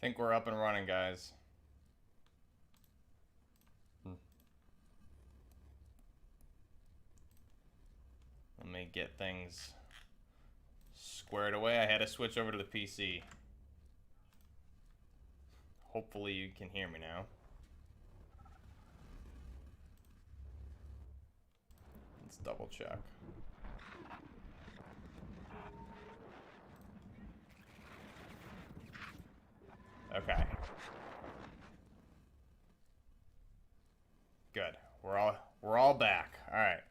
Think we're up and running, guys. Let me get things squared away. I had to switch over to the PC. Hopefully you can hear me now. Let's double check. Okay. Good. We're all back. All right.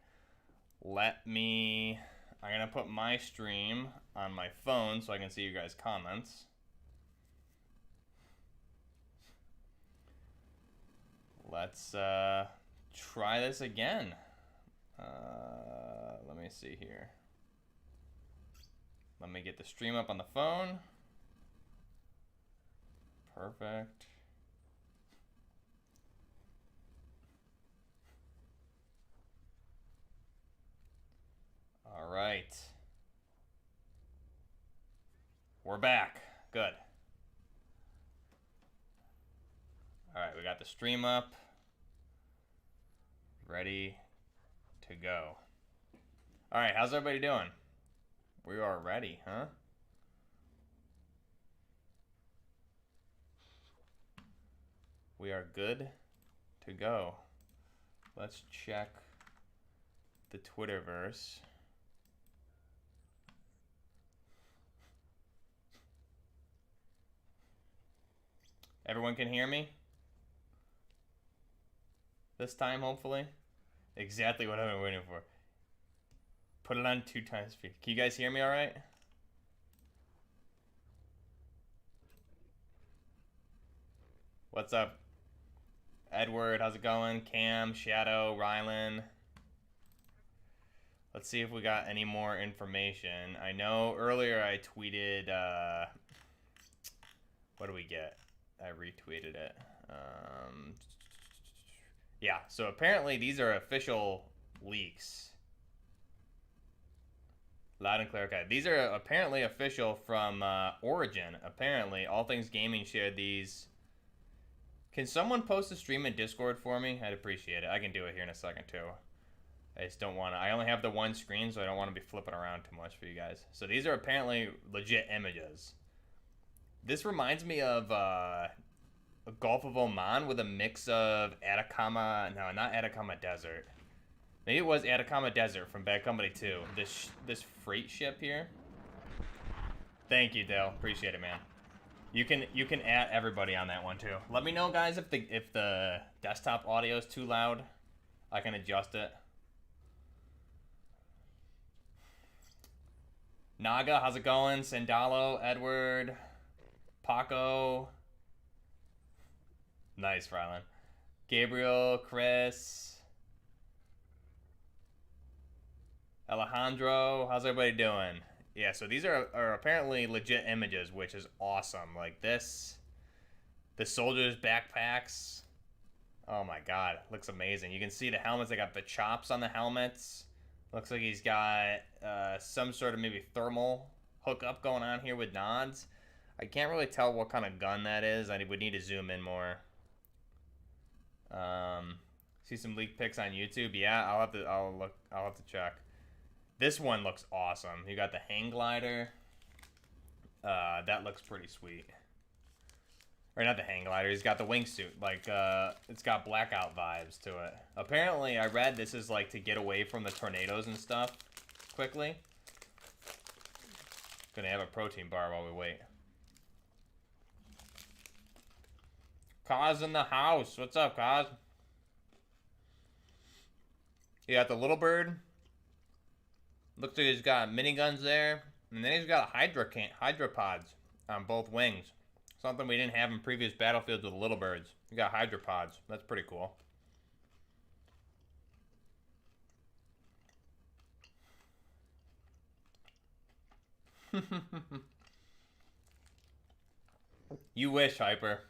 I'm gonna put my stream on my phone so I can see you guys' comments. Let's try this again. Let me see here. Let me get the stream up on the phone. Perfect. All right. We're back. Good. All right, we got the stream up. Ready to go. All right, how's everybody doing? We are ready, huh? We are good to go. Let's check the Twitterverse. Everyone can hear me? This time, hopefully. Exactly what I've been waiting for. Put it on 2 times speed. Can you guys hear me all right? What's up? Edward, how's it going? Cam, Shadow, Rylan. Let's see if we got any more information. I know earlier I tweeted, what do we get? I retweeted it. Yeah, so apparently these are official leaks. Loud and clear, okay. These are apparently official from Origin. Apparently, All Things Gaming shared these. Can someone post a stream in Discord for me? I'd appreciate it. I can do it here in a second, too. I just don't want to. I only have the one screen, so I don't want to be flipping around too much for you guys. So these are apparently legit images. This reminds me of Gulf of Oman with a mix of Atacama. No, not Atacama Desert. Maybe it was Atacama Desert from Bad Company 2. This freight ship here. Thank you, Dale. Appreciate it, man. You can add everybody on that one too. Let me know, guys, if the desktop audio is too loud. I can adjust it. Naga, how's it going? Sandalo, Edward, Paco. Nice, Rylan. Gabriel, Chris, Alejandro, how's everybody doing? Yeah, so these are apparently legit images, which is awesome. Like this, the soldiers' backpacks. Oh my god, looks amazing. You can see the helmets. They got the chops on the helmets. Looks like he's got some sort of maybe thermal hookup going on here with nods. I can't really tell what kind of gun that is. I would need to zoom in more. See some leak pics on YouTube. Yeah, I'll have to check. This one looks awesome. You got the hang glider. That looks pretty sweet. Or not the hang glider. He's got the wingsuit. Like, it's got Blackout vibes to it. Apparently, I read this is like to get away from the tornadoes and stuff quickly. Gonna have a protein bar while we wait. Kaz in the house. What's up, Kaz? You got the little bird. Looks like he's got miniguns there. And then he's got hydropods on both wings. Something we didn't have in previous battlefields with the little birds. You got hydropods. That's pretty cool. You wish, Hyper.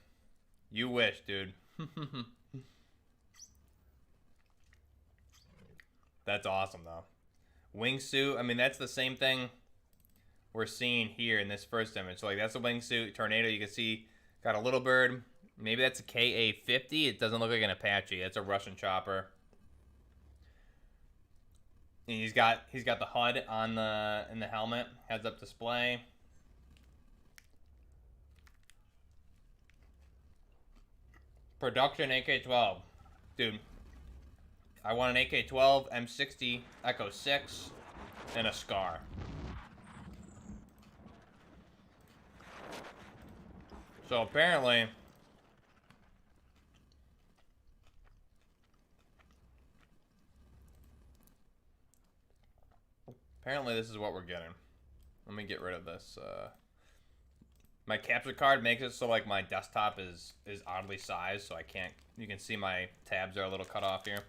You wish, dude. That's awesome, though. Wingsuit, I mean, that's the same thing we're seeing here in this first image. So, like, that's a wingsuit tornado. You can see Got a Little Bird. Maybe that's a KA-50. It doesn't look like an Apache. It's a Russian chopper. And he's got the HUD on in the helmet, heads-up display. Production AK-12, dude. I want an AK-12, M60, Echo 6, and a SCAR. So apparently, this is what we're getting. Let me get rid of this. My capture card makes it so like my desktop is oddly sized, so I can't. You can see my tabs are a little cut off here.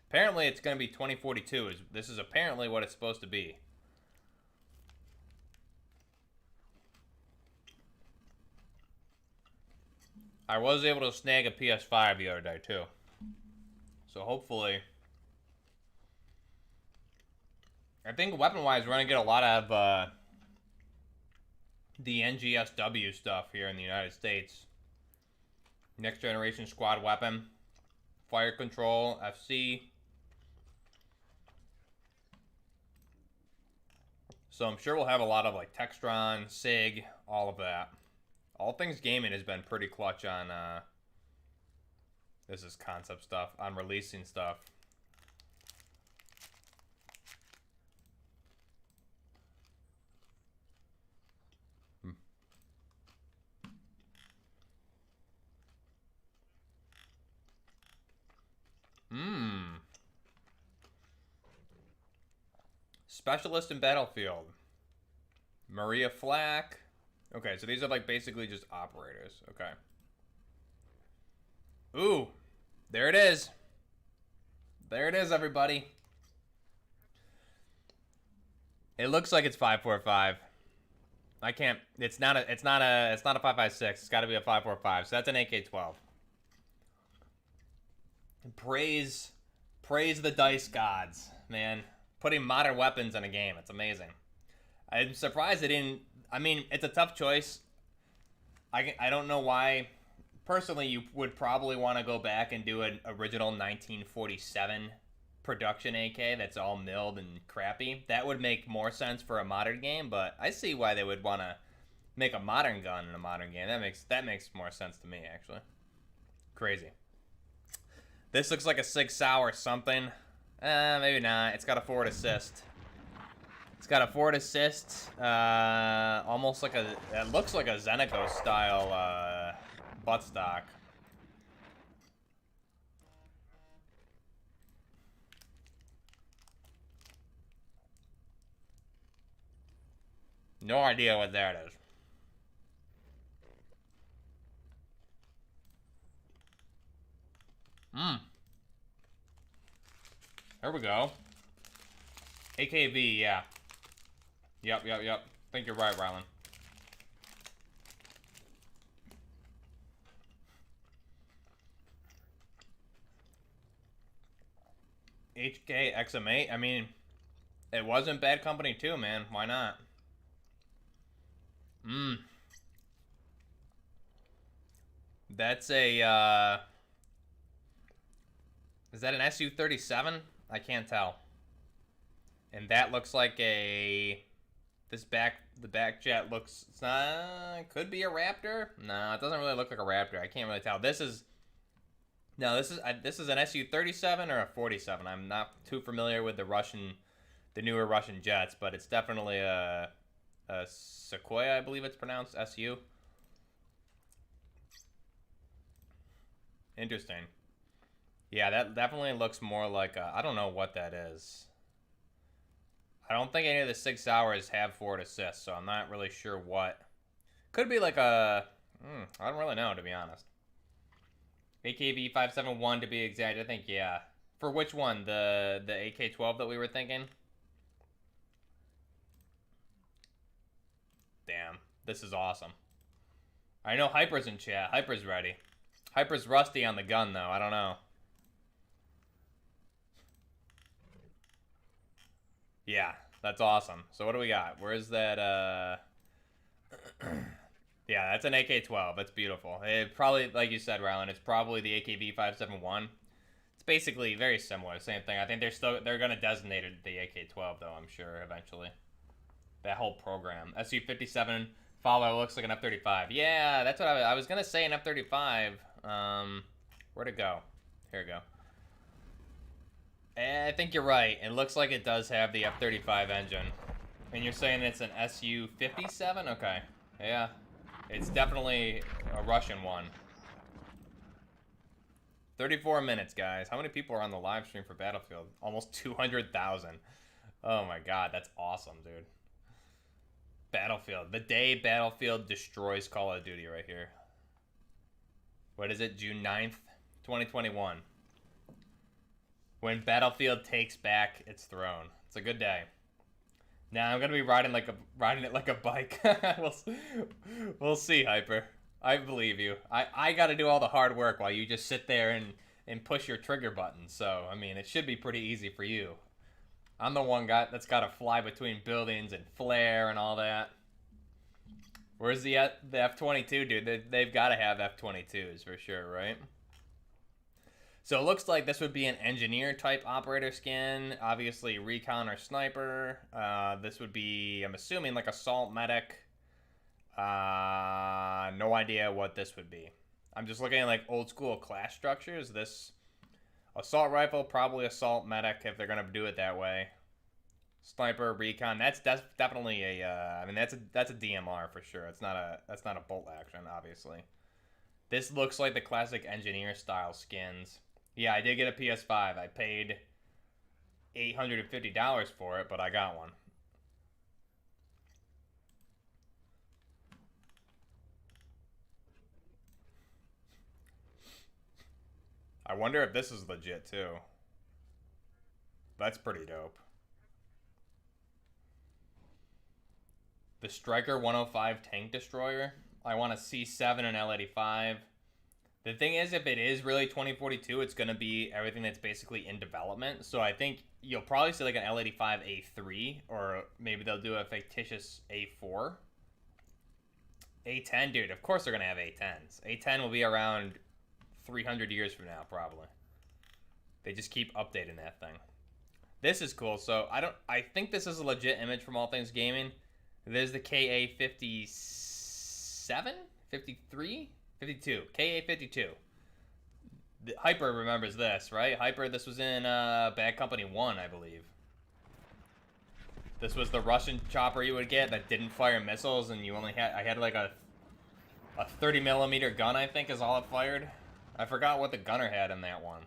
Apparently, it's going to be 2042. This is apparently what it's supposed to be. I was able to snag a PS5 the other day too, so hopefully. I think weapon-wise, we're going to get a lot of the NGSW stuff here in the United States. Next generation squad weapon, fire control, FC. So I'm sure we'll have a lot of like Textron, SIG, all of that. All Things Gaming has been pretty clutch on, this is concept stuff, on releasing stuff. Specialist in Battlefield. Maria Flack. Okay, so these are like basically just operators. Okay. Ooh, there it is. There it is, everybody. It looks like it's 545. I can't. It's not a 556. It's got to be a 545. So that's an AK-12. Praise the dice gods, man. Putting modern weapons in a game. It's amazing. I'm surprised they didn't. I mean, it's a tough choice. I don't know why. Personally, you would probably want to go back and do an original 1947 production AK that's all milled and crappy. That would make more sense for a modern game, but I see why they would want to make a modern gun in a modern game. That makes more sense to me, actually. Crazy. This looks like a Sig Sauer something. Maybe not. It's got a forward assist. It's got a forward assist. Almost like a. It looks like a Zenico style buttstock. No idea what that is. There we go. AKV, yeah. Yep. I think you're right, Rylan. HK XM8, I mean, it wasn't bad company too, man. Why not? That's a, is that an SU-37? I can't tell. And that looks like a... the back jet looks... could be a Raptor? No, it doesn't really look like a Raptor. I can't really tell. This is... No, this is an SU-37 or a 47. I'm not too familiar with the newer Russian jets, but it's definitely a Sequoia, I believe it's pronounced, SU. Interesting. Yeah, that definitely looks more like a... I don't know what that is. I don't think any of the Sig Sauers have forward assist, so I'm not really sure what. Could be like a... I don't really know, to be honest. AKV 571 to be exact, I think, yeah. For which one? The AK-12 that we were thinking? Damn, this is awesome. I know Hyper's in chat. Hyper's ready. Hyper's rusty on the gun, though. I don't know. Yeah, that's awesome. So what do we got? Where's that, Yeah, that's an AK-12. That's beautiful. It probably, like you said, Rylan, it's probably the AKV-571. It's basically very similar, same thing. I think they're gonna designate it the AK-12 though. I'm sure eventually. That whole program. SU-57 follow looks like an F-35. Yeah, that's what I was gonna say. An F-35. Where'd it go? Here we go. I think you're right. It looks like it does have the F-35 engine. And you're saying it's an SU-57? Okay. Yeah. It's definitely a Russian one. 34 minutes, guys. How many people are on the live stream for Battlefield? Almost 200,000. Oh my god, that's awesome, dude. Battlefield. The day Battlefield destroys Call of Duty right here. What is it? June 9th, 2021. When Battlefield takes back its throne. It's a good day. Now I'm gonna be riding it like a bike. we'll see, Hyper. I believe you. I gotta do all the hard work while you just sit there and push your trigger button. So I mean, it should be pretty easy for you. I'm the one guy that's gotta fly between buildings and flare and all that. Where's the F-22, dude? They've got to have F-22s for sure, right? So it looks like this would be an engineer type operator skin. Obviously recon or sniper. This would be, I'm assuming, like assault medic. No idea what this would be. I'm just looking at like old school class structures. This assault rifle, probably assault medic if they're gonna do it that way. Sniper, recon. That's definitely a. I mean, that's a DMR for sure. That's not a bolt action, obviously. This looks like the classic engineer style skins. Yeah, I did get a PS5. I paid $850 for it, but I got one. I wonder if this is legit too. That's pretty dope. The Striker 105 tank destroyer. I want a C7 and L85. The thing is, if it is really 2042, it's going to be everything that's basically in development. So I think you'll probably see like an L85A3, or maybe they'll do a fictitious A4. A10, dude, of course they're going to have A10s. A10 will be around 300 years from now, probably. They just keep updating that thing. This is cool. So I think this is a legit image from All Things Gaming. There's the KA-57? 53? 52. KA-52. Hyper remembers this, right? Hyper, this was in Bad Company 1, I believe. This was the Russian chopper you would get that didn't fire missiles, and you only had... I had like a 30mm gun, I think, is all it fired. I forgot what the gunner had in that one.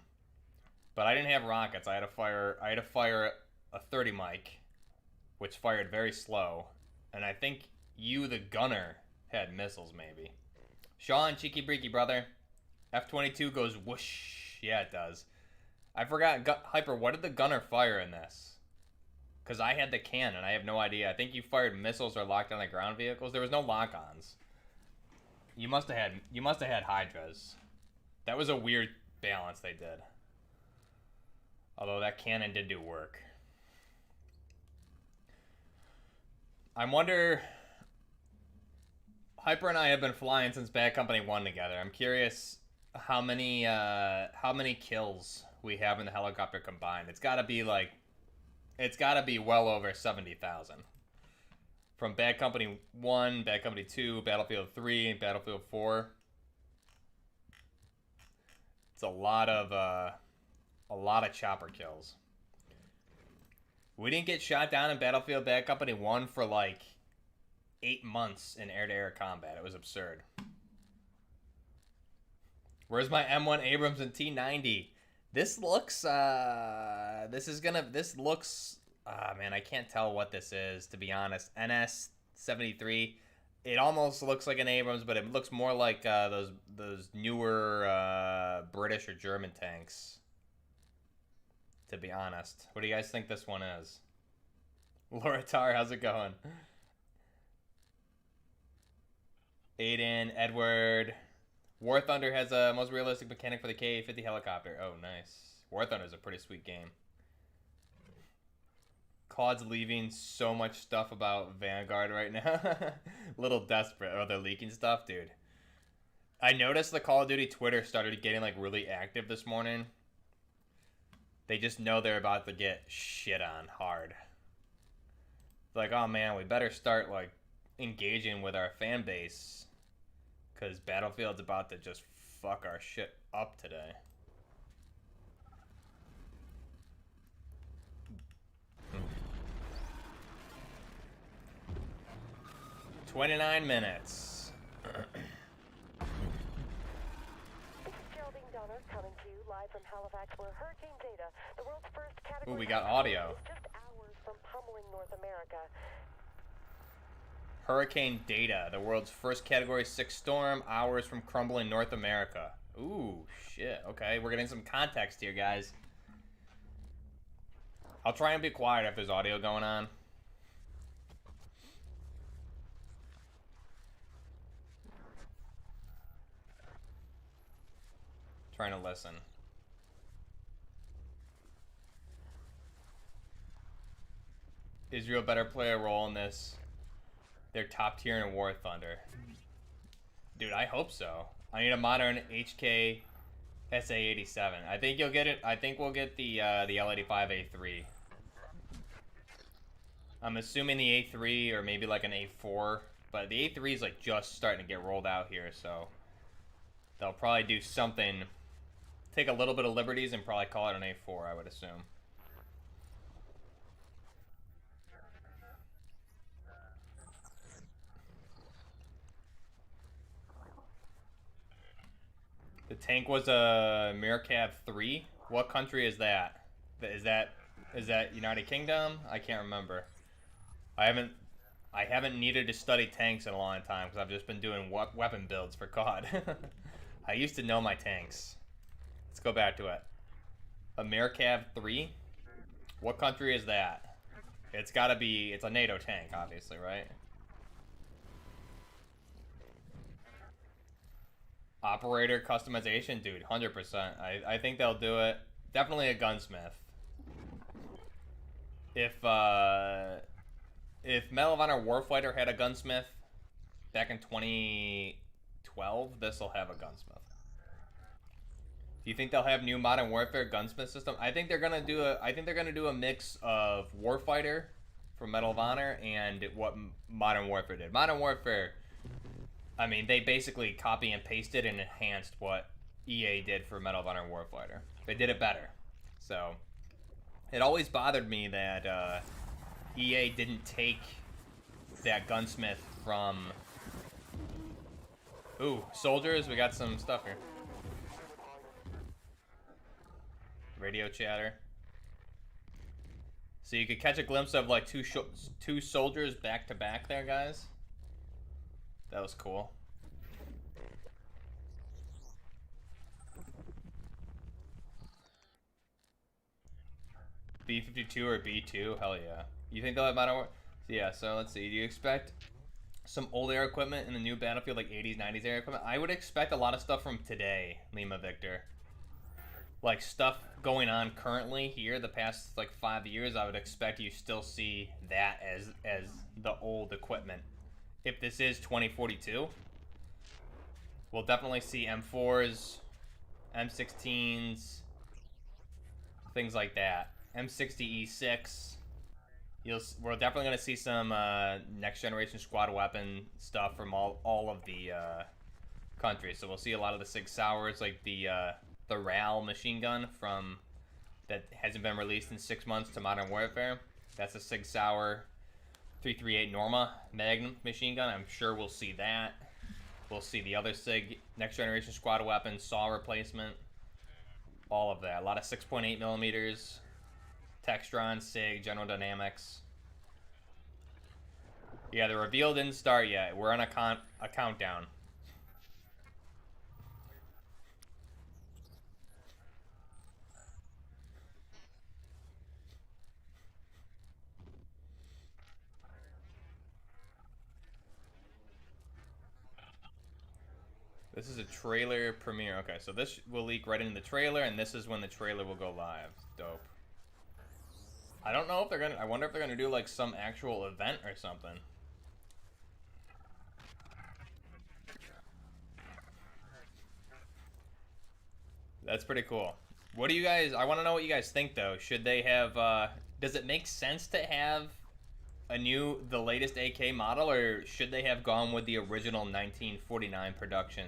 But I didn't have rockets. I had to fire a 30 mic, which fired very slow. And I think you, the gunner, had missiles, maybe. Sean, cheeky breaky, brother. F-22 goes whoosh. Yeah, it does. I forgot. Hyper, what did the gunner fire in this? Because I had the cannon. I have no idea. I think you fired missiles or locked on the ground vehicles. There was no lock-ons. You must have had Hydras. That was a weird balance they did. Although that cannon did do work. I wonder... Hyper and I have been flying since Bad Company 1 together. I'm curious how many kills we have in the helicopter combined. It's gotta be well over 70,000. From Bad Company 1, Bad Company 2, Battlefield 3, and Battlefield 4. It's a lot of chopper kills. We didn't get shot down in Battlefield Bad Company 1 for like 8 months in air-to-air combat. It was absurd. Where's my M1 Abrams and T90? This looks, man, I can't tell what this is, to be honest. NS-73. It almost looks like an Abrams, but it looks more like those newer British or German tanks, to be honest. What do you guys think this one is? Loratar, how's it going? Aiden, Edward. War Thunder has a most realistic mechanic for the KA-50 helicopter. Oh, nice. War Thunder is a pretty sweet game. COD's leaving so much stuff about Vanguard right now. Little desperate. Oh, they're leaking stuff, dude. I noticed the Call of Duty Twitter started getting like really active this morning. They just know they're about to get shit on hard. Like, oh man, we better start like engaging with our fan base, because Battlefield's about to just fuck our shit up today. Hmm. 29 minutes. Coming to you live from Halifax, where Hurricane Data, the world's first category. Ooh, we got audio. Is just hours from pummeling North America. Hurricane Data, the world's first Category 6 storm, hours from crumbling North America. Ooh, shit. Okay, we're getting some context here, guys. I'll try and be quiet if there's audio going on. Trying to listen. Israel better play a role in this. They're top tier in War Thunder. Dude, I hope so. I need a modern HK SA87. I think you'll get it. I think we'll get the L85A3. I'm assuming the A3 or maybe like an A4, but the A3 is like just starting to get rolled out here, so they'll probably do something. Take a little bit of liberties and probably call it an A4, I would assume. The tank was a Mircav 3. What country is that? Is that United Kingdom? I can't remember. I haven't needed to study tanks in a long time because I've just been doing weapon builds for COD. I used to know my tanks. Let's go back to it. A Mircav 3? What country is that? It's gotta be, it's a NATO tank, obviously, right? Operator customization, dude, 100%. I think they'll do it. Definitely a gunsmith. If Medal of Honor Warfighter had a gunsmith back in 2012, this will have a gunsmith. Do you think they'll have new Modern Warfare gunsmith system? I think they're gonna do a mix of Warfighter from Medal of Honor and what Modern Warfare did. Modern Warfare, I mean, they basically copy and pasted and enhanced what EA did for Medal of Honor Warfighter. They did it better. So it always bothered me that EA didn't take that gunsmith from. Ooh, soldiers, we got some stuff here. Radio chatter. So you could catch a glimpse of like two soldiers back to back there, guys. That was cool. B-52 or B-2? Hell yeah. You think they'll have Modern Warfare? Yeah, so let's see. Do you expect some old air equipment in the new Battlefield, like 80s, 90s air equipment? I would expect a lot of stuff from today, Lima Victor. Like stuff going on currently here the past like 5 years, I would expect you still see that as the old equipment. If this is 2042, we'll definitely see M4s, M16s, things like that. M60E6. We're definitely going to see some next generation squad weapon stuff from all of the countries. So we'll see a lot of the Sig Sauers, like the RAL machine gun from that hasn't been released in 6 months to Modern Warfare. That's a Sig Sauer 338 Norma Magnum machine gun. I'm sure we'll see that. We'll see the other Sig next generation squad weapons, SAW replacement, all of that. A lot of 6.8 millimeters, Textron, Sig, General Dynamics. Yeah, the reveal didn't start yet. We're on a countdown. This is a trailer premiere. Okay, so this will leak right into the trailer, and this is when the trailer will go live. Dope. I don't know if they're gonna. I wonder if they're gonna do like some actual event or something. That's pretty cool. What do you guys? I want to know what you guys think though. Should they have? Does it make sense to have the latest AK model, or should they have gone with the original 1949 production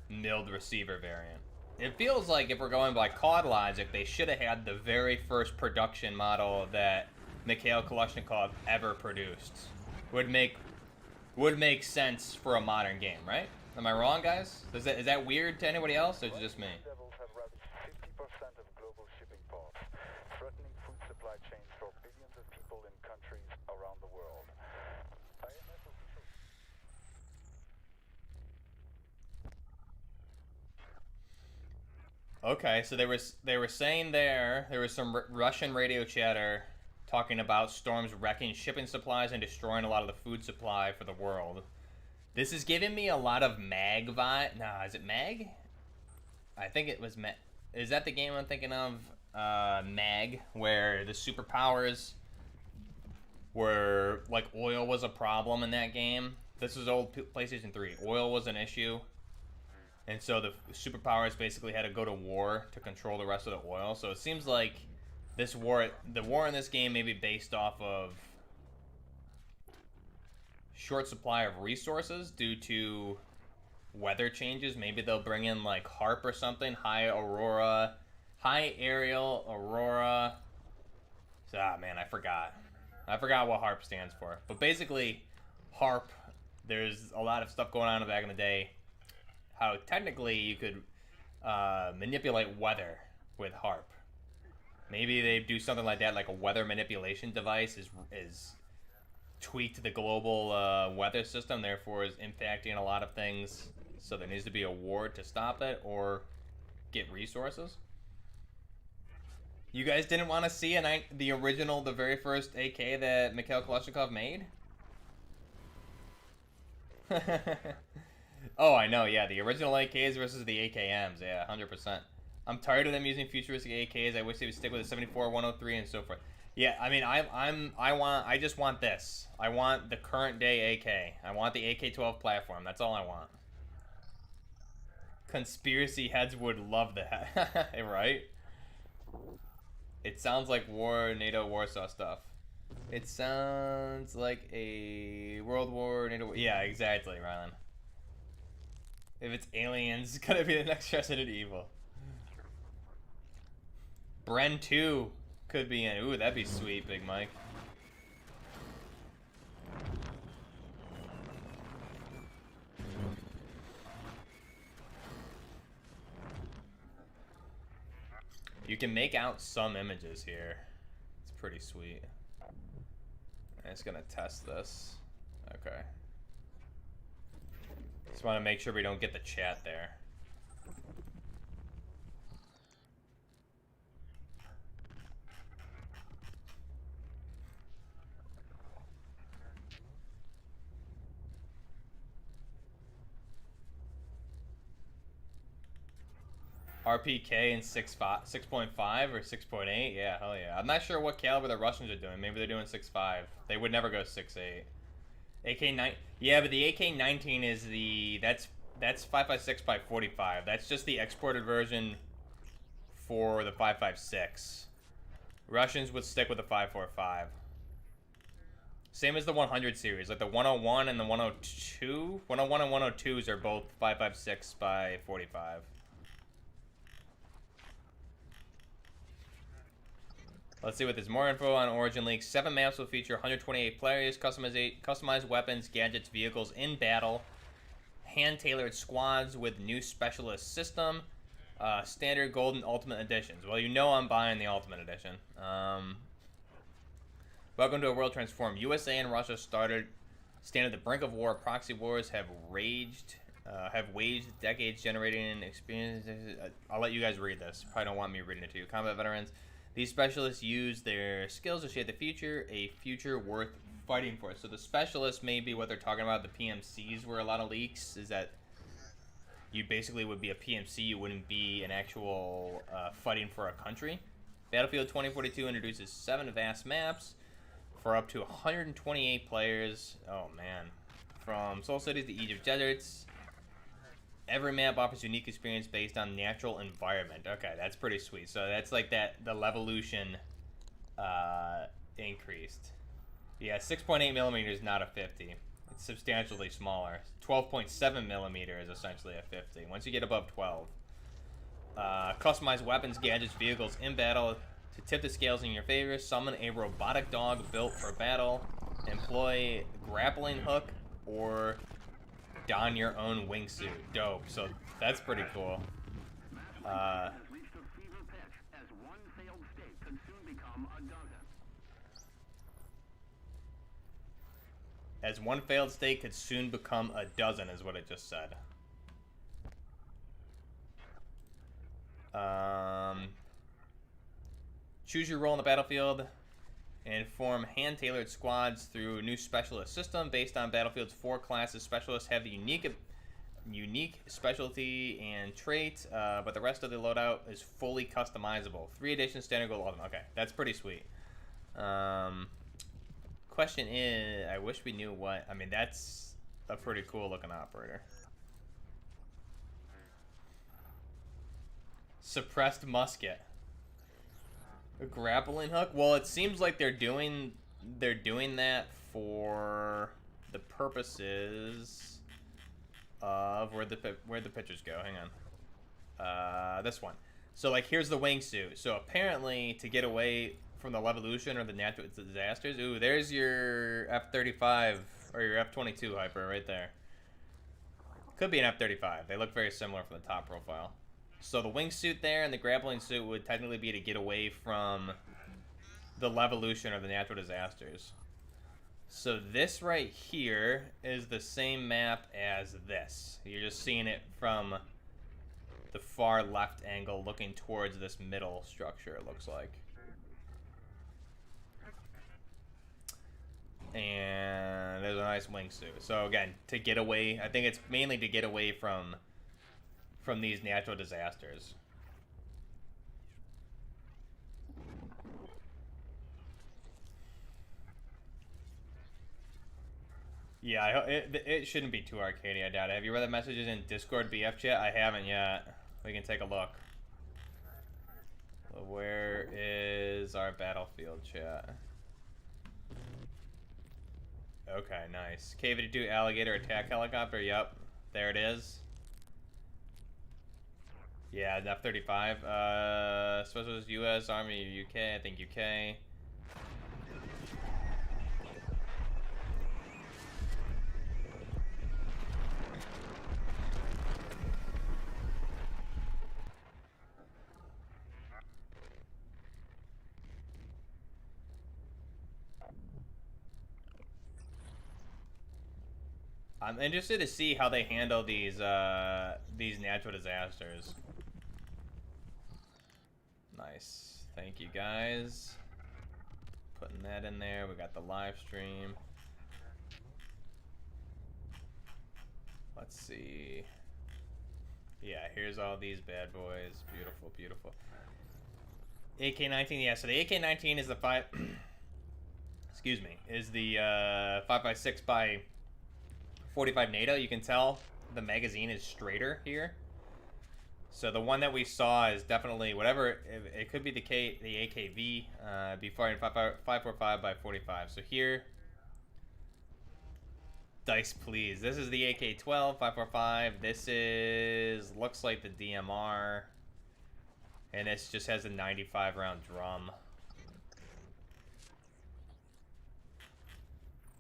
milled receiver variant? It feels like if we're going by COD logic, they should have had the very first production model that Mikhail Kalashnikov ever produced. Would make sense for a modern game, right? Am I wrong, guys? Is that weird to anybody else, or is it just me? Devils have ravaged 50% of global shipping ports, threatening food supply chains for billions of people in countries around the world. IMF officials. Okay, so they were saying there was some Russian radio chatter talking about storms wrecking shipping supplies and destroying a lot of the food supply for the world. This is giving me a lot of Mag vibe. Nah, is it Mag? I think it was Mag. Is that the game I'm thinking of? Mag, where the superpowers were like oil was a problem in that game. This was old PlayStation 3. Oil was an issue. And so the superpowers basically had to go to war to control the rest of the oil. So it seems like the war in this game may be based off of short supply of resources due to weather changes. Maybe they'll bring in like HARP or something, high aerial aurora. Man, I forgot what HARP stands for. But basically, HARP, there's a lot of stuff going on back in the day. How technically you could manipulate weather with HARP. Maybe they do something like that, like a weather manipulation device is tweaked the global weather system, therefore is impacting a lot of things. So there needs to be a war to stop it or get resources. You guys didn't want to see the very first AK that Mikhail Kalashnikov made? Oh, I know, yeah, the original AKs versus the AKMs, yeah, 100%. I'm tired of them using futuristic AKs. I wish they would stick with the 74, 103, and so forth. Yeah, I mean, I just want this. I want the current day AK. I want the AK-12 platform. That's all I want. Conspiracy heads would love that, right? It sounds like NATO Warsaw stuff. It sounds like a World War NATO. Yeah, exactly, Rylan. If it's aliens, it's gonna be the next Resident Evil. Bren 2 could be in. Ooh, that'd be sweet, Big Mike. You can make out some images here. It's pretty sweet. I'm just gonna test this. Okay. Just want to make sure we don't get the chat there. RPK in 6.5 or 6.8? Yeah, hell yeah. I'm not sure what caliber the Russians are doing. Maybe they're doing 6.5. They would never go 6.8. AK-9. Yeah, but the AK-19 is that's 5.56 by 45. That's just the exported version for the 5.56. Russians would stick with the 5.45. Same as the 100 series, like the 101 and the 102. 101 and 102s are both 5.56 by 45. Let's see what there's more info on Origin Leaks. 7 maps will feature 128 players, customized weapons, gadgets, vehicles in battle, hand-tailored squads with new specialist system, standard gold and ultimate editions. Well, you know I'm buying the ultimate edition. Welcome to a world transformed. USA and Russia stand at the brink of war. Proxy wars have waged decades, generating experiences. I'll let you guys read this. Probably don't want me reading it to you. Combat veterans. These specialists use their skills to shape the future, a future worth fighting for. So the specialists may be what they're talking about. The PMCs were a lot of leaks. Is that you basically would be a PMC. You wouldn't be an actual fighting for a country. Battlefield 2042 introduces 7 vast maps for up to 128 players. Oh man. From Soul Cities to Egypt Deserts. Every map offers unique experience based on natural environment. Okay, that's pretty sweet. So that's like that, the Levolution increased. Yeah, 6.8 millimeters, not a 50. It's substantially smaller. 12.7 millimeter is essentially a 50. Once you get above 12. Customize weapons, gadgets, vehicles in battle to tip the scales in your favor. Summon a robotic dog built for battle. Employ grappling hook or don your own wingsuit. Dope. So that's pretty cool. As one failed state could soon become a dozen is what it just said. Choose your role in the battlefield and form hand-tailored squads through a new specialist system based on Battlefield's 4 classes. Specialists have the unique specialty and trait, but the rest of the loadout is fully customizable. 3 editions, standard gold, 11. Okay, that's pretty sweet. Question is, I wish we knew what. I mean, that's a pretty cool looking operator. Suppressed musket. A grappling hook? Well, it seems like they're doing that for the purposes of where'd the pictures go? Hang on. This one. So like here's the wingsuit. So apparently to get away from the Levolution or the natural disasters, ooh, there's your F-35 or your F-22 Hyper right there. Could be an F-35. They look very similar from the top profile. So the wingsuit there and the grappling suit would technically be to get away from the Levolution or the natural disasters. So this right here is the same map as this. You're just seeing it from the far left angle looking towards this middle structure, it looks like. And there's a nice wingsuit. So again, to get away, I think it's mainly to get away from these natural disasters. Yeah, it shouldn't be too arcadey, I doubt it. Have you read the messages in Discord BF chat? I haven't yet. We can take a look. Where is our Battlefield chat? Okay, nice. K-52 Alligator attack helicopter, yep. There it is. Yeah, F-35. Specialist US, Army, UK, I think UK. I'm interested to see how they handle these natural disasters. Nice. Thank you guys. Putting that in there. We got the live stream. Let's see. Yeah, here's all these bad boys. Beautiful, beautiful. AK-19, yeah, so the AK-19 is the excuse me, is the 5.56 by 45 NATO. You can tell the magazine is straighter here. So the one that we saw is definitely whatever. It could be the AKV. Be firing 5.45 by 45. So here, dice please. This is the AK-12 5.45. This is looks like the DMR, and this just has a 95 round drum.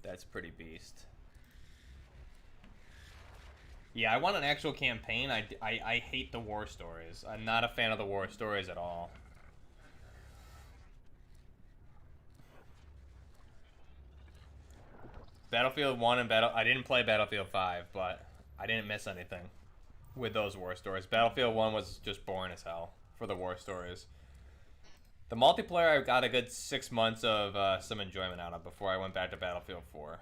That's pretty beast. Yeah, I want an actual campaign. I hate the war stories. I'm not a fan of the war stories at all. Battlefield 1 and I didn't play Battlefield 5, but I didn't miss anything with those war stories. Battlefield 1 was just boring as hell for the war stories. The multiplayer I got a good 6 months of some enjoyment out of before I went back to Battlefield 4.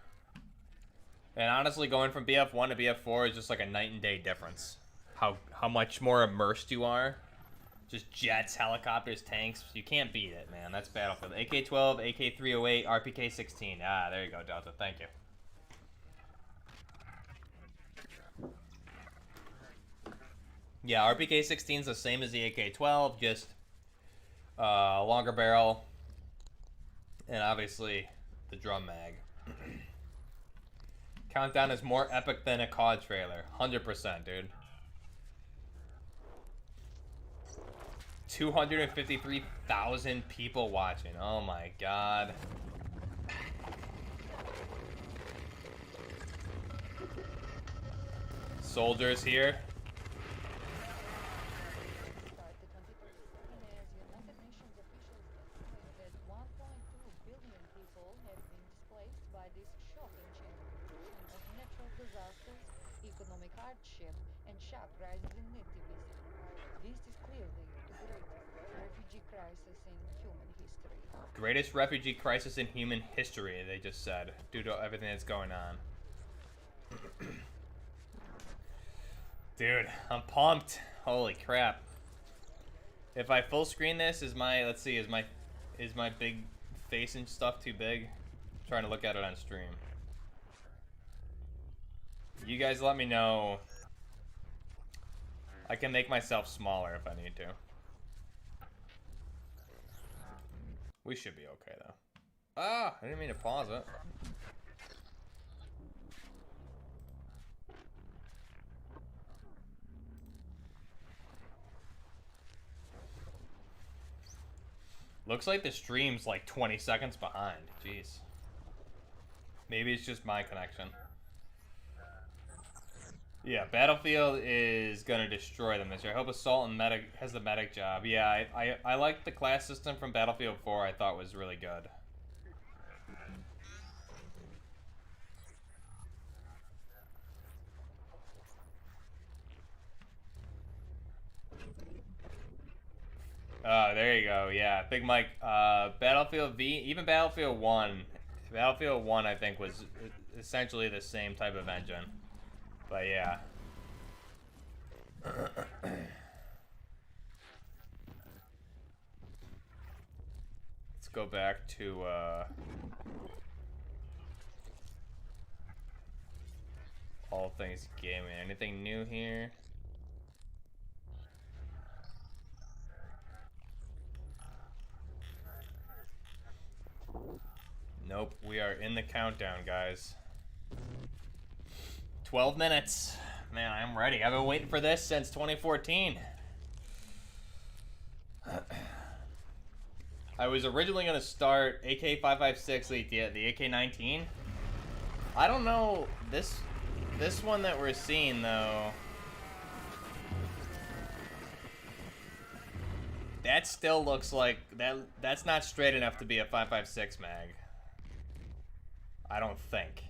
And honestly, going from BF1 to BF4 is just like a night and day difference. How much more immersed you are. Just jets, helicopters, tanks. You can't beat it, man. That's Battlefield. AK-12, AK-308, RPK-16. Ah, there you go, Delta. Thank you. Yeah, RPK-16 is the same as the AK-12, just longer barrel, and obviously the drum mag. Countdown is more epic than a COD trailer. 100%, dude. 253,000 people watching. Oh my god. Soldiers here. Economic hardship and sharp rises in nativism. This is clearly the greatest refugee crisis in human history. Greatest refugee crisis in human history, they just said, due to everything that's going on. Dude, I'm pumped. Holy crap. If I full screen this, is my, let's see, is my big face and stuff too big? I'm trying to look at it on stream. You guys let me know. I can make myself smaller if I need to. We should be okay though. Ah, I didn't mean to pause it. Looks like the stream's like 20 seconds behind. Jeez. Maybe it's just my connection. Yeah, Battlefield is gonna destroy them this year. I hope Assault and Medic has the medic job. Yeah, I like the class system from Battlefield 4. I thought was really good. Oh, there you go. Yeah, Big Mike. Battlefield V, even Battlefield 1. Battlefield 1, I think, was essentially the same type of engine. But yeah. Let's go back to all things gaming. Anything new here? Nope, we are in the countdown, guys. 12 minutes. Man, I'm ready. I've been waiting for this since 2014. I was originally going to start AK-556 the AK-19. I don't know, this one that we're seeing though, that still looks like that's not straight enough to be a 556 mag. I don't think.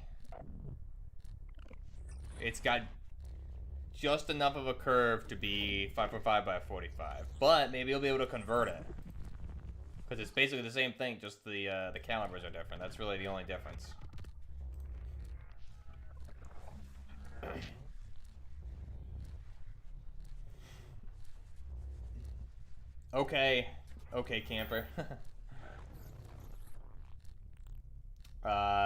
It's got just enough of a curve to be 545 by 45, but maybe you'll be able to convert it because it's basically the same thing, just the calibers are different. That's really the only difference. Okay, camper.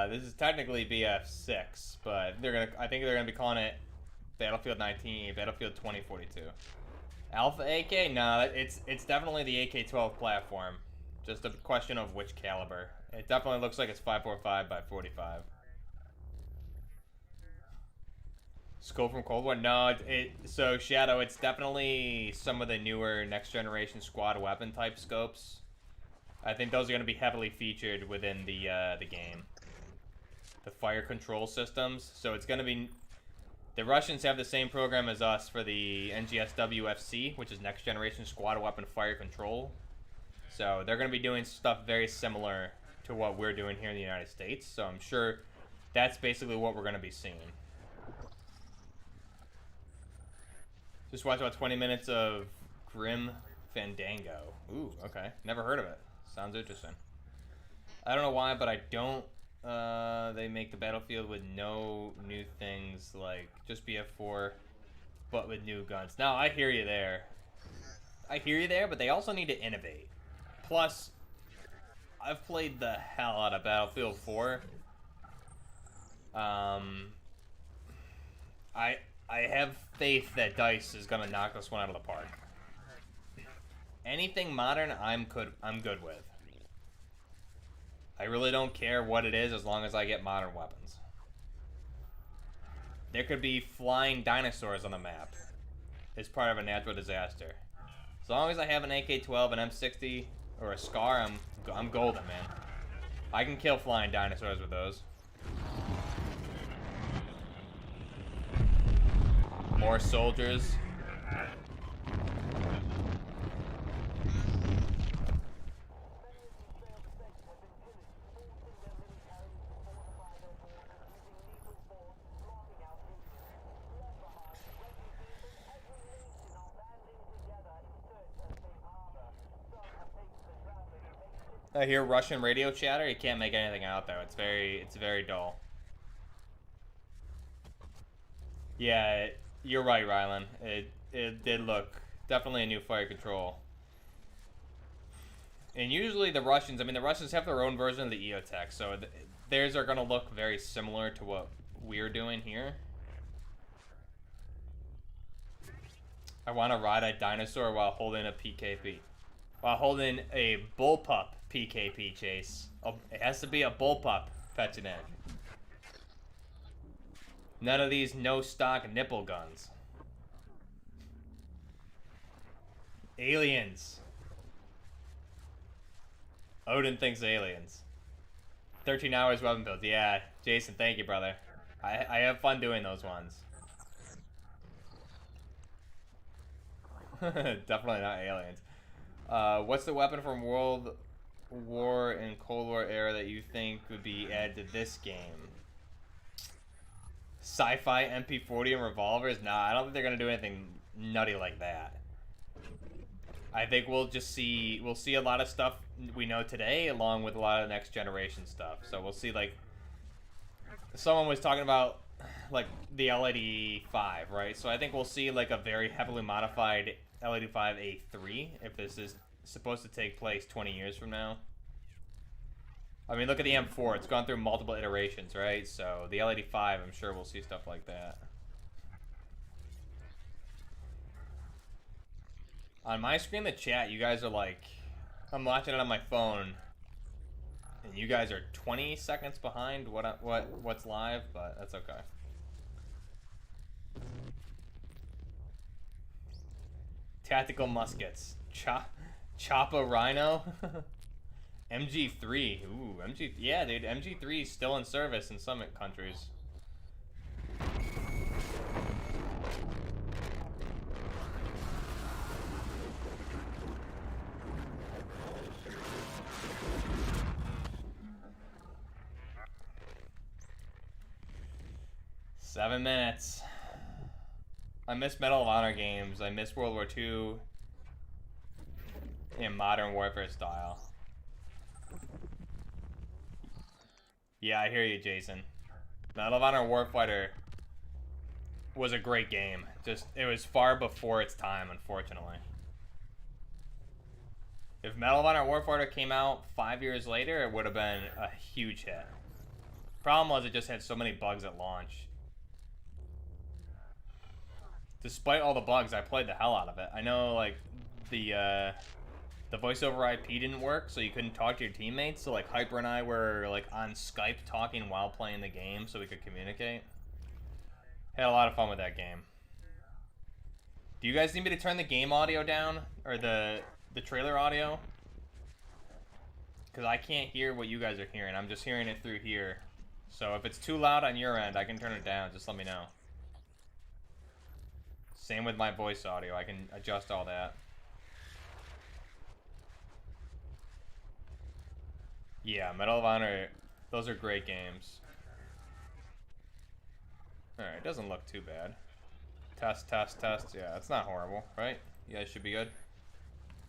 This is technically BF6, but I think they're gonna be calling it Battlefield 19, Battlefield 2042. Alpha AK? No, it's definitely the AK-12 platform. Just a question of which caliber. It definitely looks like it's 545 by 45. Scope from Cold War? No, so Shadow, it's definitely some of the newer next generation squad weapon type scopes. I think those are going to be heavily featured within the game. The fire control systems. So it's going to be... The Russians have the same program as us for the NGSWFC, which is next generation squad weapon fire control. So they're going to be doing stuff very similar to what we're doing here in the United States. So I'm sure that's basically what we're going to be seeing. Just watch about 20 minutes of Grim Fandango. Ooh, okay. Never heard of it. Sounds interesting. I don't know why, but I don't... they make the Battlefield with no new things, like just BF4, but with new guns. Now, I hear you there. I hear you there, but they also need to innovate. Plus, I've played the hell out of Battlefield 4. I have faith that DICE is gonna knock this one out of the park. Anything modern, I'm good with. I really don't care what it is as long as I get modern weapons. There could be flying dinosaurs on the map. It's part of a natural disaster. As long as I have an AK-12, an M60, or a SCAR, I'm golden, man. I can kill flying dinosaurs with those. More soldiers. I hear Russian radio chatter. You can't make anything out though. It's very dull. Yeah, you're right, Rylan. It did look definitely a new fire control. And usually the Russians, I mean, the Russians have their own version of the EOTech, so theirs are gonna look very similar to what we're doing here. I want to ride a dinosaur while holding a PKP. While holding a bullpup PKP, Chase. It has to be a bullpup, Petchinek. None of these no-stock nipple guns. Aliens. Odin thinks aliens. 13 hours weapon builds. Yeah, Jason, thank you, brother. I have fun doing those ones. Definitely not aliens. What's the weapon from World War and Cold War era that you think would be added to this game? Sci-fi MP40 and revolvers? Nah, I don't think they're gonna do anything nutty like that. I think we'll see a lot of stuff we know today, along with a lot of next generation stuff. So we'll see, like, someone was talking about like the L85, right? So I think we'll see like a very heavily modified L85A3 if this is supposed to take place 20 years from now. I mean, look at the M4. It's gone through multiple iterations, right? So the L85, I'm sure we'll see stuff like that. On my screen, the chat, you guys are like, I'm watching it on my phone, and you guys are 20 seconds behind what's live, but that's okay. Tactical muskets. Choppa Rhino. MG3. Ooh, yeah, dude. MG3 is still in service in some countries. Seven minutes. I miss Medal of Honor games. I miss World War II in Modern Warfare style. Yeah, I hear you, Jason. Medal of Honor Warfighter was a great game. Just, it was far before its time, unfortunately. If Medal of Honor Warfighter came out 5 years later, it would have been a huge hit. Problem was, it just had so many bugs at launch. Despite all the bugs, I played the hell out of it. I know, like, the voice over IP didn't work, so you couldn't talk to your teammates. So, like, Hyper and I were, like, on Skype talking while playing the game so we could communicate. Had a lot of fun with that game. Do you guys need me to turn the game audio down? Or the trailer audio? Because I can't hear what you guys are hearing. I'm just hearing it through here. So if it's too loud on your end, I can turn it down. Just let me know. Same with my voice audio. I can adjust all that. Yeah, Medal of Honor, those are great games. Alright, doesn't look too bad. Test. Yeah, it's not horrible, right? You guys should be good.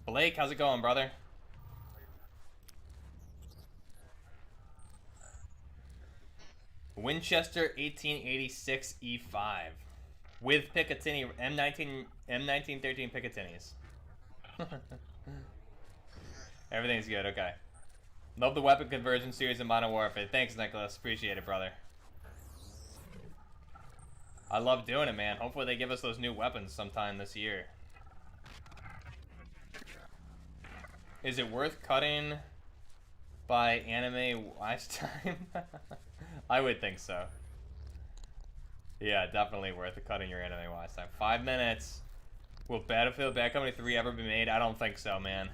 Blake, how's it going, brother? Winchester 1886 E5 with Picatinny M1913 Picatinis. Everything's good, okay. Love the weapon conversion series in Modern Warfare. Thanks, Nicholas. Appreciate it, brother. I love doing it, man. Hopefully they give us those new weapons sometime this year. Is it worth cutting by anime watch time? I would think so. Yeah, definitely worth it cutting your anime watch time. 5 minutes. Will Battlefield Bad Company 3 ever be made? I don't think so, man.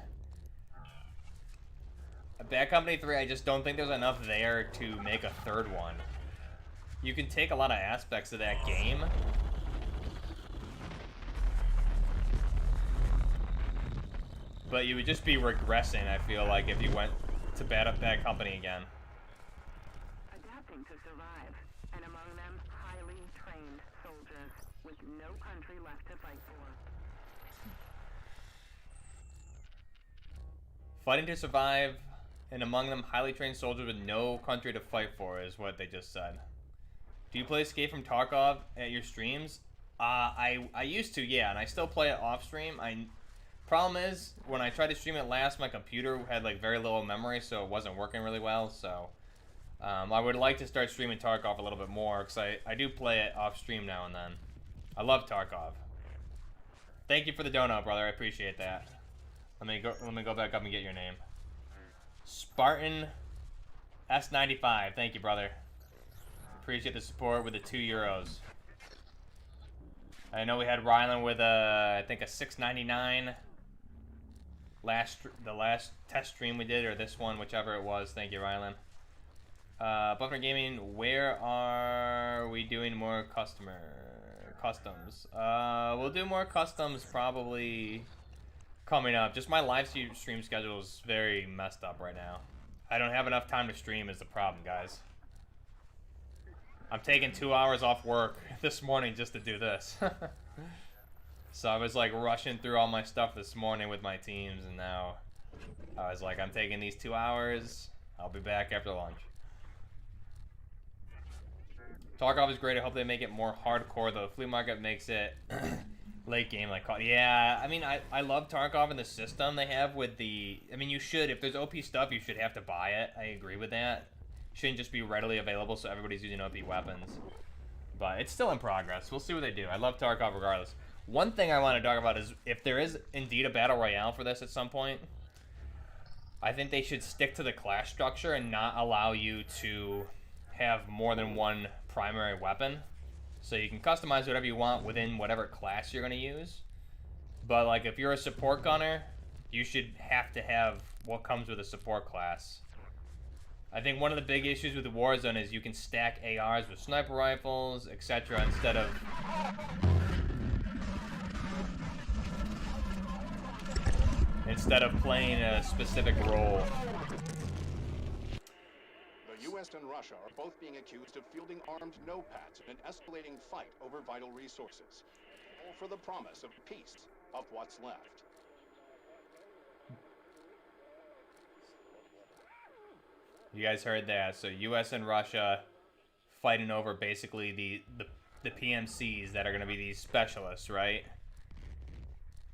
Bad Company 3, I just don't think there's enough there to make a third one. You can take a lot of aspects of that game. But you would just be regressing, I feel like, if you went to Bad Company again. Adapting to survive, and among them, highly trained soldiers with no country left to fight for. Fighting to survive, and among them, highly trained soldiers with no country to fight for, is what they just said. Do you play Escape from Tarkov at your streams? I used to, yeah, and I still play it off stream. Problem is, when I tried to stream it last, my computer had like very little memory, so it wasn't working really well. So I would like to start streaming Tarkov a little bit more, because I do play it off stream now and then. I love Tarkov. Thank you for the donut, brother. I appreciate that. Let me go back up and get your name. Spartan S95. Thank you, brother. Appreciate the support with the €2. I know we had Rylan with I think a $6.99 the last test stream we did, or this one, whichever it was. Thank you, Rylan. Buffner Gaming, where are we doing more customs? We'll do more customs probably coming up. Just my live stream schedule is very messed up right now. I don't have enough time to stream is the problem, guys. I'm taking 2 hours off work this morning just to do this. So I was like rushing through all my stuff this morning with my teams, and now I was like, I'm taking these 2 hours. I'll be back after lunch. Tarkov is great. I hope they make it more hardcore, though. Flea Market makes it late game like COD. Yeah, I mean, I love Tarkov and the system they have with the... I mean, you should, if there's OP stuff, you should have to buy it. I agree with that. Shouldn't just be readily available so everybody's using OP weapons. But it's still in progress. We'll see what they do. I love Tarkov regardless. One thing I want to talk about is if there is indeed a battle royale for this at some point, I think they should stick to the class structure and not allow you to have more than one primary weapon. So you can customize whatever you want within whatever class you're going to use. But like if you're a support gunner, you should have to have what comes with a support class. I think one of the big issues with the Warzone is you can stack ARs with sniper rifles, etc. instead of playing a specific role. The U.S. and Russia are both being accused of fielding armed no-pats in an escalating fight over vital resources, all for the promise of peace of what's left. You guys heard that. So U.S. and Russia fighting over basically the PMCs that are going to be these specialists, right?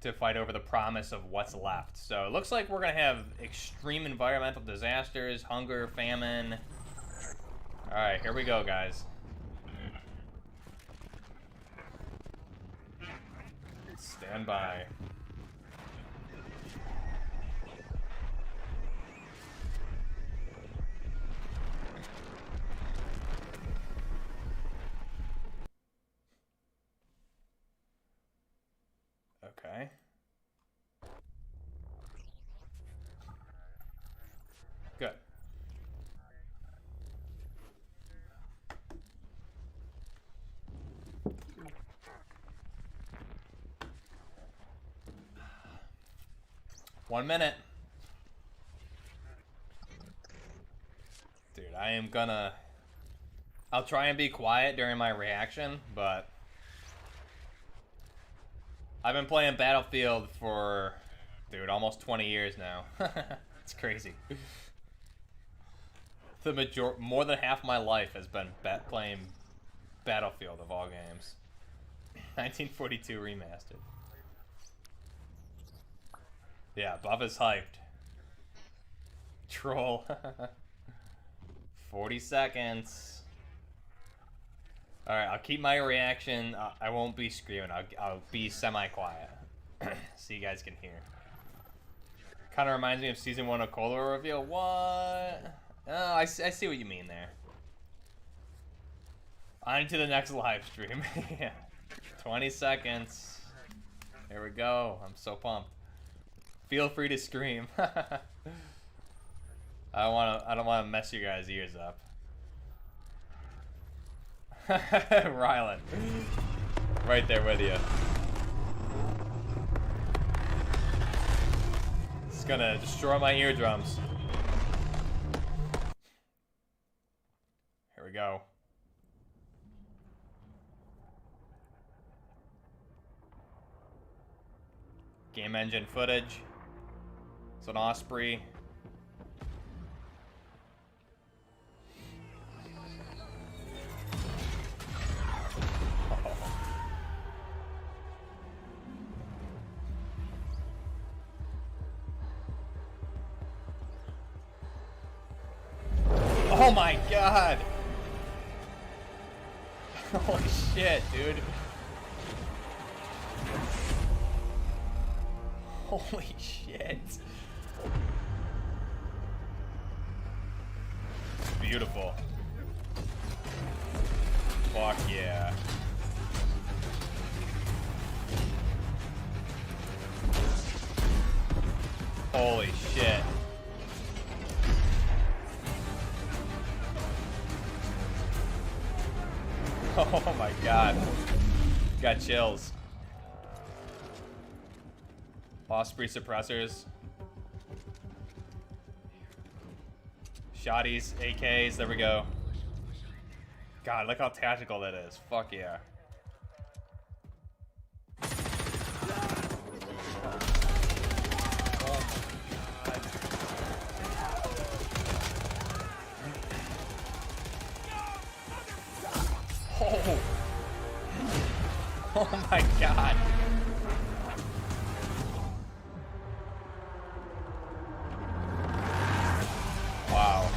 To fight over the promise of what's left. So it looks like we're going to have extreme environmental disasters, hunger, famine. All right, here we go, guys. Stand by. Okay. Good. One minute. Dude, I'll try and be quiet during my reaction, but I've been playing Battlefield for, dude, almost 20 years now. It's crazy. More than half my life has been playing Battlefield of all games. 1942 remastered. Yeah, Buff is hyped. Troll. 40 seconds. Alright, I'll keep my reaction. I won't be screaming. I'll be semi-quiet. So you guys can hear. Kind of reminds me of Season 1 of Cola reveal. What? Oh, I see what you mean there. On to the next live stream. Yeah. 20 seconds. Here we go. I'm so pumped. Feel free to scream. I don't wanna mess your guys' ears up. Rylan. Right there with you. It's gonna destroy my eardrums. Here we go. Game engine footage. It's an Osprey. Oh my god! Holy shit, dude. Holy shit. Beautiful. Fuck yeah. Holy shit. Oh my god. Got chills. Osprey suppressors. Shotties, AKs, there we go. God, look how tactical that is. Fuck yeah. Oh. Oh my god. Wow.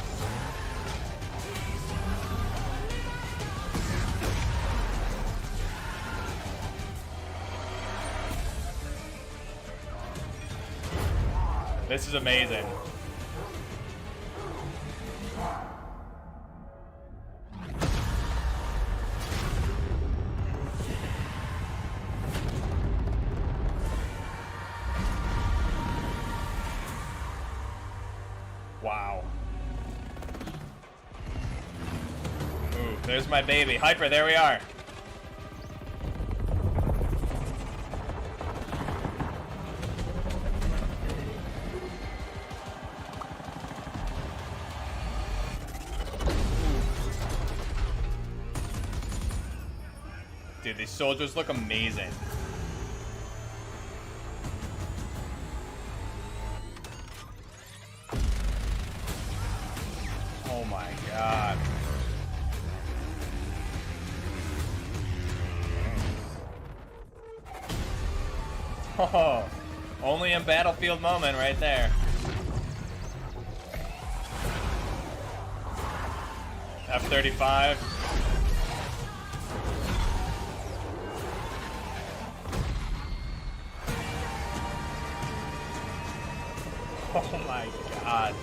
This is amazing. Wow. Ooh, there's my baby. Hyper, there we are. Dude, these soldiers look amazing. Oh my god. Oh, only in Battlefield moment right there. F-35. Oh my god.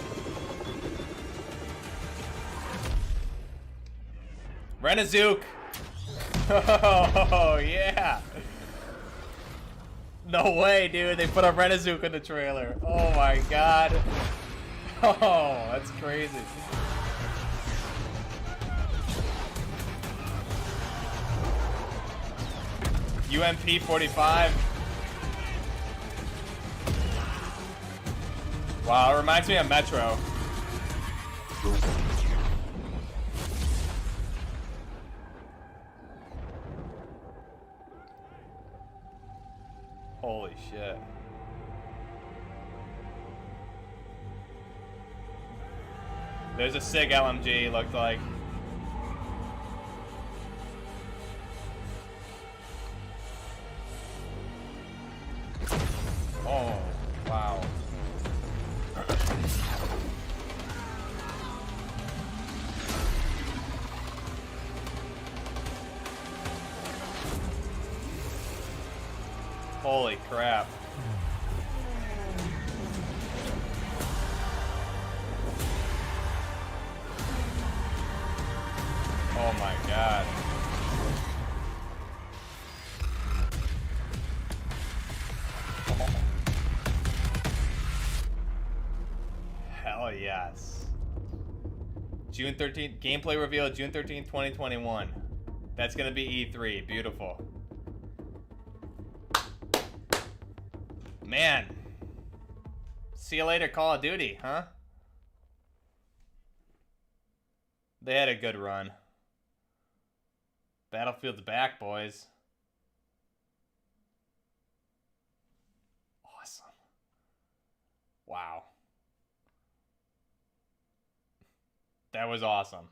Renazook! Oh, yeah! No way, dude. They put a Renazook in the trailer. Oh my god. Oh, that's crazy. UMP 45. Wow, it reminds me of Metro. Holy shit. There's a SIG LMG, looked like. Oh, wow. Holy crap. Oh my god. Hell yes. June 13th, gameplay reveal June 13th, 2021. That's gonna be E3. Beautiful. Man. See you later, Call of Duty, huh? They had a good run. Battlefield's back, boys. Awesome. Wow. That was awesome.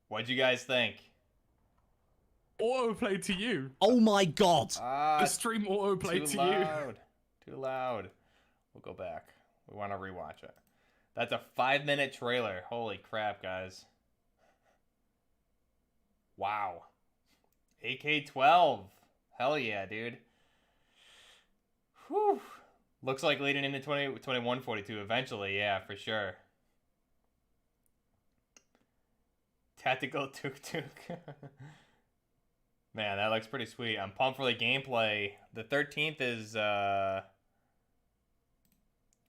What'd you guys think? Autoplay to you. Oh my god. The stream autoplay to you. Too loud. We'll go back. We want to rewatch it. That's a 5-minute trailer. Holy crap, guys. Wow. AK-12. Hell yeah, dude. Whew. Looks like leading into 2142 eventually, yeah, for sure. Tactical tuk-tuk. Man, that looks pretty sweet. I'm pumped for the gameplay. The 13th is,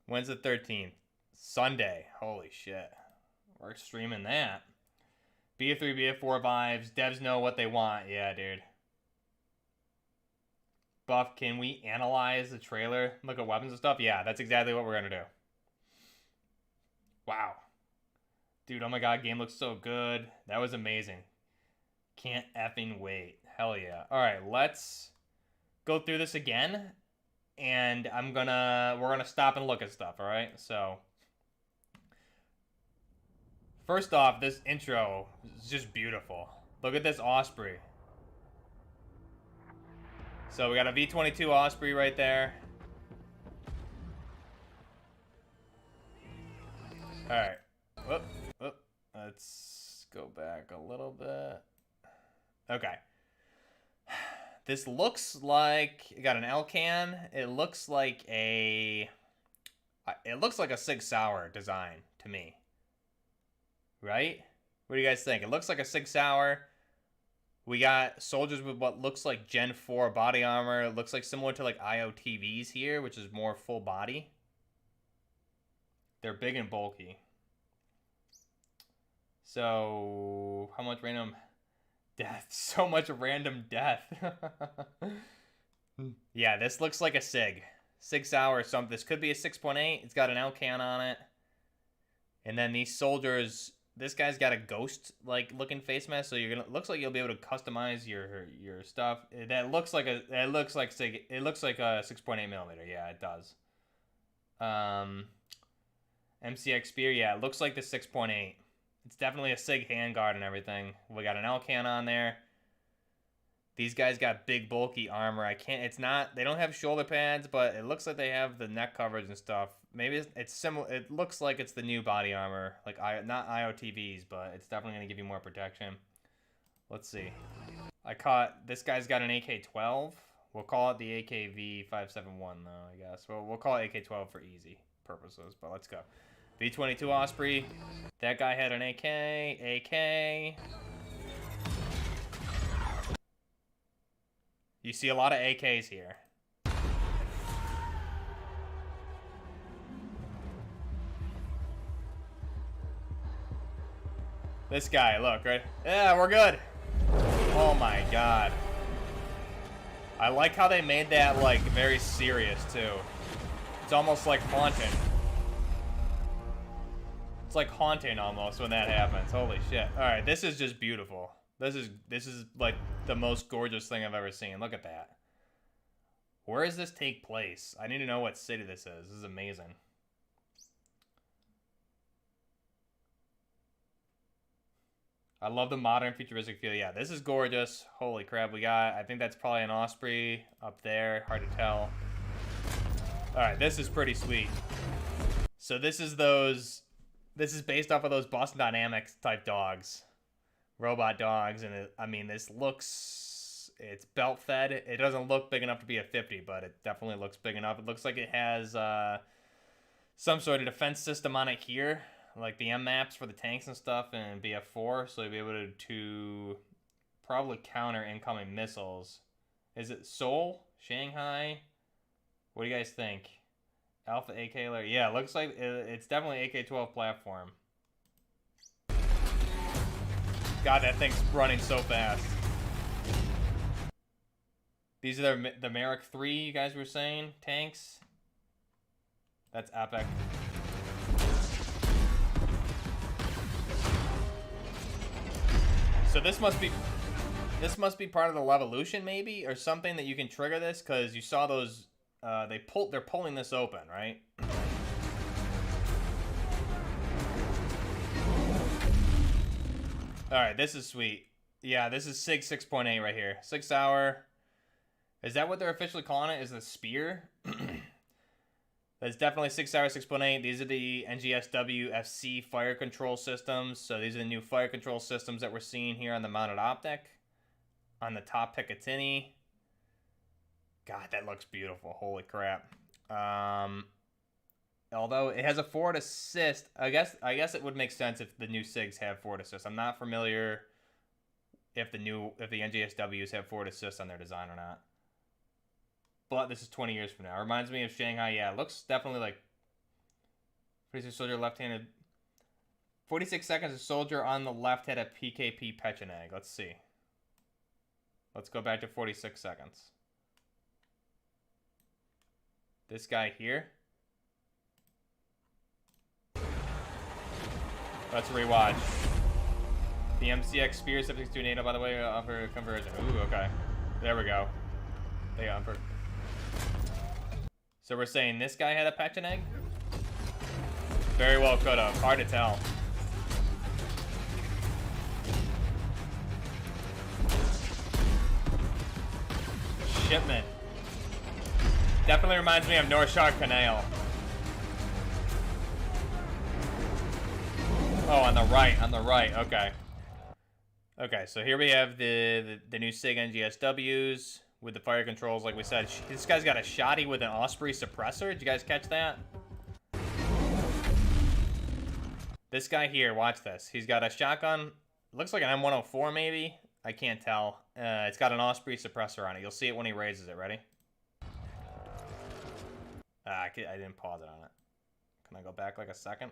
when's the 13th? Sunday. Holy shit. We're streaming that. BF3, BF4 vibes. Devs know what they want. Yeah, dude. Buff, can we analyze the trailer? Look at weapons and stuff? Yeah, that's exactly what we're gonna do. Wow. Dude, oh my god, game looks so good. That was amazing. Can't effing wait. Hell yeah. Alright, let's go through this again. And we're gonna stop and look at stuff, alright? So first off, this intro is just beautiful. Look at this Osprey. So we got a V-22 Osprey right there. Alright. Whoop, whoop. Let's go back a little bit. Okay. This looks like you got an Elcan. It looks like a Sig Sauer design to me. Right? What do you guys think? It looks like a Sig Sauer. We got soldiers with what looks like Gen 4 body armor. It looks like similar to like IOTVs here, which is more full body. They're big and bulky. So, how much random death? So much random death. Yeah, this looks like a Sig. Sig Sauer or something. This could be a 6.8. It's got an Elcan on it. And then these soldiers, this guy's got a ghost like looking face mask, so looks like you'll be able to customize your stuff. That looks like a 6.8 millimeter. Yeah, it does. MCX Spear, yeah, it looks like the 6.8. It's definitely a Sig handguard and everything. We got an Elcan on there. These guys got big bulky armor. They don't have shoulder pads, but it looks like they have the neck coverage and stuff. Maybe it's similar. It looks like it's the new body armor, like not IOTVs, but it's definitely going to give you more protection. Let's see. This guy's got an AK-12. We'll call it the AKV-571 though, I guess. We'll call it AK-12 for easy purposes, but let's go. V-22 Osprey. That guy had an AK. You see a lot of AKs here. This guy, look, right? Yeah, we're good. Oh my god. I like how they made that, like, very serious, too. It's almost like haunting. It's like haunting, almost, when that happens. Holy shit. Alright, this is just beautiful. This is, like, the most gorgeous thing I've ever seen. Look at that. Where does this take place? I need to know what city this is. This is amazing. I love the modern futuristic feel. Yeah, this is gorgeous. Holy crap, I think that's probably an Osprey up there. Hard to tell. Alright, this is pretty sweet. So this is based off of those Boston Dynamics type dogs. Robot dogs, and I mean, this looks It's belt fed. It doesn't look big enough to be a 50, but it definitely looks big enough. It looks like it has some sort of defense system on it here, like the M maps for the tanks and stuff, and BF4, so you'll be able to probably counter incoming missiles. Is it Seoul? Shanghai? What do you guys think? Alpha AK layer? Yeah, it looks like it's definitely AK-12 platform. God, that thing's running so fast. These are the Merrick 3 you guys were saying, tanks. That's epic. So this must be part of the Levolution maybe, or something that you can trigger this, because you saw those they're pulling this open, right? Alright, this is sweet. Yeah, this is SIG 6.8 right here. 6 hour. Is that what they're officially calling it? Is the Spear? That's definitely 6 hour 6.8. These are the NGSW FC fire control systems. So these are the new fire control systems that we're seeing here on the mounted optic. On the top Picatinny. God, that looks beautiful. Holy crap. Although it has a forward assist, I guess it would make sense if the new SIGs have forward assist. I'm not familiar if the NGSWs have forward assist on their design or not. But this is 20 years from now. It reminds me of Shanghai. Yeah, it looks definitely like 46 soldier left-handed. 46 seconds, a soldier on the left had a PKP Pecheneg. Let's see. Let's go back to 46 seconds. This guy here. Let's rewatch. The MCX Spear 762 NATO, by the way, offer conversion. Ooh, okay. There we go. They offer. So we're saying this guy had a Pecheneg? Very well could have. Hard to tell. Shipment. Definitely reminds me of North Shark Canal. Oh, on the right, okay. Okay, so here we have the new SIG NGSWs with the fire controls, like we said. This guy's got a shotty with an Osprey suppressor. Did you guys catch that? This guy here, watch this. He's got a shotgun. Looks like an M104 maybe. I can't tell. It's got an Osprey suppressor on it. You'll see it when he raises it. Ready? I didn't pause it on it. Can I go back like a second?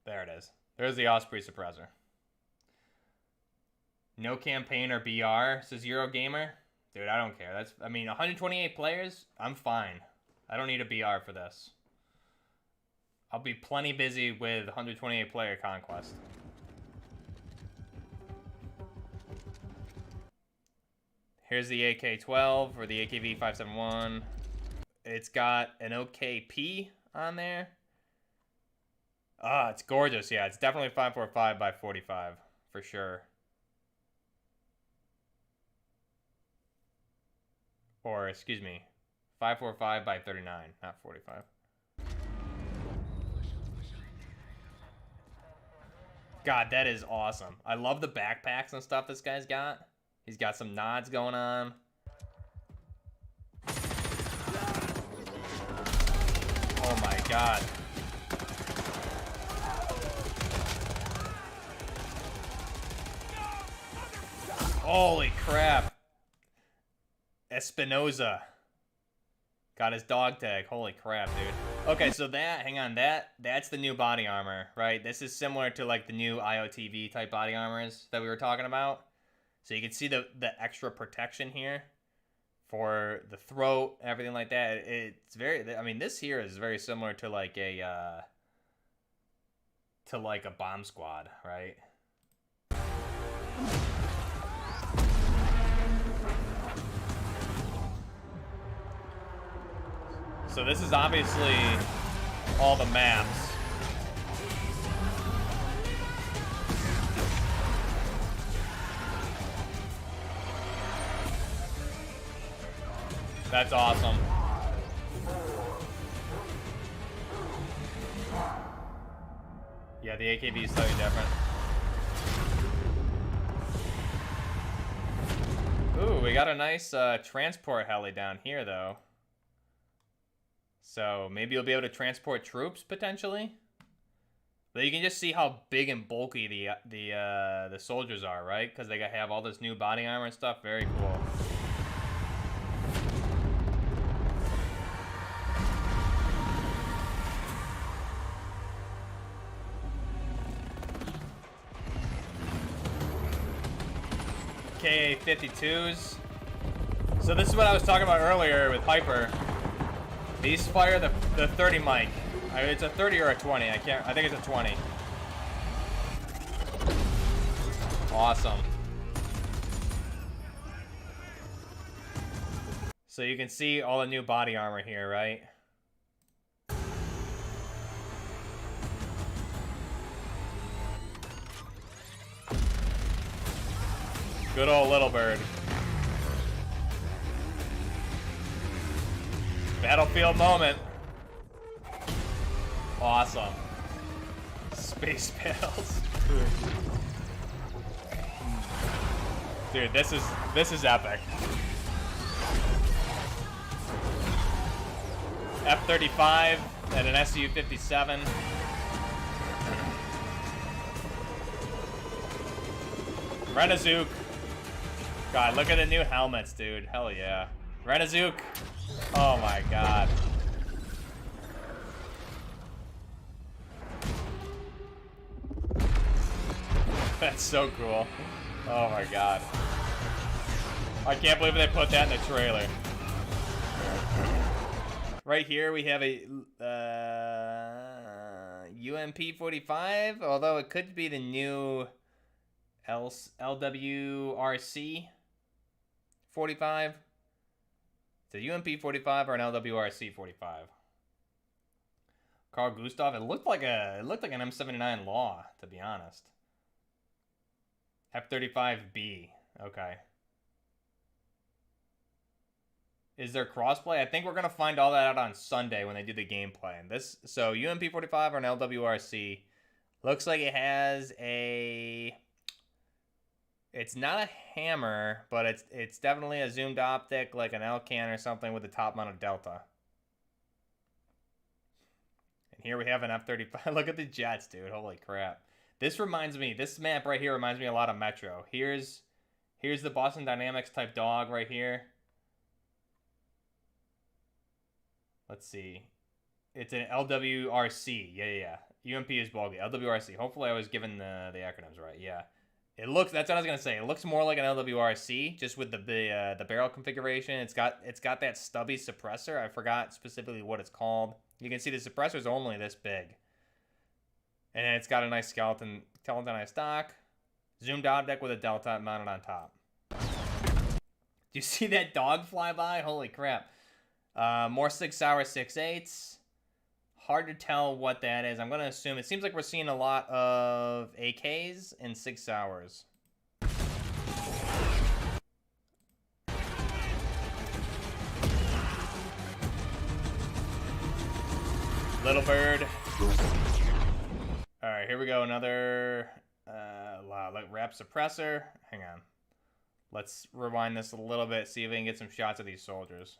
There it is. There's the Osprey suppressor. No campaign or BR, says Eurogamer. Dude, I don't care. I mean, 128 players, I'm fine. I don't need a BR for this. I'll be plenty busy with 128 player Conquest. Here's the AK-12 or the AKV-571. It's got an OKP on there. Ah, it's gorgeous. Yeah, it's definitely 545 by 45 for sure. Or, excuse me, 545 by 39, not 45. God, that is awesome. I love the backpacks and stuff this guy's got. He's got some nods going on. Oh my god. Holy crap. Espinoza. Got his dog tag. Holy crap, dude. Okay, so hang on, that's the new body armor, right? This is similar to like the new IOTV type body armors that we were talking about. So you can see the extra protection here for the throat, everything like that. It's very, I mean, this here is very similar to like a bomb squad, right? So this is obviously all the maps. That's awesome. Yeah, the AKB is slightly different. Ooh, we got a nice transport heli down here, though. So maybe you'll be able to transport troops potentially. But you can just see how big and bulky the soldiers are, right? Because they have all this new body armor and stuff. Very cool. KA-52s. So this is what I was talking about earlier with Piper. These fire the 30 mic. It's a 30 or a 20. I think it's a 20. Awesome. So you can see all the new body armor here, right? Good old Little Bird. Battlefield moment. Awesome. Space battles. Dude, this is epic. F-35 and an Su-57. Renazook. God, look at the new helmets, dude. Hell yeah. Renazook. Oh my god. That's so cool. Oh my god. I can't believe they put that in the trailer. Right here we have a UMP-45, although it could be the new LWRC 45. It's a UMP-45 or an LWRC 45. Carl Gustav. It looked like an M79 Law, to be honest. F-35B. Okay. Is there crossplay? I think we're gonna find all that out on Sunday when they do the gameplay. And so UMP-45 or an LWRC looks like it has a. It's not a hammer, but it's definitely a zoomed optic, like an Elcan or something with a top-mounted Delta. And here we have an F-35. Look at the jets, dude. Holy crap. This map right here reminds me a lot of Metro. Here's the Boston Dynamics type dog right here. Let's see. It's an LWRC. Yeah. UMP is bulky. LWRC. Hopefully I was given the acronyms right. Yeah. It looks, that's what I was gonna say. It looks more like an LWRC, just with the barrel configuration. It's got that stubby suppressor. I forgot specifically what it's called. You can see the suppressor's only this big. And it's got a nice skeletonized stock. Zoomed optic with a Delta mounted on top. Do you see that dog fly by? Holy crap. More 6 Sauer 6.8s. Hard to tell what that is. I'm going to assume. It seems like we're seeing a lot of AKs and 6 Sauers. Little Bird. Alright, here we go. Another wrap suppressor. Hang on. Let's rewind this a little bit, see if we can get some shots of these soldiers.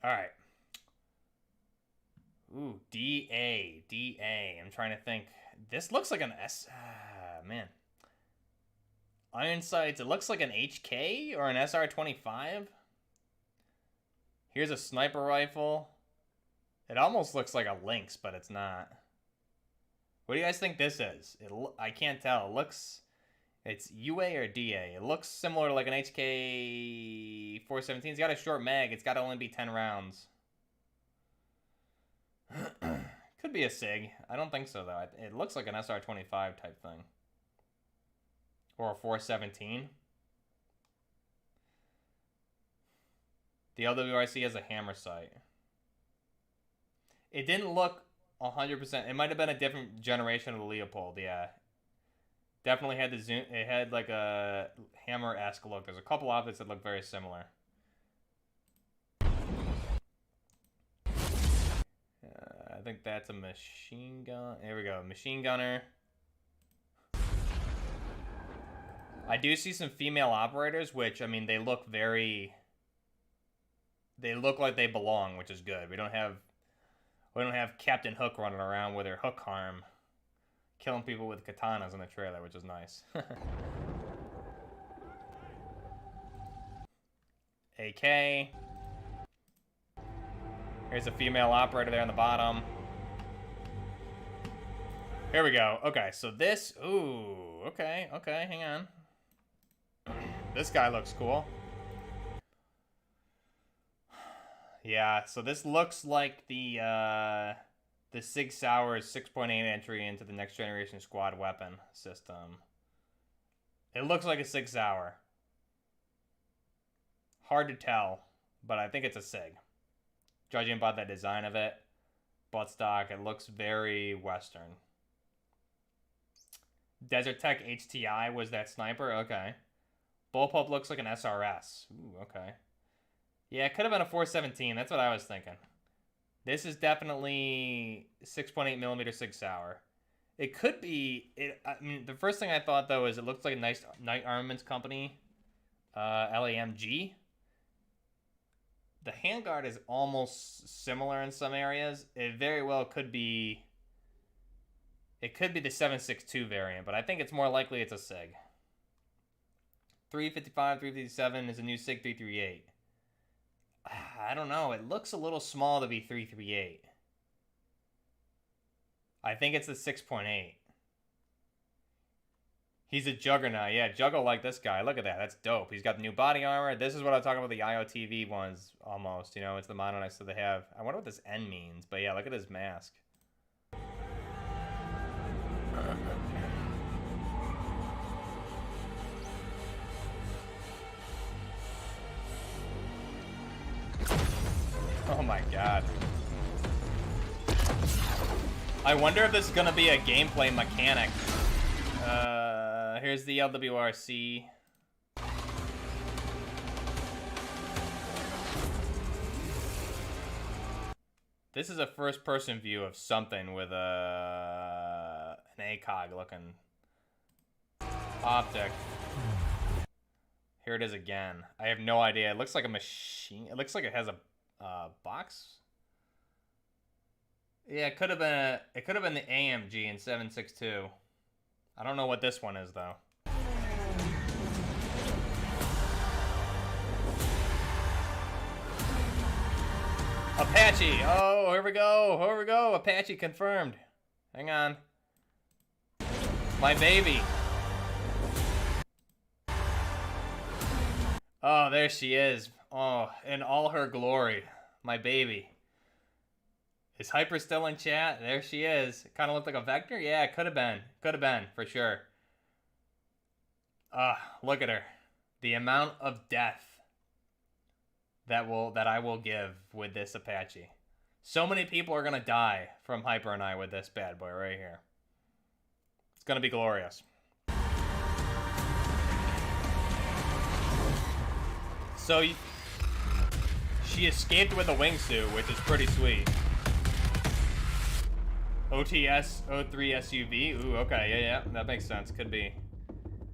Alright. Ooh, DA. I'm trying to think. This looks like an man. Iron sights. It looks like an HK or an SR-25. Here's a sniper rifle. It almost looks like a Lynx, but it's not. What do you guys think this is? I can't tell. It's UA or DA. It looks similar to like an HK-417. It's got a short mag. It's got to only be 10 rounds. Could be a SIG. I don't think so, though. It looks like an SR-25 type thing. Or a 417. The LWRC has a hammer sight. It didn't look 100%. It might have been a different generation of the Leopold, yeah. Definitely had the zoom. It had like a hammer-esque look. There's a couple optics that look very similar. I think that's a machine gun. There we go, machine gunner. I do see some female operators, which, I mean, they look very... They look like they belong, which is good. We don't have Captain Hook running around with her hook arm, killing people with katanas in the trailer, which is nice. AK. Here's a female operator there on the bottom. Here we go. Okay, so this... Ooh, okay, hang on. This guy looks cool. Yeah, so this looks like the Sig Sauer's 6.8 entry into the next generation squad weapon system. It looks like a Sig Sauer. Hard to tell, but I think it's a Sig. Judging by the design of it, buttstock, it looks very Western. Desert Tech HTI was that sniper? Okay. Bullpup looks like an SRS. Ooh, okay. Yeah, it could have been a 417. That's what I was thinking. This is definitely 6.8 millimeter Sig Sauer. It could be... I mean, the first thing I thought, though, is it looks like a nice Night Armaments Company. LAMG. The handguard is almost similar in some areas. It very well could be... It could be the 7.62 variant, but I think it's more likely it's a SIG. 355, 357 is a new SIG 338. I don't know. It looks a little small to be 338. I think it's the 6.8. He's a juggernaut. Yeah, juggle like this guy. Look at that. That's dope. He's got the new body armor. This is what I'm talking about, the IOTV ones, almost. You know, it's the monoliths that they have. I wonder what this N means. But yeah, look at his mask. Oh my god. I wonder if this is gonna be a gameplay mechanic. Here's the LWRC. This is a first-person view of something with an ACOG looking optic. Here it is again. I have no idea. It looks like a machine. It looks like it has a box. Yeah, it could have been the AMG in 7.62. I don't know what this one is though. Apache. Oh, here we go. Here we go. Apache confirmed. Hang on. My baby. Oh, there she is. Oh, in all her glory. My baby. Is Hyper still in chat? There she is. It kind of looked like a Vector. Yeah, it could have been. Could have been, for sure. Look at her. The amount of death that I will give with this Apache. So many people are going to die from Hyper and I with this bad boy right here. It's going to be glorious. So, she escaped with a wingsuit, which is pretty sweet. OTS 03 SUV. Ooh, okay, yeah, that makes sense. Could be.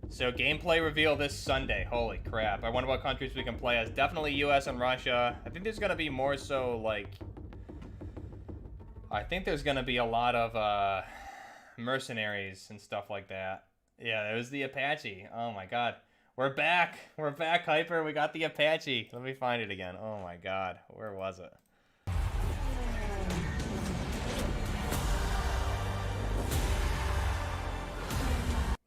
So, gameplay reveal this Sunday. Holy crap. I wonder what countries we can play as. Definitely US and Russia. I think there's going to be more so, like... I think there's going to be a lot of mercenaries and stuff like that. Yeah, it was the Apache. Oh my god. We're back. We're back, Hyper. We got the Apache. Let me find it again. Oh my god. Where was it?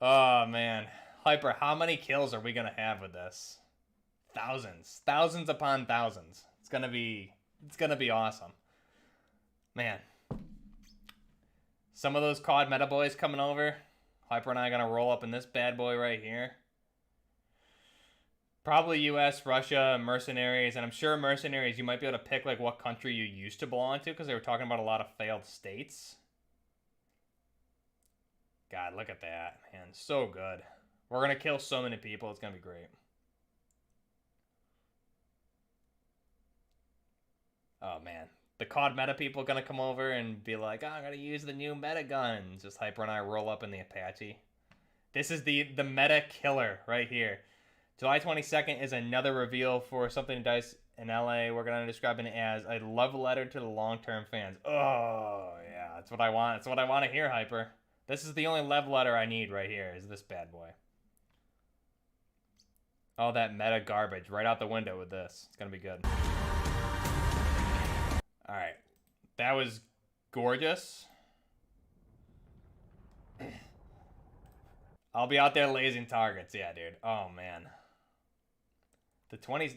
Oh man. Hyper, how many kills are we going to have with this? Thousands. Thousands upon thousands. It's going to be awesome. Man. Some of those COD meta boys coming over. Hyper and I are going to roll up in this bad boy right here. Probably US, Russia, mercenaries, and I'm sure mercenaries, you might be able to pick like what country you used to belong to, because they were talking about a lot of failed states. God, look at that, man. So good. We're going to kill so many people. It's going to be great. Oh, man. The COD meta people gonna come over and be like, oh, I'm gonna use the new meta guns. Just Hyper and I roll up in the Apache. This is the meta killer right here. July 22nd is another reveal for something DICE in LA. We're gonna describe it as a love letter to the long-term fans. Oh yeah, that's what I want. That's what I want to hear, Hyper. This is the only love letter I need right here. Is this bad boy? All that meta garbage right out the window with this. It's gonna be good. All right, that was gorgeous. I'll be out there lasing targets. Yeah, dude. Oh man.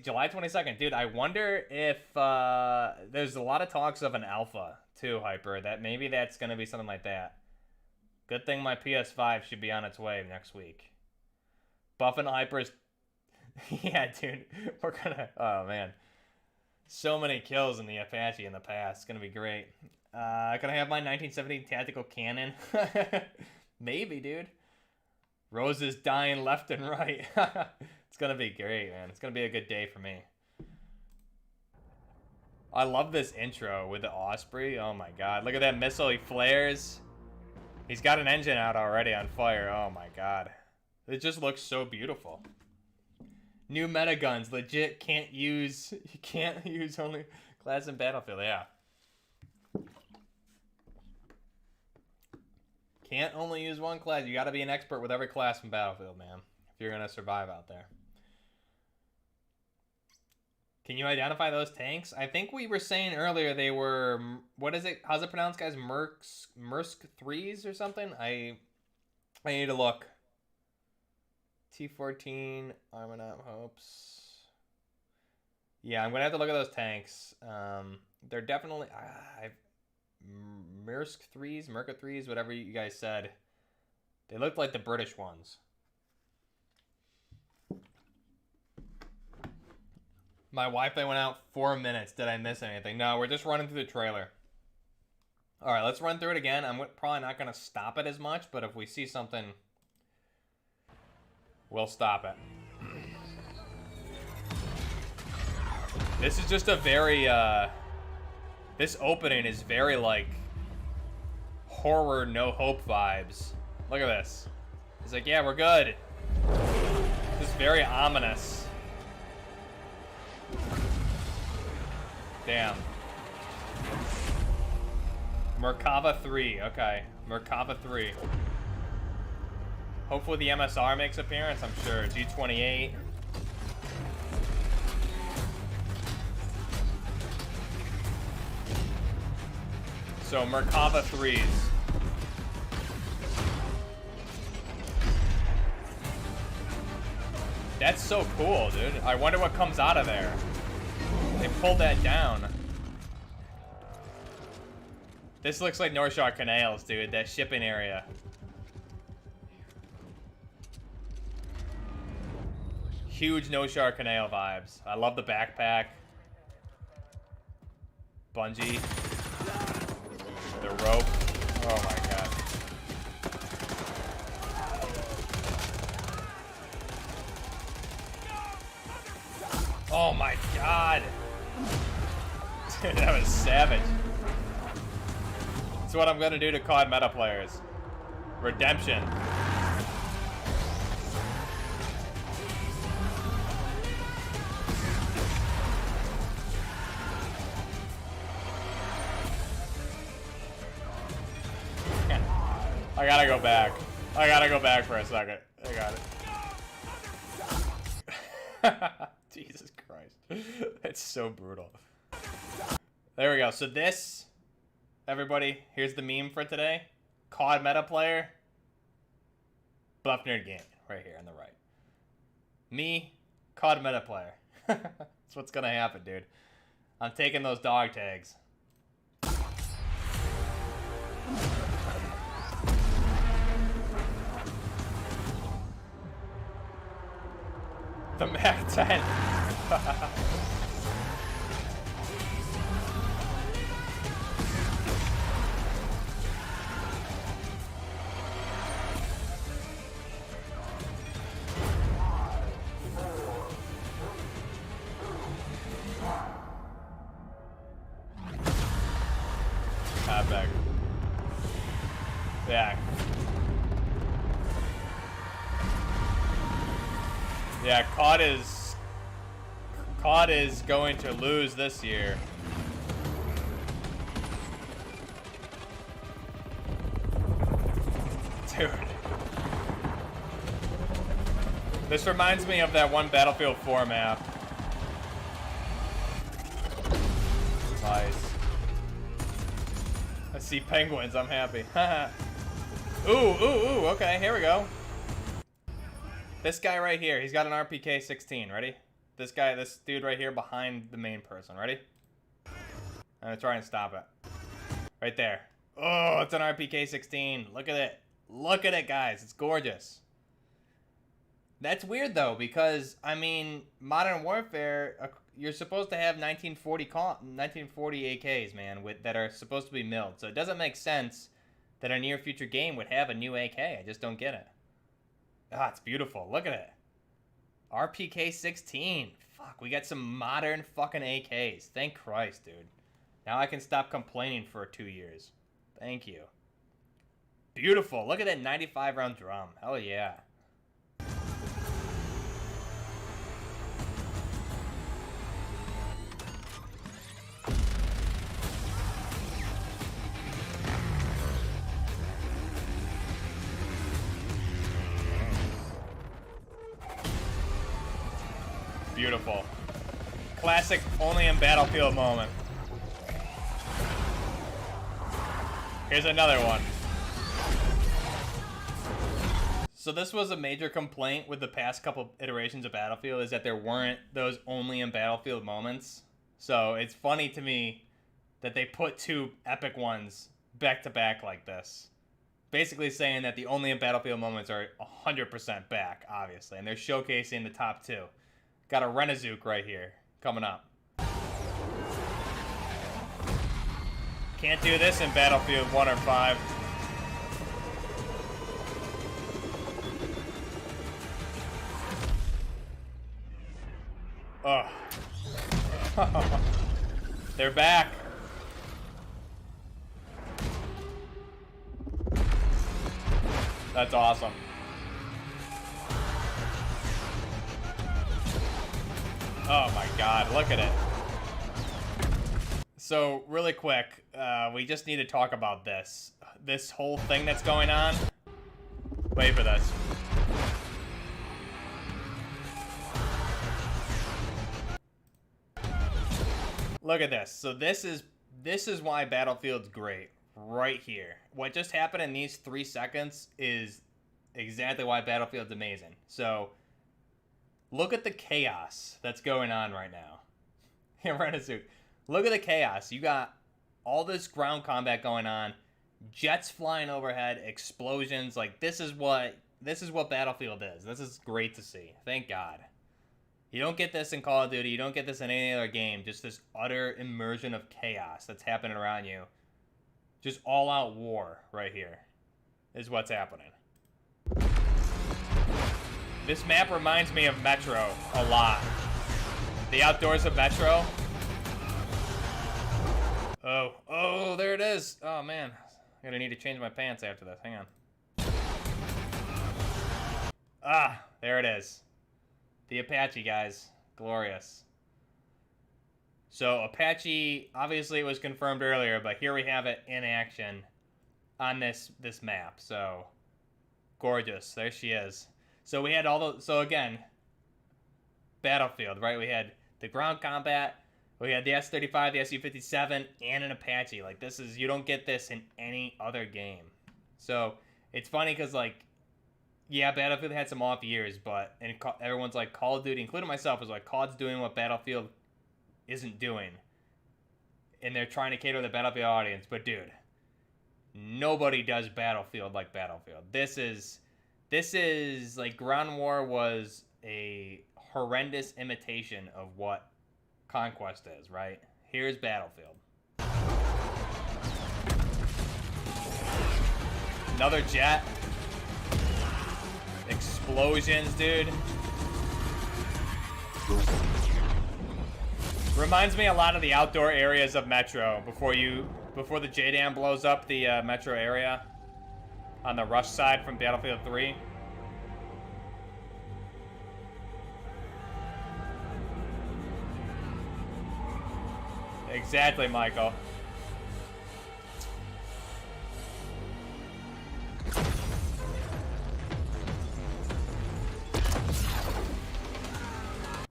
July 22nd, dude. I wonder if there's a lot of talks of an alpha too, Hyper. That maybe that's gonna be something like that. Good thing my PS5 should be on its way next week. Buff and Hyper's. Yeah, dude. We're gonna. Oh man. So many kills in the Apache in the past. It's gonna be great. Can I have my 1970 tactical cannon? Maybe, dude. Roses dying left and right. It's gonna be great, man. It's gonna be a good day for me. I love this intro with the Osprey. Oh my god. Look at that missile. He flares. He's got an engine out already on fire. Oh my god. It just looks so beautiful. New meta guns. Legit you can't use only class in Battlefield. Yeah. Can't only use one class. You gotta be an expert with every class in Battlefield, man. If you're gonna survive out there. Can you identify those tanks? I think we were saying earlier they were... What is it? How's it pronounced, guys? Mersk 3s or something? I need to look. T-14, Armament Hopes. Yeah, I'm gonna have to look at those tanks. They're definitely... Mersk 3s, Merca 3s, whatever you guys said. They looked like the British ones. My Wi-Fi went out 4 minutes. Did I miss anything? No, we're just running through the trailer. All right, let's run through it again. I'm probably not going to stop it as much, but if we see something, we'll stop it. This is just a very... This opening is very, like, horror, no hope vibes. Look at this. He's like, yeah, we're good. This is very ominous. Damn. Merkava 3. Okay. Merkava 3. Hopefully the MSR makes appearance, I'm sure. G28. So, Merkava 3s. That's so cool, dude. I wonder what comes out of there. They pulled that down. This looks like North Shore Canals, dude. That shipping area. Huge North Shore Canal vibes. I love the backpack. Bungee. The rope. Oh my god. Oh my god. Dude, that was savage. That's what I'm gonna do to COD meta players. Redemption. I gotta go back. I gotta go back for a second. I got it. Jesus Christ. That's so brutal. There we go. So this, everybody, here's the meme for today. COD meta player. Buff Nerd Gaming, right here on the right. Me, COD meta player. That's what's gonna happen, dude. I'm taking those dog tags. The Mac 10. respect. Yeah. Yeah, COD is going to lose this year. Dude. This reminds me of that one Battlefield 4 map. Nice. I see penguins, I'm happy. Ooh, okay, here we go. This guy right here, he's got an RPK-16, ready? This dude right here behind the main person, ready? I'm gonna try and stop it. Right there. Oh, it's an RPK-16, look at it. Look at it, guys, it's gorgeous. That's weird though, because, I mean, Modern Warfare, you're supposed to have 1940 AKs, man, that are supposed to be milled. So it doesn't make sense that a near future game would have a new AK. I just don't get it. Ah, it's beautiful. Look at it. RPK-16. Fuck, we got some modern fucking AKs. Thank Christ, dude. Now I can stop complaining for 2 years. Thank you. Beautiful. Look at that 95 round drum. Hell yeah. Beautiful. Classic only in Battlefield moment. Here's another one. So this was a major complaint with the past couple iterations of Battlefield, is that there weren't those only in Battlefield moments. So it's funny to me that they put two epic ones back to back like this. Basically saying that the only in Battlefield moments are 100% back, obviously. And they're showcasing the top two. Got a Renazook right here, coming up. Can't do this in Battlefield 1 or 5. Oh. They're back. That's awesome. Oh my god, look at it. So, really quick, we just need to talk about this. This whole thing that's going on. Wait for this. Look at this. So this is why Battlefield's great. Right here. What just happened in these 3 seconds is exactly why Battlefield's amazing. So, look at the chaos that's going on right now. Renazook. Look at the chaos. You got all this ground combat going on, jets flying overhead, explosions. Like this is what Battlefield is. This is great to see. Thank God. You don't get this in Call of Duty. You don't get this in any other game. Just this utter immersion of chaos that's happening around you. Just all-out war right here is what's happening. This map reminds me of Metro a lot. The outdoors of Metro. Oh, there it is. Oh, man. I'm gonna need to change my pants after this. Hang on. Ah, there it is. The Apache, guys. Glorious. So, Apache, obviously it was confirmed earlier, but here we have it in action on this map. So, gorgeous. There she is. So we had so again, Battlefield, right? We had the ground combat, we had the S-35, the Su-57, and an Apache. Like you don't get this in any other game. So it's funny because yeah, Battlefield had some off years, but everyone's like Call of Duty, including myself, was like COD's doing what Battlefield isn't doing, and they're trying to cater to the Battlefield audience. But dude, nobody does Battlefield like Battlefield. This is like Ground War was a horrendous imitation of what Conquest is, right? Here's Battlefield. Another jet. Explosions, dude. Reminds me a lot of the outdoor areas of Metro before you before the JDAM blows up the metro area on the rush side from Battlefield 3. Exactly, Michael.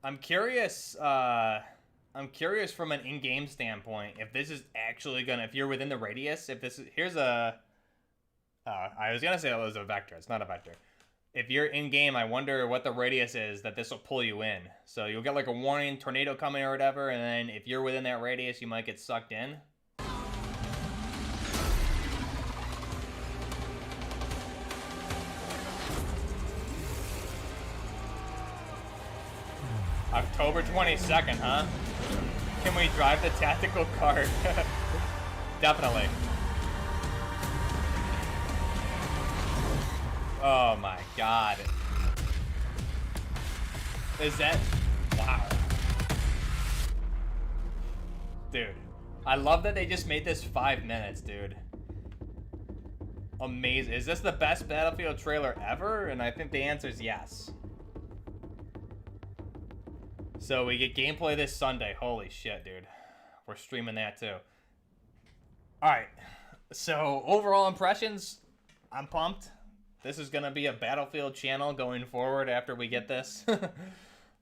I'm curious from an in-game standpoint if this is actually gonna, if you're within the radius, if this is, here's a, I was gonna say it was a vector, it's not a vector. If you're in-game, I wonder what the radius is that this will pull you in. So you'll get like a warning, tornado coming or whatever, and then if you're within that radius, you might get sucked in. October 22nd, huh? Can we drive the tactical cart? Definitely. Oh my god. Is that... Wow. Dude. I love that they just made this 5 minutes, dude. Amazing. Is this the best Battlefield trailer ever? And I think the answer is yes. So we get gameplay this Sunday. Holy shit, dude. We're streaming that too. Alright. So overall impressions, I'm pumped. This is going to be a Battlefield channel going forward after we get this.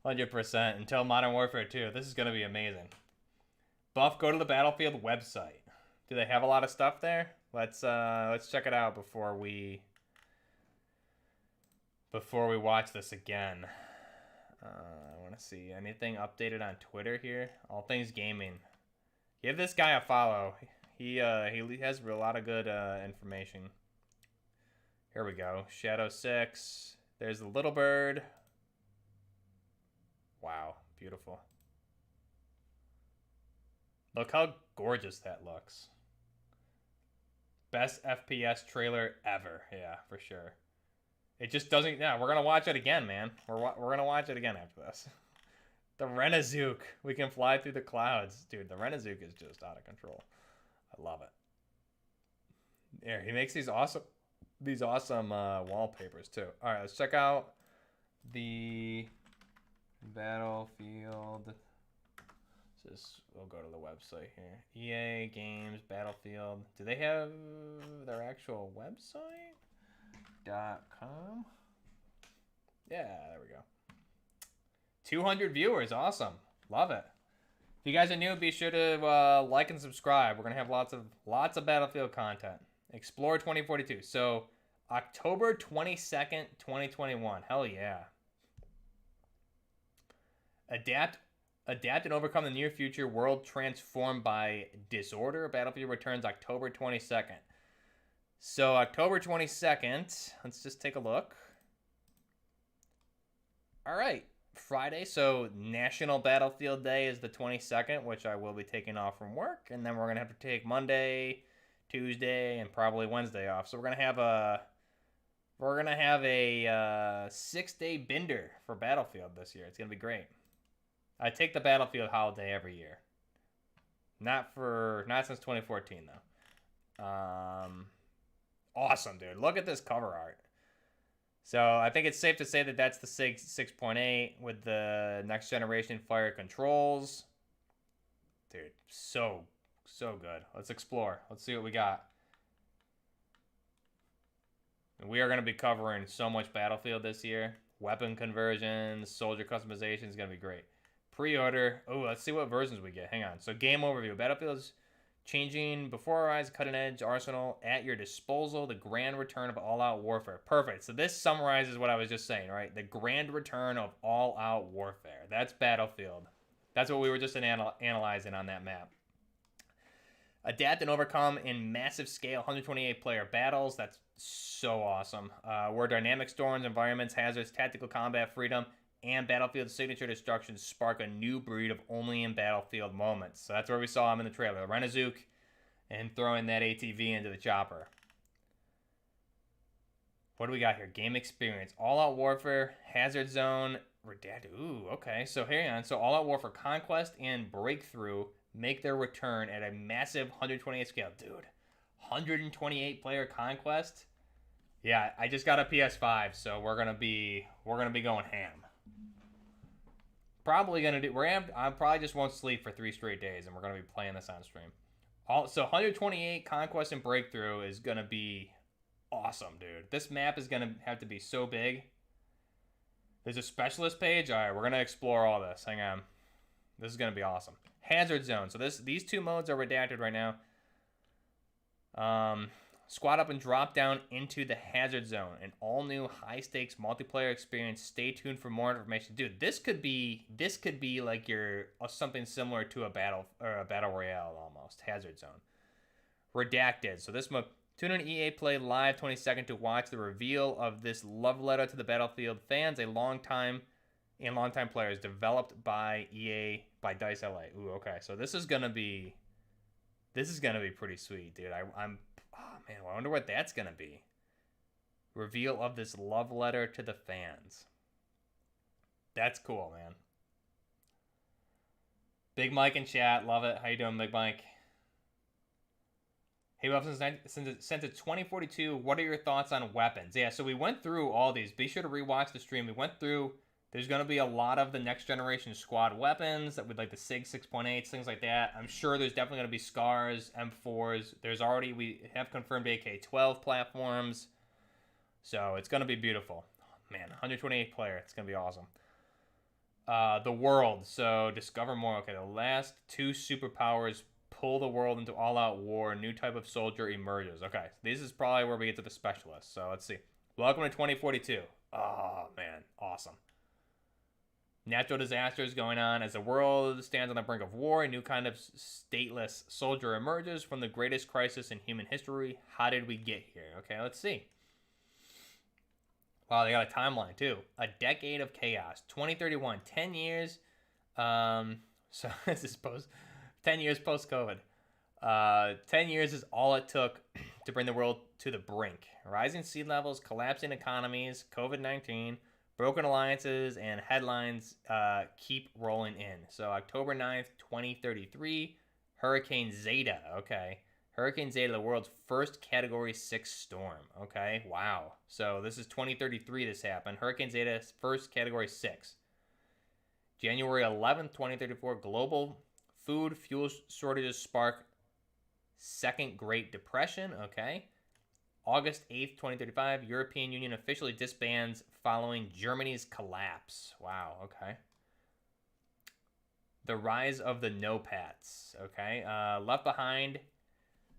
100%. Until Modern Warfare 2. This is going to be amazing. Buff, go to the Battlefield website. Do they have a lot of stuff there? Let's check it out before we watch this again. I want to see anything updated on Twitter here. All Things Gaming. Give this guy a follow. He has a lot of good information. Here we go. Shadow 6. There's the Little Bird. Wow, beautiful. Look how gorgeous that looks. Best FPS trailer ever. Yeah, for sure. It just doesn't... Yeah, we're going to watch it again, man. We're going to watch it again after this. The Renazook. We can fly through the clouds. Dude, the Renazook is just out of control. I love it. Yeah, he makes these awesome wallpapers, too. All right, let's check out the Battlefield... We'll go to the website here. EA Games, Battlefield. Do they have their actual website? .com. Yeah, there we go. 200 viewers, awesome, love it. If you guys are new, be sure to like and subscribe. We're gonna have lots of Battlefield content. Explore 2042. So October 22nd, 2021. Hell yeah. Adapt and overcome the near future world transformed by disorder. Battlefield returns October 22nd. So October 22nd, let's just take a look. All right, Friday. So National Battlefield Day is the 22nd, which I will be taking off from work. And then we're going to have to take Monday, Tuesday, and probably Wednesday off. So we're going to have a 6-day bender for Battlefield this year. It's going to be great. I take the Battlefield holiday every year. Not since 2014 though. Awesome, dude. Look at this cover art. So I think it's safe to say that that's the 6.8 with the next generation fire controls. Dude, so good. Let's explore. Let's see what we got. And we are going to be covering so much Battlefield this year. Weapon conversions, soldier customization is going to be great. Pre-order. Oh, let's see what versions we get. Hang on. So game overview. Battlefield's changing before our eyes, cutting-edge arsenal at your disposal. The grand return of all-out warfare. Perfect. So this summarizes what I was just saying, right? The grand return of all-out warfare. That's Battlefield. That's what we were just analyzing on that map. Adapt and overcome in massive scale 128-player battles. That's so awesome. Where dynamic storms, environments, hazards, tactical combat, freedom, and Battlefield's signature destruction spark a new breed of only in Battlefield moments. So that's where we saw him in the trailer. Renazook and throwing that ATV into the chopper. What do we got here? Game experience. All-out warfare, hazard zone, redacted. Ooh, okay. So hang on. So all-out warfare, conquest, and breakthrough make their return at a massive 128 scale. Dude, 128 player conquest? Yeah, I just got a PS5, so we're gonna be going ham. Probably gonna do. I probably just won't sleep for 3 straight days, and we're gonna be playing this on stream. So 128 conquest and breakthrough is gonna be awesome, dude. This map is gonna have to be so big. There's a specialist page. All right, we're gonna explore all this. Hang on. This is gonna be awesome. Hazard zone. So these 2 modes are redacted right now. Squat up and drop down into the hazard zone. An all new high stakes multiplayer experience. Stay tuned for more information. Dude, this could be like your something similar to a battle royale almost. Hazard zone. Redacted. So this mode, tune in EA Play Live 22nd to watch the reveal of this love letter to the Battlefield fans, a longtime players, developed by EA by Dice LA. Ooh, okay. So this is gonna be pretty sweet, dude. I'm oh man, I wonder what that's gonna be. Reveal of this love letter to the fans. That's cool, man. Big Mike in chat, love it. How you doing, Big Mike? Hey, well, since it's 2042, what are your thoughts on weapons? Yeah, so we went through all these. Be sure to rewatch the stream. We went through. There's going to be a lot of the next generation squad weapons that with like the SIG 6.8s, things like that. I'm sure there's definitely going to be SCARs, M4s. We have confirmed AK-12 platforms. So it's going to be beautiful. Oh, man, 128 player. It's going to be awesome. The world. So discover more. Okay, the last 2 superpowers pull the world into all-out war. A new type of soldier emerges. Okay, so this is probably where we get to the specialists. So let's see. Welcome to 2042. Oh, man. Awesome. Natural disasters going on. As the world stands on the brink of war, a new kind of stateless soldier emerges from the greatest crisis in human history. How did we get here? Okay, let's see. Wow, they got a timeline too. A decade of chaos. 2031. 10 years. So this is 10 years post-COVID. 10 years is all it took to bring the world to the brink. Rising sea levels, collapsing economies, COVID-19, broken alliances, and headlines keep rolling in. So October 9th, 2033, Hurricane Zeta. Okay. Hurricane Zeta, the world's first Category 6 storm. Okay, wow. So this is 2033 this happened. Hurricane Zeta, first Category 6. January 11th, 2034, global food fuel shortages spark Second Great Depression. Okay. August 8th, 2035, European Union officially disbands following Germany's collapse. Wow, okay. The rise of the No-Pats. Okay. Left behind,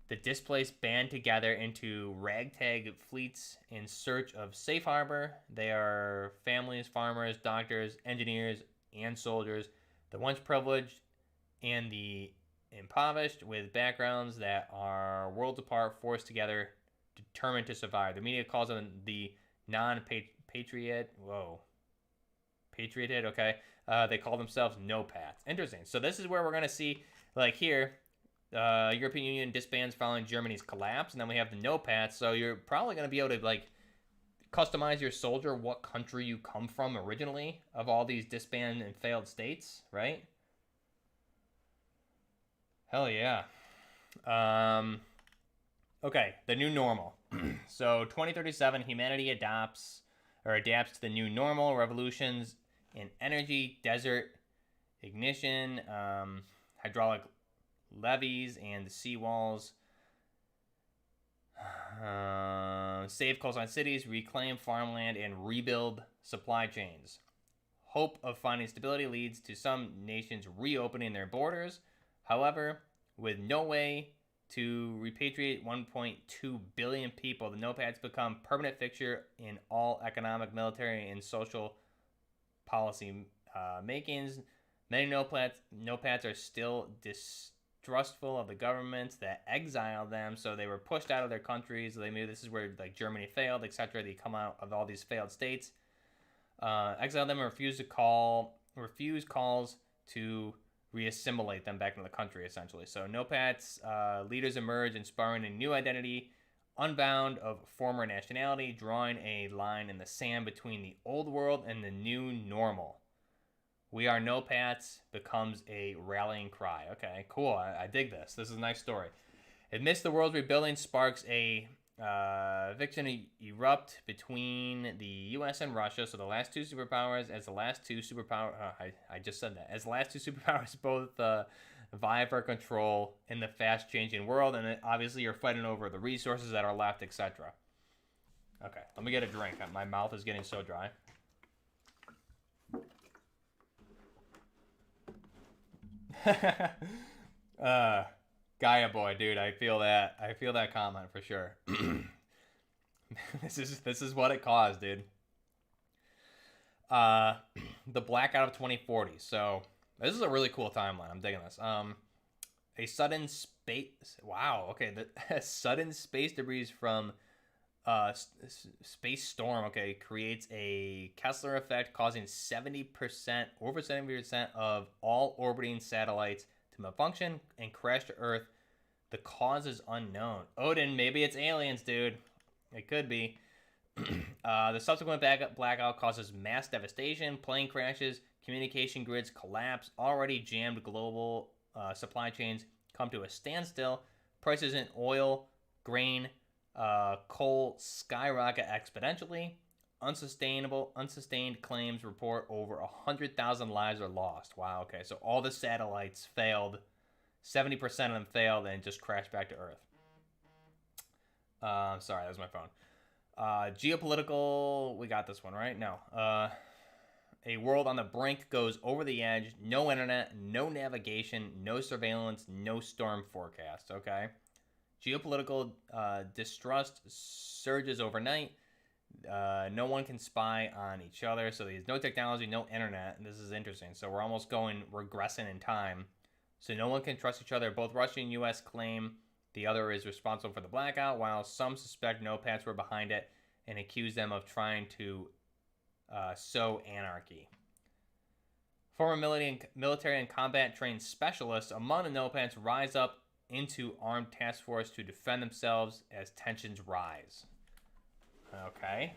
the displaced band together into ragtag fleets in search of safe harbor. They are families, farmers, doctors, engineers, and soldiers. The once privileged and the impoverished, with backgrounds that are worlds apart, forced together, determined to survive. The media calls them the non-patriot. Whoa. Patrioted, okay. They call themselves No-Pats. Interesting. So this is where we're going to see, like here, European Union disbands following Germany's collapse, and then we have the No-Pats. So you're probably going to be able to, like, customize your soldier what country you come from originally of all these disbanded and failed states, right? Hell yeah. Okay, the new normal. So 2037, humanity adapts to the new normal. Revolutions in energy, desert ignition, hydraulic levees, and the seawalls. Save coastline cities, reclaim farmland, and rebuild supply chains. Hope of finding stability leads to some nations reopening their borders. However, with no way to repatriate 1.2 billion people, the No-Pats become permanent fixture in all economic, military, and social policy makings. Many No-Pats are still distrustful of the governments that exiled them, so they were pushed out of their countries. They knew this is where like Germany failed, etc. They come out of all these failed states. Exiled them and refuse calls to reassimilate them back into the country, essentially. So No-Pats leaders emerge, inspiring a new identity, unbound of former nationality, drawing a line in the sand between the old world and the new normal. We are no Pats becomes a rallying cry. Okay, cool. I dig this. This is a nice story. Amidst the world's rebuilding, sparks a fiction erupt between the U.S. and Russia. So the last two superpowers, as the last two superpowers, I just said that. As the last two superpowers both vie for control in the fast-changing world, and obviously you're fighting over the resources that are left, etc. Okay, let me get a drink. My mouth is getting so dry. Gaia boy, dude, I feel that. I feel that comment for sure. This is what it caused, dude. The blackout of 2040. So this is a really cool timeline. I'm digging this. A sudden space. Wow. Okay. The sudden space debris from space storm. Okay, creates a Kessler effect, causing 70% over 70% of all orbiting satellites to malfunction and crash to Earth. The cause is unknown. Odin, maybe it's aliens, dude. It could be. The subsequent blackout causes mass devastation, plane crashes, communication grids collapse, already jammed global supply chains come to a standstill, prices in oil, grain, coal skyrocket exponentially, unsustained claims report over 100,000 lives are lost. Wow, okay, so all the satellites failed, 70% of them failed and just crashed back to Earth. Sorry, that was my phone. Geopolitical, we got this one, right? No. A world on the brink goes over the edge, no internet, no navigation, no surveillance, no storm forecast, okay? Geopolitical distrust surges overnight. No one can spy on each other, so there's no technology, no internet. And this is interesting. So we're almost regressing in time. So no one can trust each other. Both Russia and U.S. claim the other is responsible for the blackout, while some suspect NOPATs were behind it and accuse them of trying to sow anarchy. Former military and combat trained specialists among the NOPATs rise up into armed task force to defend themselves as tensions rise. Okay.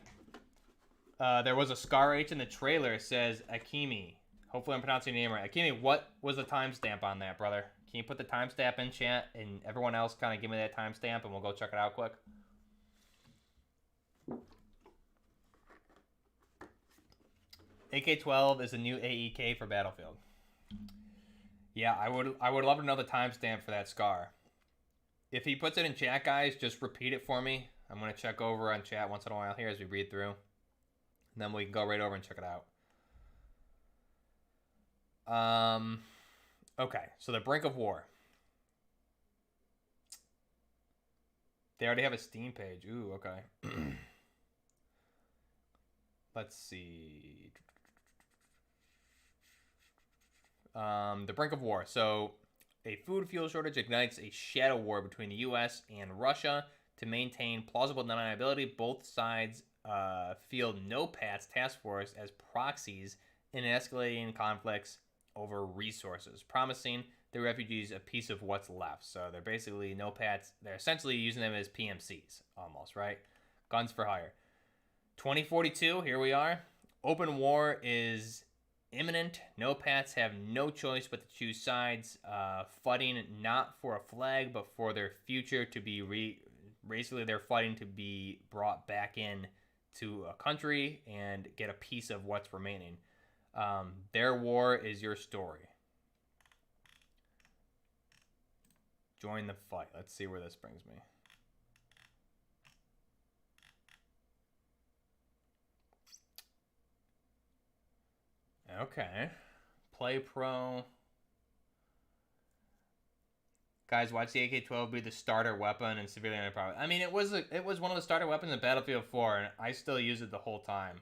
There was a Scar H in the trailer. It says Akimi. Hopefully I'm pronouncing your name right. Akimi, what was the timestamp on that, brother? Can you put the timestamp in chat and everyone else kind of give me that timestamp and we'll go check it out quick? AK-12 is a new AEK for Battlefield. Yeah, I would love to know the timestamp for that Scar. If he puts it in chat, guys, just repeat it for me. I'm going to check over on chat once in a while here as we read through. And then we can go right over and check it out. Okay, so the brink of war. They already have a Steam page. Ooh, okay. Let's see. The brink of war. So, a food fuel shortage ignites a shadow war between the U.S. and Russia to maintain plausible deniability. Both sides field NOPATS task force as proxies in escalating conflicts over resources, promising the refugees a piece of what's left. So they're basically NOPATs. They're essentially using them as PMCs, almost, right? Guns for hire. 2042, here we are. Open war is imminent. NOPATs have no choice but to choose sides, fighting not for a flag, but for their future to be basically they're fighting to be brought back in to a country and get a piece of what's remaining. Their war is your story. Join the fight. Let's see where this brings me. Okay. Play Pro. Guys, watch the AK-12 be the starter weapon in severely underpowered. I mean, it was one of the starter weapons in Battlefield 4, and I still use it the whole time.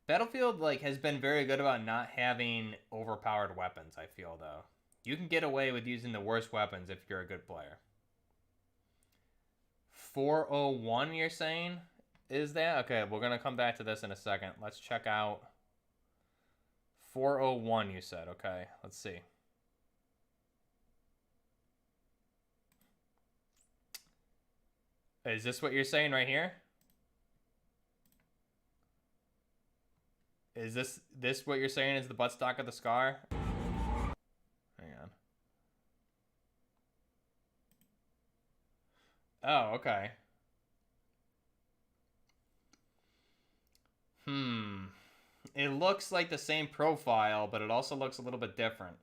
Battlefield has been very good about not having overpowered weapons, I feel, though. You can get away with using the worst weapons if you're a good player. 401, you're saying? Is that? Okay, we're going to come back to this in a second. Let's check out 401, you said. Okay, let's see. Is this what you're saying right here? Is this what you're saying is the buttstock of the Scar? Hang on. Oh, okay. It looks like the same profile, but it also looks a little bit different.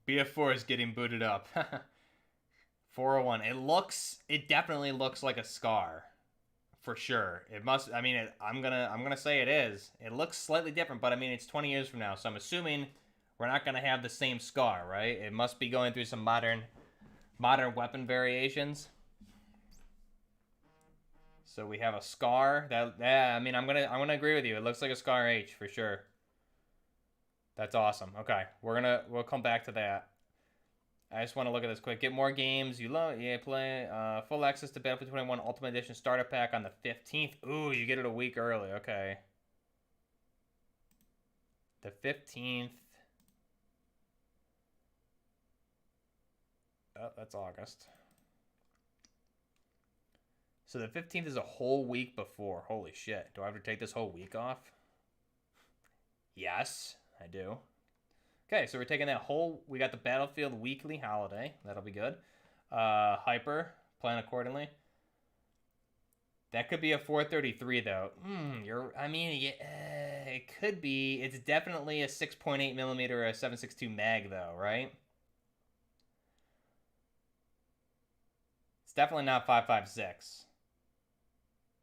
BF4 is getting booted up. 401. It definitely looks like a Scar. For sure. It must, I mean, I'm gonna say it is. It looks slightly different, but I mean, it's 20 years from now, so I'm assuming we're not gonna have the same Scar, right? It must be going through some modern weapon variations. So we have a Scar. I mean, I'm gonna agree with you. It looks like a Scar H for sure. That's awesome. Okay, we'll come back to that. I just want to look at this quick. Get more games you love. Yeah, play full access to Battlefield 21 Ultimate Edition Starter Pack on the 15th. Ooh, you get it a week early. Okay. The 15th. Oh, that's August. So the 15th is a whole week before. Holy shit. Do I have to take this whole week off? Yes, I do. Okay, so we're taking that whole... We got the Battlefield Weekly Holiday. That'll be good. Hyper. Plan accordingly. That could be a 433, though. I mean, yeah, it could be. It's definitely a 6.8 millimeter or a 7.62 mag, though, right? It's definitely not 5.56.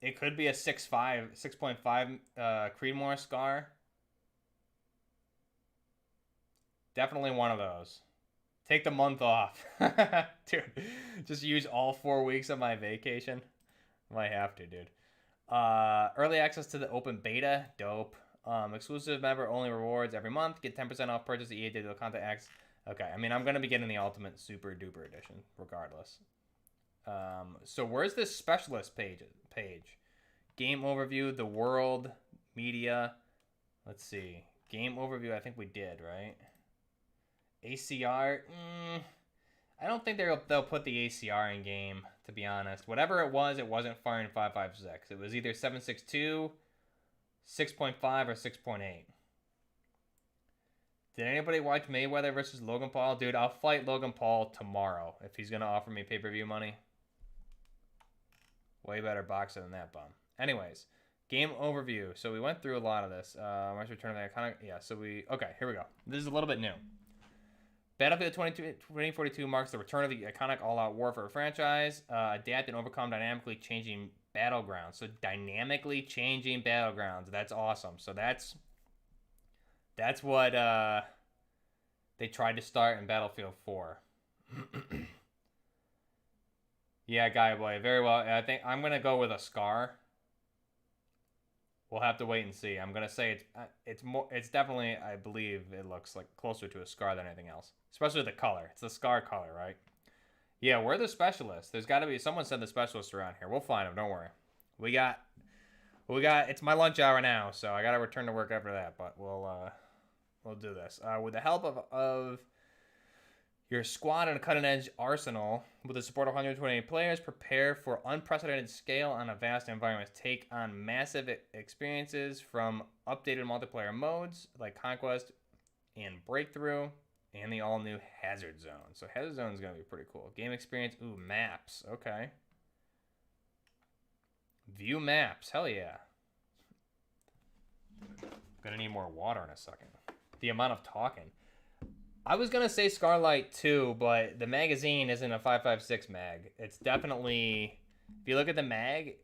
It could be a 6.5 Creedmoor Scar. Definitely one of those. Take the month off. Dude, just use all 4 weeks of my vacation. Might have to, dude. Early access to the open beta. Dope. Exclusive member only rewards every month. Get 10% off purchase of EA Digital Content X. Okay, I mean, I'm going to be getting the Ultimate Super Duper Edition, regardless. So where's this specialist page? Game overview, the world, media. Let's see. Game overview, I think we did, right? ACR, I don't think they'll put the ACR in game, to be honest. Whatever it wasn't firing 5.56. It was either 7.62, 6.5, or 6.8. Did anybody watch Mayweather versus Logan Paul? Dude, I'll fight Logan Paul tomorrow if he's going to offer me pay-per-view money. Way better boxer than that bum. Anyways, game overview. So we went through a lot of this. Let's return to that kind of... Yeah, so okay, here we go. This is a little bit new. Battlefield 2042 marks the return of the iconic all-out warfare franchise. Adapt and overcome dynamically changing battlegrounds. So dynamically changing battlegrounds. That's awesome. So that's what they tried to start in Battlefield 4. Yeah, Guy Boy, very well. I think I'm gonna go with a Scar. We'll have to wait and see. I'm gonna say it's definitely, I believe it looks like closer to a Scar than anything else, especially the color. It's the Scar color, right? Yeah, we're the specialists. There's got to be someone said the specialist around here. We'll find them. Don't worry. We got. It's my lunch hour now, so I gotta return to work after that. But we'll do this with the help of your squad and a cutting-edge arsenal. With the support of 128 players, prepare for unprecedented scale on a vast environment. Take on massive experiences from updated multiplayer modes like Conquest and Breakthrough, and the all-new Hazard Zone. So Hazard Zone is going to be pretty cool. Game experience. Ooh, maps. Okay. View maps. Hell yeah. Gonna need more water in a second. The amount of talking. I was going to say Scarlight 2, but the magazine isn't a 5.56 mag. It's definitely, if you look at the mag,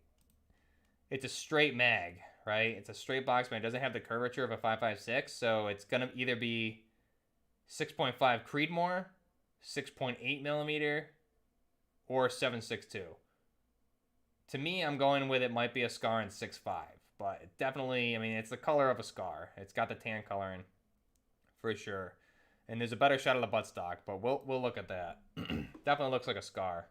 it's a straight mag, right? It's a straight box, but it doesn't have the curvature of a 5.56, so it's going to either be 6.5 Creedmoor, 6.8 millimeter, or 7.62. To me, I'm going with it might be a Scar in 6.5, but it definitely, I mean, it's the color of a Scar. It's got the tan coloring for sure. And there's a better shot of the buttstock, but we'll look at that. Definitely looks like a Scar.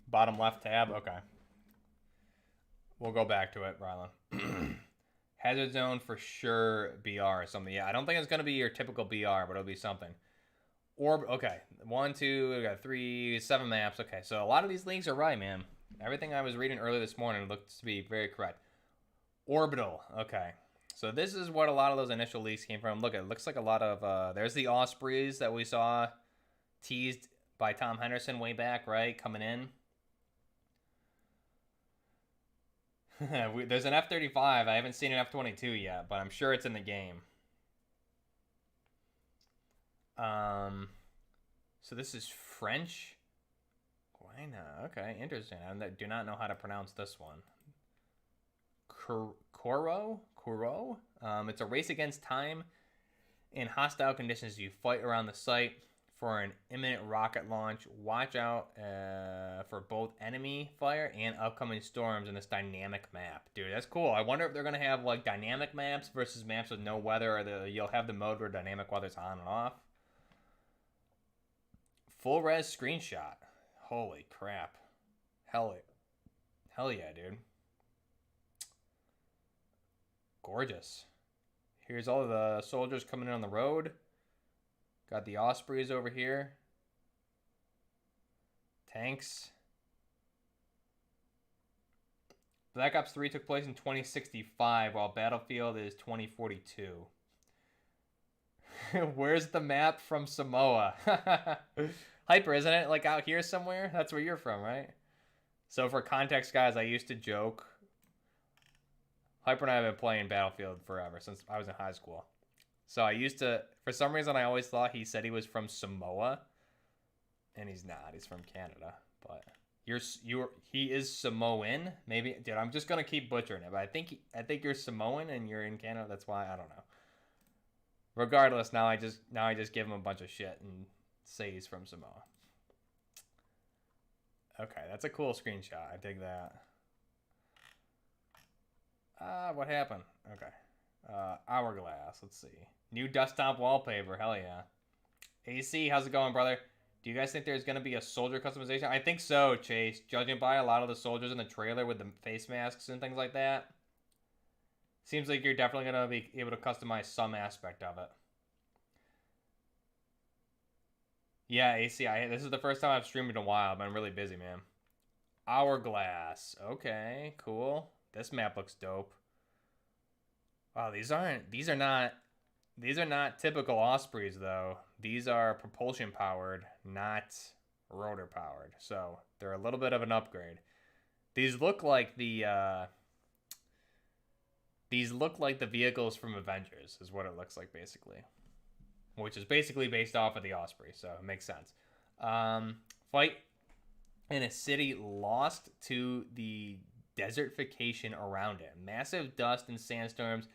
Bottom left tab? Okay. We'll go back to it, Rylan. Hazard Zone for sure BR or something. Yeah, I don't think it's going to be your typical BR, but it'll be something. Okay, 1, 2, we got 3, 7 maps. Okay, so a lot of these leaks are right, man. Everything I was reading earlier this morning looked to be very correct. Orbital. Okay, so this is what a lot of those initial leaks came from. Look, it looks like a lot of there's the Ospreys that we saw teased by Tom Henderson way back, right? Coming in. There's an F-35. I haven't seen an F-22 yet, but I'm sure it's in the game. So this is French. Guayna. Okay, interesting. I do not know how to pronounce this one. Kuro? It's a race against time. In hostile conditions, you fight around the site for an imminent rocket launch. Watch out for both enemy fire and upcoming storms in this dynamic map. Dude, that's cool. I wonder if they're going to have like dynamic maps versus maps with no weather, or you'll have the mode where dynamic weather's on and off. Full res screenshot. Holy crap. Hell yeah, dude. Gorgeous. Here's all of the soldiers coming in on the road. Got the Ospreys over here. Tanks. Black Ops 3 took place in 2065, while Battlefield is 2042. Where's the map from Samoa? Hyper, isn't it? Like out here somewhere? That's where you're from, right? So for context, guys, I used to joke. Hyper and I have been playing Battlefield forever, since I was in high school. So I used to, for some reason, I always thought he said he was from Samoa. And he's not. He's from Canada. But he is Samoan. Maybe, dude, I'm just going to keep butchering it. But I think you're Samoan and you're in Canada. That's why, I don't know. Regardless, now I just give him a bunch of shit and say he's from Samoa. Okay, that's a cool screenshot. I dig that. What happened? Okay. Hourglass. Let's see. New desktop wallpaper. Hell yeah. AC, how's it going, brother? Do you guys think there's going to be a soldier customization? I think so, Chase. Judging by a lot of the soldiers in the trailer with the face masks and things like that. Seems like you're definitely going to be able to customize some aspect of it. Yeah, AC, this is the first time I've streamed in a while. I've been really busy, man. Hourglass. Okay, cool. This map looks dope. Wow, these are not typical Ospreys though. These are propulsion powered, not rotor powered. So they're a little bit of an upgrade. These look like the vehicles from Avengers, is what it looks like basically. Which is basically based off of the Osprey, so it makes sense. Fight in a city lost to the desertification around it. Massive dust and sandstorms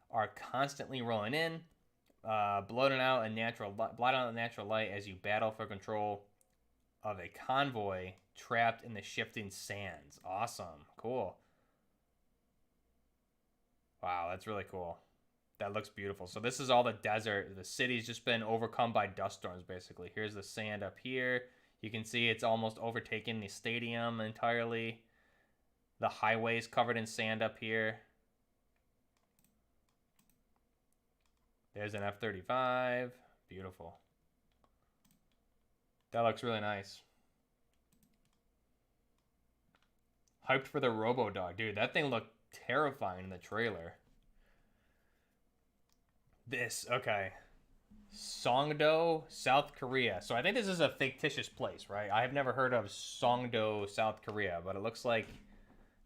are constantly rolling in, blotting out the natural light as you battle for control of a convoy trapped in the shifting sands. Awesome. Cool. Wow, that's really cool. That looks beautiful. So this is all the desert. The city's just been overcome by dust storms, basically. Here's the sand up here. You can see it's almost overtaken the stadium entirely. The highway's covered in sand up here. There's an F-35. Beautiful. That looks really nice. Hyped for the Robodog. Dude, that thing looked terrifying in the trailer. Okay. Songdo, South Korea. So I think this is a fictitious place, right? I have never heard of Songdo, South Korea, but it looks like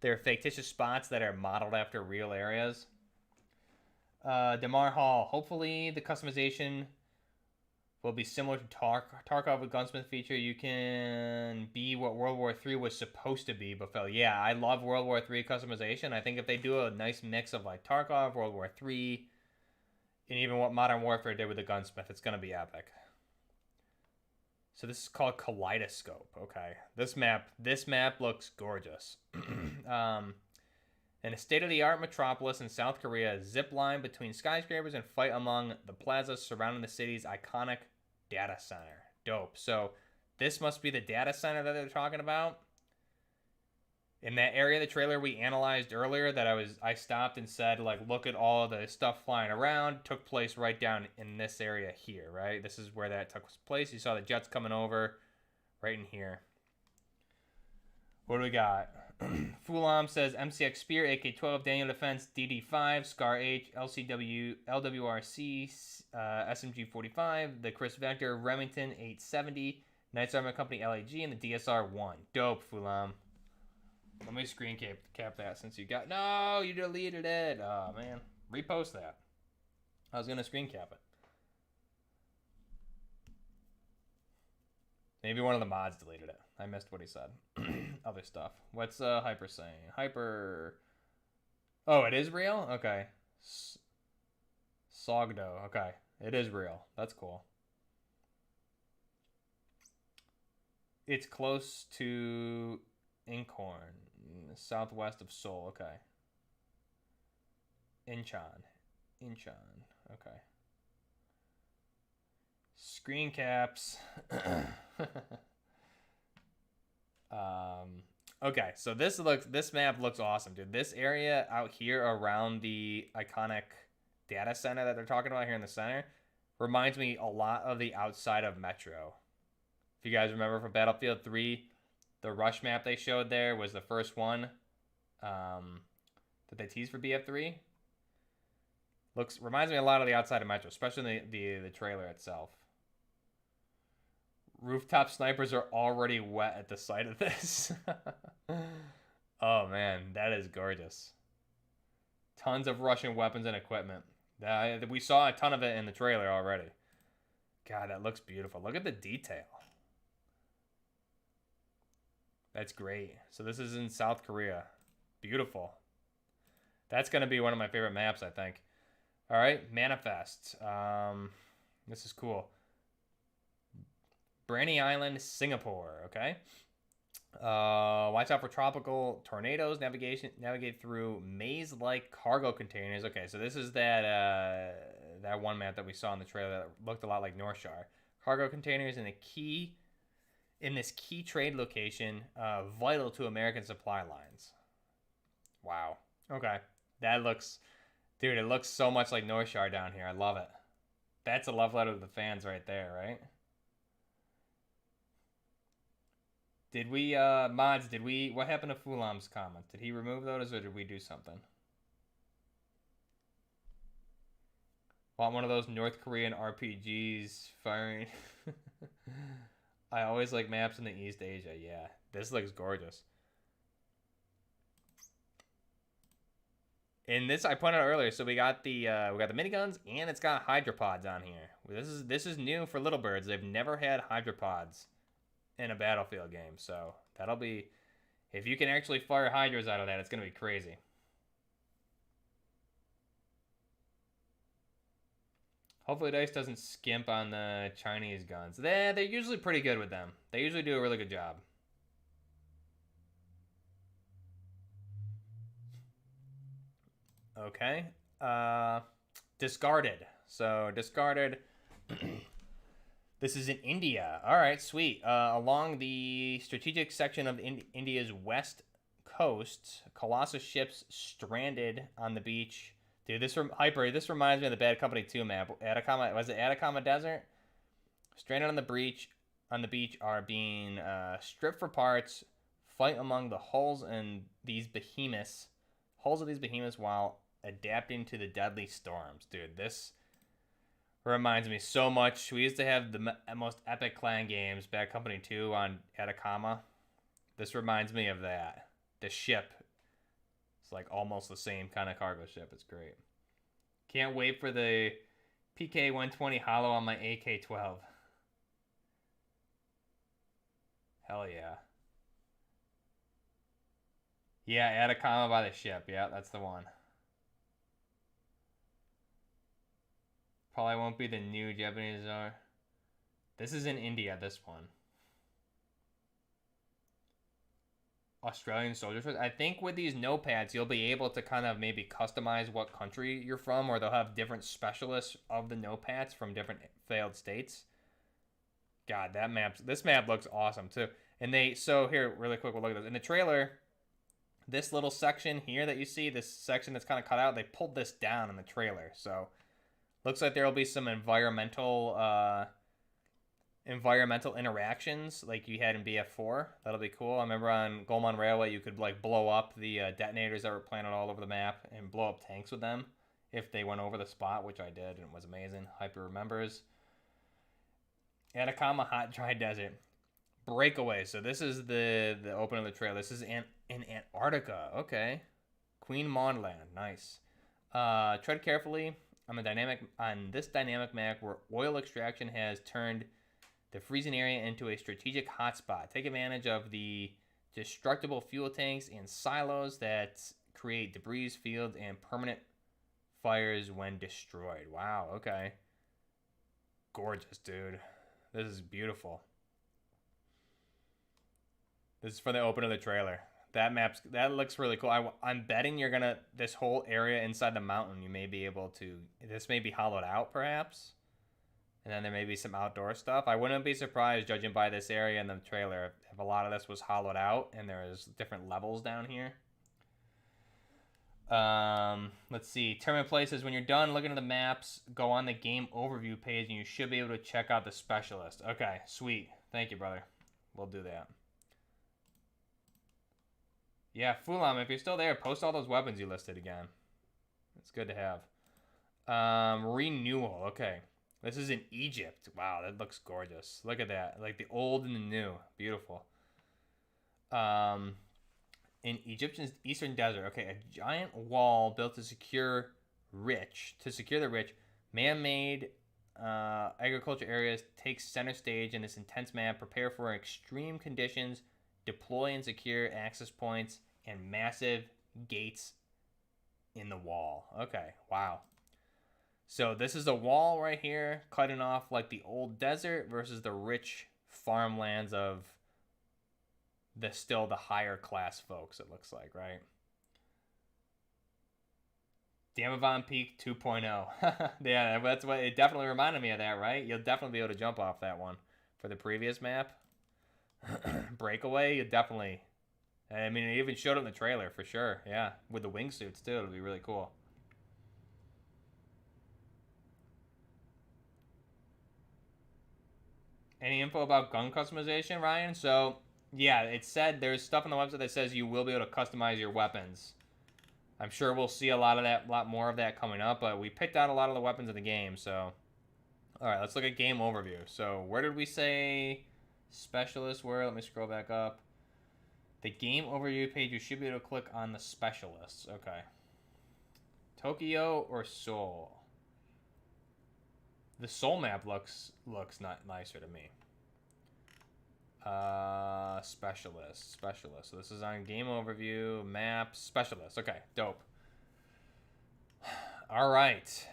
they're fictitious spots that are modeled after real areas. Damar Hall. Hopefully the customization will be similar to Tarkov with Gunsmith feature. You can be what World War III was supposed to be, but failed. Yeah, I love World War III customization. I think if they do a nice mix of like Tarkov, World War III, and even what Modern Warfare did with the Gunsmith, it's going to be epic. So this is called Kaleidoscope. Okay. This map looks gorgeous. In a state-of-the-art metropolis in South Korea, zip line between skyscrapers and fight among the plazas surrounding the city's iconic data center. Dope. So this must be the data center that they're talking about. In that area of the trailer we analyzed earlier that I stopped and said, like, look at all the stuff flying around, took place right down in this area here, right? This is where that took place. You saw the jets coming over right in here. What do we got? Fulam says MCX Spear, AK-12, Daniel Defense, DD5, Scar H, LCW, LWRC, SMG-45, the Chris Vector, Remington 870, Knights Armor Company LAG, and the DSR-1. Dope, Fulam. Let me screen cap that since you got... No, you deleted it. Oh, man. Repost that. I was going to screen cap it. Maybe one of the mods deleted it. I missed what he said. Other stuff. What's Hyper saying? Hyper... Oh, it is real? Okay. Sogdo. Okay. It is real. That's cool. It's close to Inchorn, southwest of Seoul. Okay. Incheon. Okay. Screen caps. Okay, so this map looks awesome, dude. This area out here around the iconic data center that they're talking about here in the center reminds me a lot of the outside of Metro. If you guys remember from Battlefield 3, the rush map they showed there was the first one that they teased for BF3. Reminds me a lot of the outside of Metro, especially the trailer itself. Rooftop snipers are already wet at the sight of this. Oh man, that is gorgeous. Tons of Russian weapons and equipment. We saw a ton of it in the trailer already. God, that looks beautiful. Look at the detail. That's great. So this is in South Korea. Beautiful. That's going to be one of my favorite maps, I think. All right, Manifest. This is cool. Branny Island, Singapore. Okay. Watch out for tropical tornadoes. Navigate through maze-like cargo containers. Okay, so this is that one map that we saw in the trailer that looked a lot like North Shore. Cargo containers in this key trade location, vital to American supply lines. Wow. Okay, that looks, dude. It looks so much like North Shore down here. I love it. That's a love letter to the fans right there, right? Did we, mods, what happened to Fulam's comments? Did he remove those or did we do something? Want one of those North Korean RPGs firing? I always like maps in the East Asia. Yeah, this looks gorgeous. In this, I pointed out earlier, so we got the miniguns and it's got hydropods on here. This is new for Little Birds. They've never had hydropods in a Battlefield game, so that'll be, if you can actually fire hydras out of that, it's gonna be crazy. Hopefully DICE doesn't skimp on the Chinese guns. They're usually pretty good with them. They usually do a really good job. Okay. Discarded. So Discarded. This is in India. All right, sweet. Along the strategic section of India's west coast, Colossus ships stranded on the beach. Dude, this reminds me of the Bad Company 2 map. Was it Atacama Desert? Stranded on the beach are being stripped for parts. Fight among the hulls of these behemoths while adapting to the deadly storms. Dude, this reminds me so much. We used to have the most epic clan games, Bad Company 2 on Atacama. This reminds me of that. The ship. It's like almost the same kind of cargo ship. It's great. Can't wait for the PK-120 holo on my AK-12. Hell yeah. Yeah, Atacama by the ship. Yeah, that's the one. Probably won't be the new Japanese czar. This is in India, this one. Australian soldiers. I think with these notepads, you'll be able to kind of maybe customize what country you're from, or they'll have different specialists of the notepads from different failed states. God, this map looks awesome too. And so here, really quick, we'll look at this. In the trailer, This little section here that you see, this section that's kind of cut out, they pulled this down in the trailer. So looks like there will be some environmental interactions like you had in BF4. That'll be cool. I remember on Golmon Railway you could like blow up the detonators that were planted all over the map and blow up tanks with them if they went over the spot, which I did, and it was amazing. Hyper remembers. Atacama Hot Dry Desert. Breakaway. So this is the open of the trail. This is in Antarctica. Okay. Queen Maud Land. Nice. Tread carefully on this dynamic map where oil extraction has turned the freezing area into a strategic hotspot. Take advantage of the destructible fuel tanks and silos that create debris fields and permanent fires when destroyed. Wow, okay. Gorgeous, dude. This is beautiful. This is for the open of the trailer. That looks really cool. I'm betting you're gonna, this whole area inside the mountain, you may be able to, this may be hollowed out perhaps. And then there may be some outdoor stuff. I wouldn't be surprised, judging by this area in the trailer, if a lot of this was hollowed out and there is different levels down here. Let's see. Tournament places. When you're done looking at the maps, go on the game overview page and you should be able to check out the specialist. Okay, sweet. Thank you, brother. We'll do that. Yeah, Fulam, if you're still there, post all those weapons you listed again. It's good to have. Renewal. Okay. This is in Egypt. Wow, that looks gorgeous. Look at that. Like the old and the new. Beautiful. In Egyptian Eastern Desert. Okay, a giant wall built to secure the rich. Man-made agriculture areas take center stage in this intense map. Prepare for extreme conditions. Deploy and secure access points and massive gates in the wall. Okay, wow. So this is a wall right here, cutting off like the old desert versus the rich farmlands of the higher class folks, it looks like, right? Damavon Peak 2.0. Yeah, that's what it definitely reminded me of that, right? You'll definitely be able to jump off that one for the previous map. Breakaway, you definitely. I mean, it even showed it in the trailer for sure. Yeah, with the wingsuits too, it'll be really cool. Any info about gun customization, Ryan? So, yeah, it said there's stuff on the website that says you will be able to customize your weapons. I'm sure we'll see a lot more of that coming up, but we picked out a lot of the weapons in the game, so. All right, let's look at game overview. So, where did we say specialists were? Let me scroll back up. The game overview page, you should be able to click on the specialists. Okay. Tokyo or Seoul? The Seoul map looks not nicer to me. Specialist. So this is on game overview, maps, specialist. Okay, dope. All right.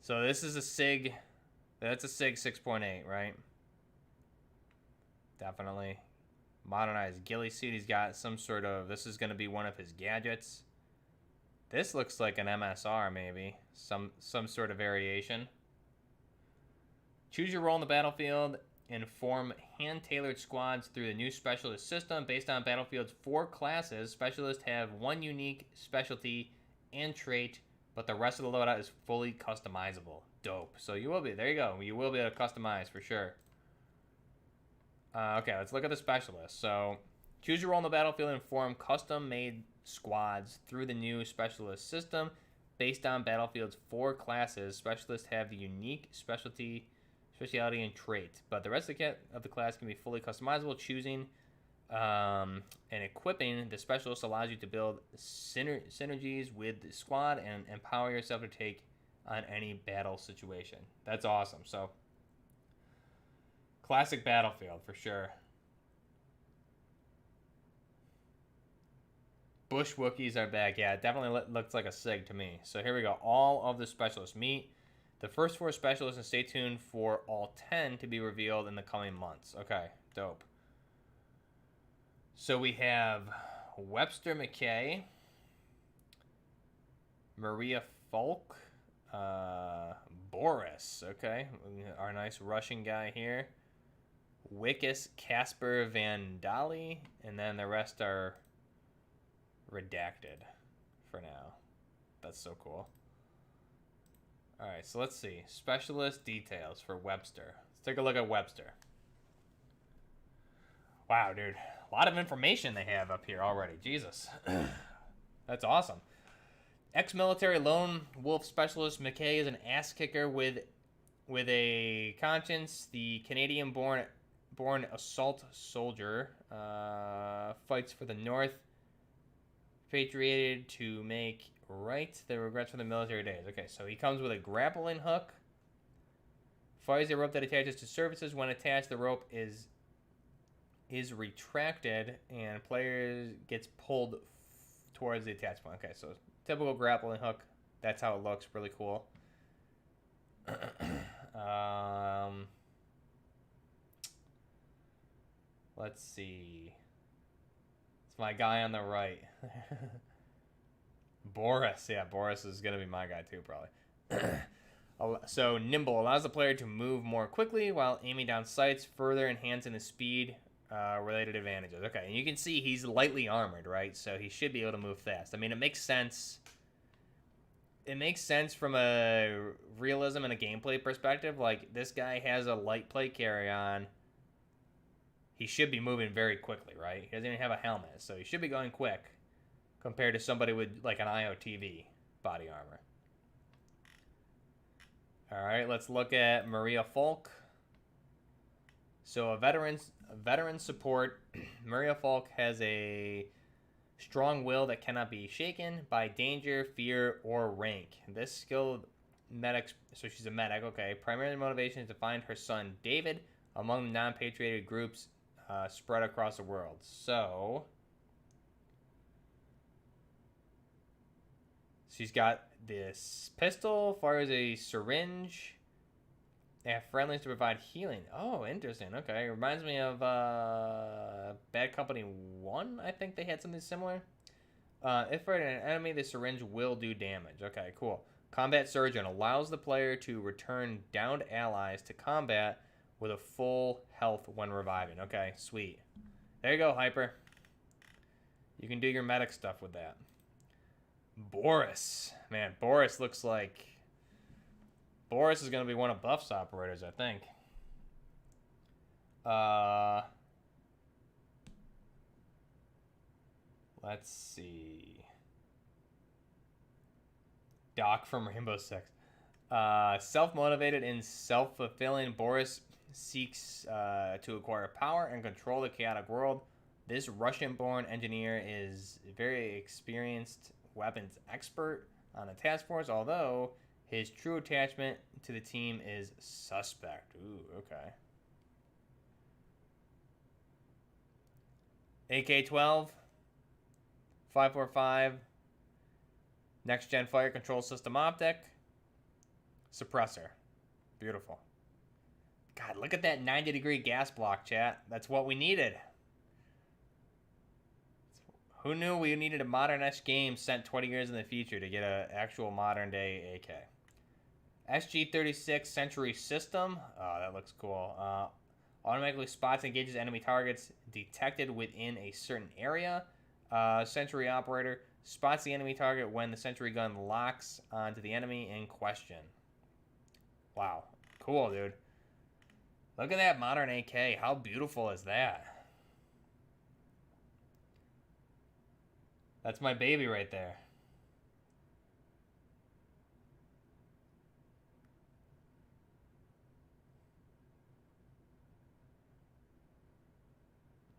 So this is a SIG. That's a SIG 6.8, right? Definitely. Modernized ghillie suit. He's got some sort of, this is going to be one of his gadgets. This looks like an MSR maybe. Some sort of variation. Choose your role in the battlefield and form hand-tailored squads through the new specialist system. Based on Battlefield's 4 classes, specialists have one unique specialty and trait, but the rest of the loadout is fully customizable. Dope. So you will be, there you go. You will be able to customize for sure. Okay, let's look at the specialists. So choose your role in the battlefield and form custom-made squads through the new specialist system. Based on Battlefield's 4 classes, specialists have the unique specialty and trait, but the rest of the class can be fully customizable. Choosing and equipping the specialist allows you to build synergies with the squad and empower yourself to take on any battle situation. That's awesome. So classic Battlefield for sure. Bush Wookiees are back. Yeah, it definitely looks like a SIG to me. So here we go. All of the specialists meet. The first 4 specialists, and stay tuned for all 10 to be revealed in the coming months. Okay, dope. So we have Webster McKay, Maria Falk, Boris, okay, our nice Russian guy here, Wickus Casper Van Dali, and then the rest are redacted for now. That's so cool. All right, so let's see. Specialist details for Webster. Let's take a look at Webster. Wow, dude. A lot of information they have up here already. Jesus. That's awesome. Ex-military lone wolf specialist McKay is an ass kicker with a conscience. The Canadian-born assault soldier fights for the North, patrioted to make right the regrets from the military days. Okay, so he comes with a grappling hook. Fires a rope that attaches to surfaces. When attached, the rope is retracted and player gets pulled towards the attached point. Okay, so typical grappling hook. That's how it looks. Really cool. Let's see. It's my guy on the right. Boris. Yeah, Boris is going to be my guy too, probably. So, nimble allows the player to move more quickly while aiming down sights, further enhancing the speed related advantages. Okay, and you can see he's lightly armored, right? So he should be able to move fast. I mean, it makes sense. It makes sense from a realism and a gameplay perspective. Like, this guy has a light plate carry-on. He should be moving very quickly, right? He doesn't even have a helmet, so he should be going quick compared to somebody with, like, an IOTV body armor. All right, let's look at Maria Falk. So a veteran support. Maria Falk has a strong will that cannot be shaken by danger, fear, or rank. This skilled medic, so she's a medic, okay. Primary motivation is to find her son David among the non-patriotic groups spread across the world. So she's got this pistol, fires a syringe. They have friendlies to provide healing. Oh, interesting. Okay, reminds me of Bad Company 1. I think they had something similar. If fighting an enemy, the syringe will do damage. Okay, cool. Combat Surgeon allows the player to return downed allies to combat with a full health when reviving. Okay, sweet. There you go, Hyper. You can do your medic stuff with that. Boris. Man, Boris looks like... Boris is going to be one of Buff's operators, I think. Let's see. Doc from Rainbow Six. Self-motivated and self-fulfilling, Boris seeks to acquire power and control the chaotic world. This Russian-born engineer is a very experienced weapons expert on the task force, although his true attachment to the team is suspect. Ooh, okay. AK-12, 545, next-gen fire control system optic, suppressor. Beautiful. God, look at that 90-degree gas block, chat. That's what we needed. Who knew we needed a modern-esque game sent 20 years in the future to get an actual modern-day AK? SG-36 Sentry System. Oh, that looks cool. Automatically spots and engages enemy targets detected within a certain area. Sentry Operator spots the enemy target when the sentry gun locks onto the enemy in question. Wow. Cool, dude. Look at that modern AK. How beautiful is that? That's my baby right there.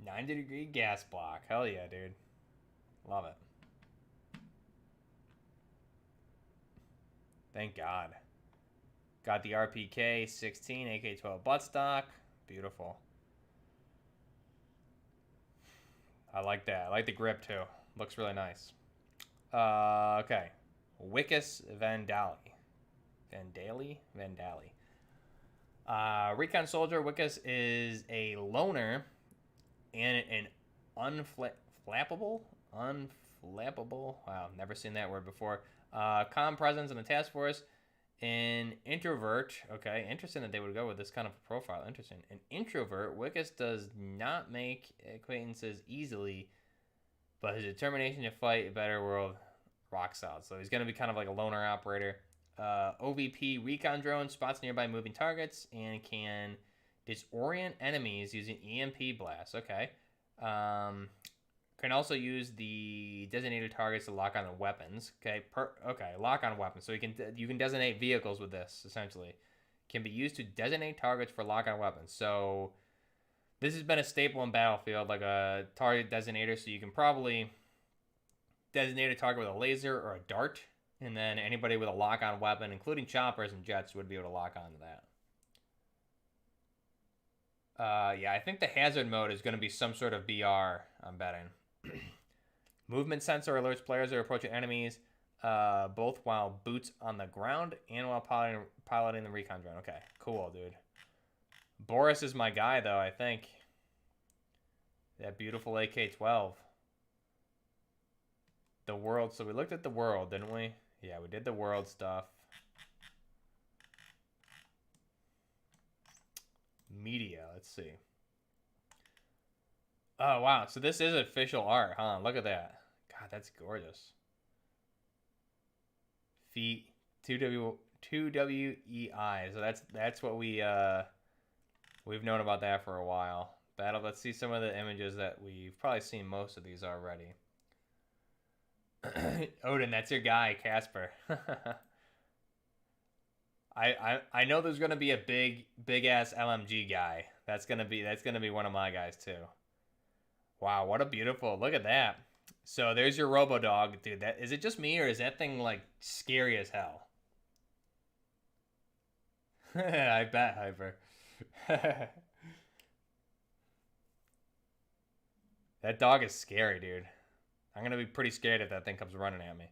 "90-degree gas block." Hell yeah, dude. Love it. Thank God. Got the RPK 16, AK-12 buttstock. Beautiful. I like that. I like the grip too. Looks really nice. Okay. Wickus Vandali. Vandali. Recon Soldier. Wickus is a loner and an unflappable. Wow, never seen that word before. Calm presence in the task force. An introvert. Okay, interesting that they would go with this kind of profile. Interesting. An introvert. Wickus does not make acquaintances easily, but his determination to fight a better world rock solid. So he's going to be kind of like a loner operator. OVP recon drone spots nearby moving targets and can disorient enemies using EMP blasts. Okay. Can also use the designated targets to lock on the weapons. Okay. Lock on weapons. So you can designate vehicles with this essentially. Can be used to designate targets for lock on weapons. So this has been a staple in Battlefield, like a target designator. So you can probably designate a target with a laser or a dart, and then anybody with a lock-on weapon, including choppers and jets, would be able to lock onto that. Yeah, I think the hazard mode is going to be some sort of BR, I'm betting. Movement sensor alerts players are approaching enemies, both while boots on the ground and while piloting the recon drone. Okay, cool, dude. Boris is my guy, though, I think. That beautiful AK-12. The world. So we looked at the world, didn't we? Yeah, we did the world stuff. Media, let's see. Oh, wow. So this is official art, huh? Look at that. God, that's gorgeous. Feet, 2WEI. So that's what we've known about that for a while. Battle, let's see some of the images that we've probably seen most of these already. Odin, that's your guy, Casper. I know there's gonna be a big ass LMG guy. That's gonna be one of my guys too. Wow, what a beautiful, look at that. So there's your Robodog, dude. That is it just me or is that thing like scary as hell? I bet, Hyper. That dog is scary, dude. I'm going to be pretty scared if that thing comes running at me.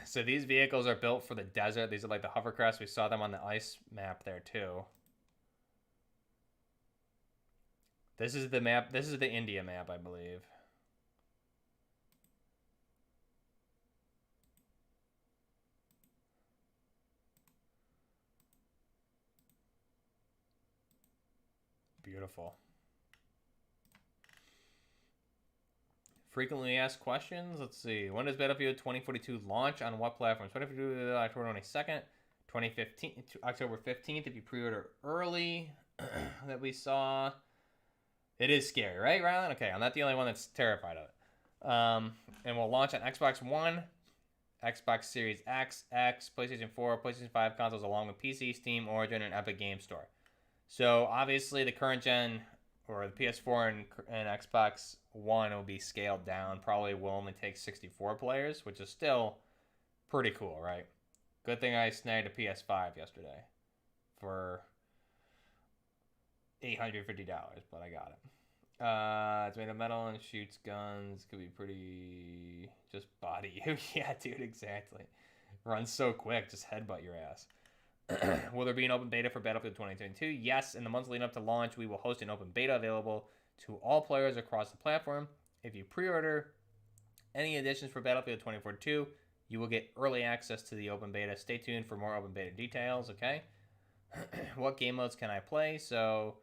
So these vehicles are built for the desert. These are like the hovercrafts. We saw them on the ice map there too. This is the map. This is the India map, I believe. Beautiful. Frequently asked questions. Let's see. When does Battlefield 2042 launch? On what platforms? 2042 October 22nd, 2015, October 15th. If you pre-order early, that we saw. It is scary, right, Rylan? Okay, I'm not the only one that's terrified of it. And we'll launch on Xbox One, Xbox Series X, PlayStation 4, PlayStation 5 consoles, along with PC, Steam, Origin, and Epic Game Store. So obviously the current gen, or the PS4 and Xbox One will be scaled down. Probably will only take 64 players, which is still pretty cool, right? Good thing I snagged a PS5 yesterday for $850, but I got it. It's made of metal and shoots guns. Could be pretty... just body you. Yeah, dude, exactly. Runs so quick, just headbutt your ass. Will there be an open beta for Battlefield 2022? Yes, in the months leading up to launch, we will host an open beta available to all players across the platform. If you pre-order any additions for Battlefield 2042, you will get early access to the open beta. Stay tuned for more open beta details, okay? What game modes can I play? So